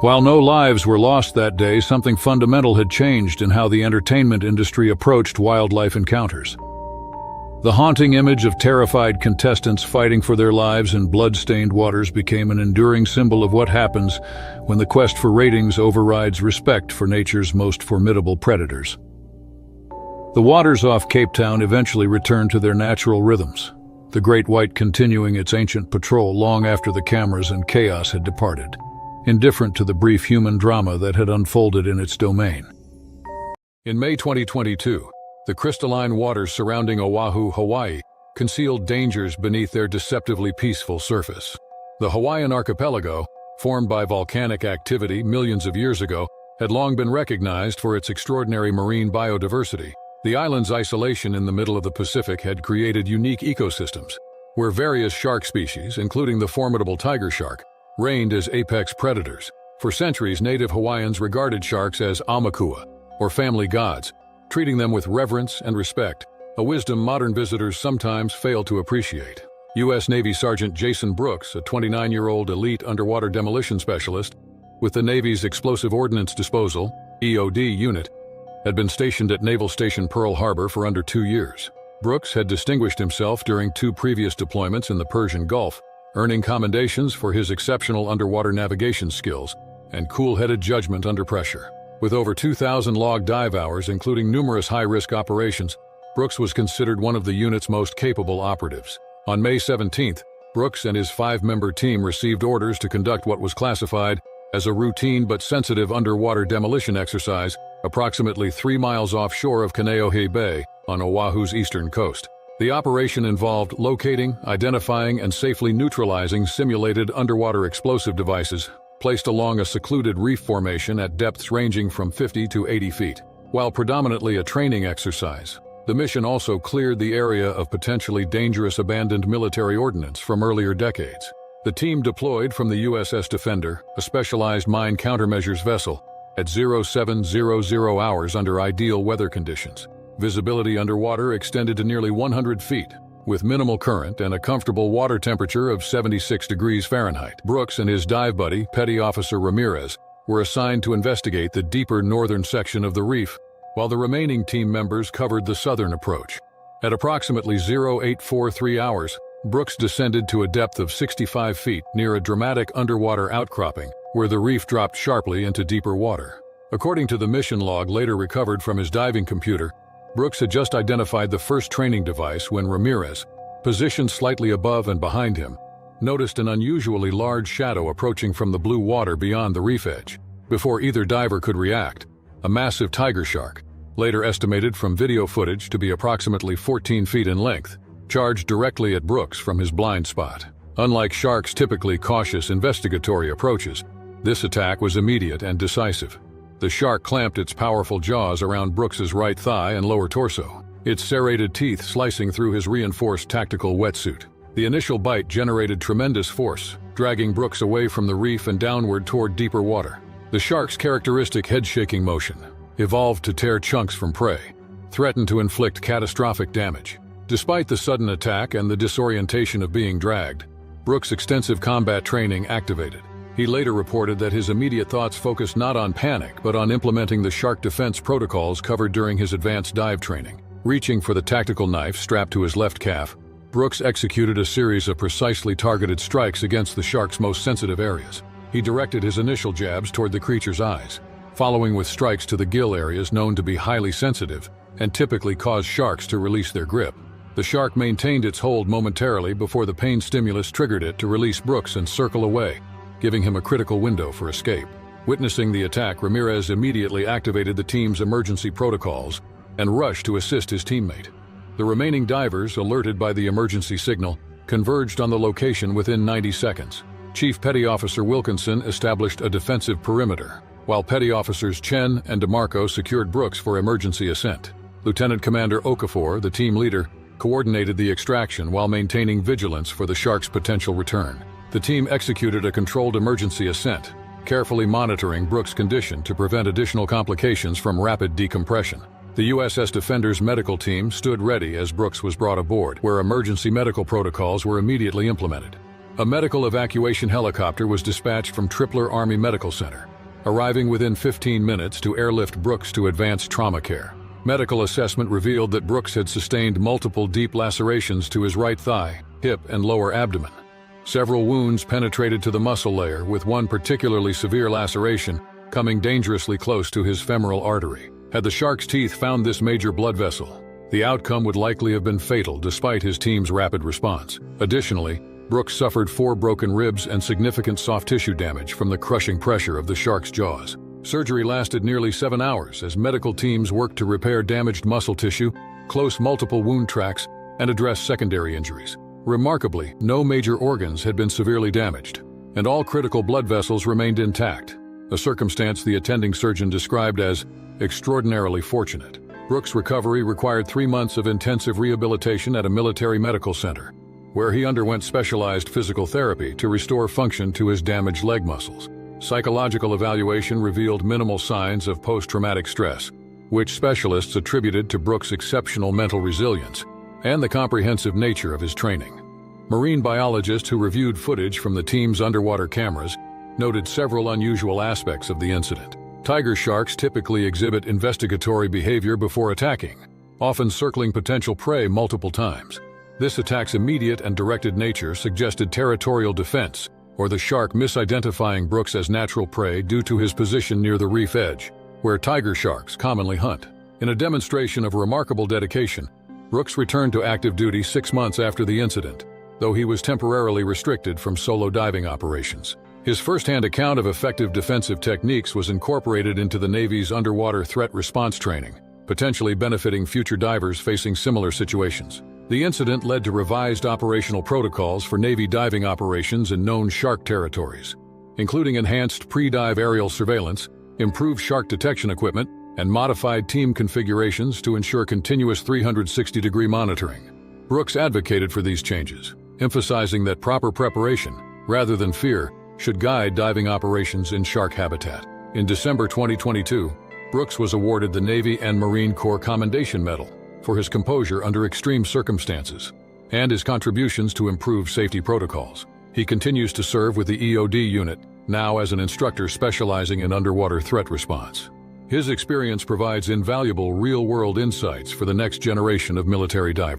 While no lives were lost that day, something fundamental had changed in how the entertainment industry approached wildlife encounters. The haunting image of terrified contestants fighting for their lives in blood-stained waters became an enduring symbol of what happens when the quest for ratings overrides respect for nature's most formidable predators. The waters off Cape Town eventually returned to their natural rhythms, the Great White continuing its ancient patrol long after the cameras and chaos had departed, indifferent to the brief human drama that had unfolded in its domain. In May 2022, the crystalline waters surrounding Oahu, Hawaii, concealed dangers beneath their deceptively peaceful surface. The Hawaiian archipelago, formed by volcanic activity millions of years ago, had long been recognized for its extraordinary marine biodiversity. The island's isolation in the middle of the Pacific had created unique ecosystems, where various shark species, including the formidable tiger shark, reigned as apex predators. For centuries, native Hawaiians regarded sharks as aumakua, or family gods, treating them with reverence and respect, a wisdom modern visitors sometimes fail to appreciate. U.S. Navy Sergeant Jason Brooks, a 29-year-old elite underwater demolition specialist with the Navy's Explosive Ordnance Disposal (EOD) unit, had been stationed at Naval Station Pearl Harbor for under 2 years. Brooks had distinguished himself during 2 previous deployments in the Persian Gulf, earning commendations for his exceptional underwater navigation skills and cool-headed judgment under pressure. With over 2,000 logged dive hours, including numerous high-risk operations, Brooks was considered one of the unit's most capable operatives. On May 17th, Brooks and his 5-member team received orders to conduct what was classified as a routine but sensitive underwater demolition exercise approximately 3 miles offshore of Kaneohe Bay on Oahu's eastern coast. The operation involved locating, identifying, and safely neutralizing simulated underwater explosive devices placed along a secluded reef formation at depths ranging from 50 to 80 feet. While predominantly a training exercise, the mission also cleared the area of potentially dangerous abandoned military ordnance from earlier decades. The team deployed from the USS Defender, a specialized mine countermeasures vessel, at 0700 hours under ideal weather conditions. Visibility underwater extended to nearly 100 feet, with minimal current and a comfortable water temperature of 76 degrees Fahrenheit. Brooks and his dive buddy, Petty Officer Ramirez, were assigned to investigate the deeper northern section of the reef, while the remaining team members covered the southern approach. At approximately 0843 hours, Brooks descended to a depth of 65 feet near a dramatic underwater outcropping, where the reef dropped sharply into deeper water. According to the mission log later recovered from his diving computer, Brooks had just identified the first training device when Ramirez, positioned slightly above and behind him, noticed an unusually large shadow approaching from the blue water beyond the reef edge. Before either diver could react, a massive tiger shark, later estimated from video footage to be approximately 14 feet in length, charged directly at Brooks from his blind spot. Unlike sharks' typically cautious investigatory approaches, this attack was immediate and decisive. The shark clamped its powerful jaws around Brooks's right thigh and lower torso, its serrated teeth slicing through his reinforced tactical wetsuit. The initial bite generated tremendous force, dragging Brooks away from the reef and downward toward deeper water. The shark's characteristic head-shaking motion, evolved to tear chunks from prey, threatened to inflict catastrophic damage. Despite the sudden attack and the disorientation of being dragged, Brooks' extensive combat training activated. He later reported that his immediate thoughts focused not on panic but on implementing the shark defense protocols covered during his advanced dive training. Reaching for the tactical knife strapped to his left calf, Brooks executed a series of precisely targeted strikes against the shark's most sensitive areas. He directed his initial jabs toward the creature's eyes, following with strikes to the gill areas known to be highly sensitive and typically cause sharks to release their grip. The shark maintained its hold momentarily before the pain stimulus triggered it to release Brooks and circle away, giving him a critical window for escape. Witnessing the attack, Ramirez immediately activated the team's emergency protocols and rushed to assist his teammate. The remaining divers, alerted by the emergency signal, converged on the location within 90 seconds. Chief Petty Officer Wilkinson established a defensive perimeter, while Petty Officers Chen and DeMarco secured Brooks for emergency ascent. Lieutenant Commander Okafor, the team leader, coordinated the extraction while maintaining vigilance for the shark's potential return. The team executed a controlled emergency ascent, carefully monitoring Brooks' condition to prevent additional complications from rapid decompression. The USS Defender's medical team stood ready as Brooks was brought aboard, where emergency medical protocols were immediately implemented. A medical evacuation helicopter was dispatched from Tripler Army Medical Center, arriving within 15 minutes to airlift Brooks to advanced trauma care. Medical assessment revealed that Brooks had sustained multiple deep lacerations to his right thigh, hip, and lower abdomen. Several wounds penetrated to the muscle layer, with one particularly severe laceration coming dangerously close to his femoral artery. Had the shark's teeth found this major blood vessel, the outcome would likely have been fatal despite his team's rapid response. Additionally, Brooks suffered 4 broken ribs and significant soft tissue damage from the crushing pressure of the shark's jaws. Surgery lasted nearly 7 hours as medical teams worked to repair damaged muscle tissue, close multiple wound tracks, and address secondary injuries. Remarkably, no major organs had been severely damaged, and all critical blood vessels remained intact, a circumstance the attending surgeon described as extraordinarily fortunate. Brooks' recovery required 3 months of intensive rehabilitation at a military medical center, where he underwent specialized physical therapy to restore function to his damaged leg muscles. Psychological evaluation revealed minimal signs of post-traumatic stress, which specialists attributed to Brooks' exceptional mental resilience and the comprehensive nature of his training. Marine biologists who reviewed footage from the team's underwater cameras noted several unusual aspects of the incident. Tiger sharks typically exhibit investigatory behavior before attacking, often circling potential prey multiple times. This attack's immediate and directed nature suggested territorial defense, or the shark misidentifying Brooks as natural prey due to his position near the reef edge, where tiger sharks commonly hunt. In a demonstration of remarkable dedication, Brooks returned to active duty 6 months after the incident, though he was temporarily restricted from solo diving operations. His first-hand account of effective defensive techniques was incorporated into the Navy's underwater threat response training, potentially benefiting future divers facing similar situations. The incident led to revised operational protocols for Navy diving operations in known shark territories, including enhanced pre-dive aerial surveillance, improved shark detection equipment, and modified team configurations to ensure continuous 360-degree monitoring. Brooks advocated for these changes, emphasizing that proper preparation, rather than fear, should guide diving operations in shark habitat. In December 2022, Brooks was awarded the Navy and Marine Corps Commendation Medal for his composure under extreme circumstances and his contributions to improve safety protocols. He continues to serve with the EOD unit, now as an instructor specializing in underwater threat response. His experience provides invaluable real-world insights for the next generation of military divers.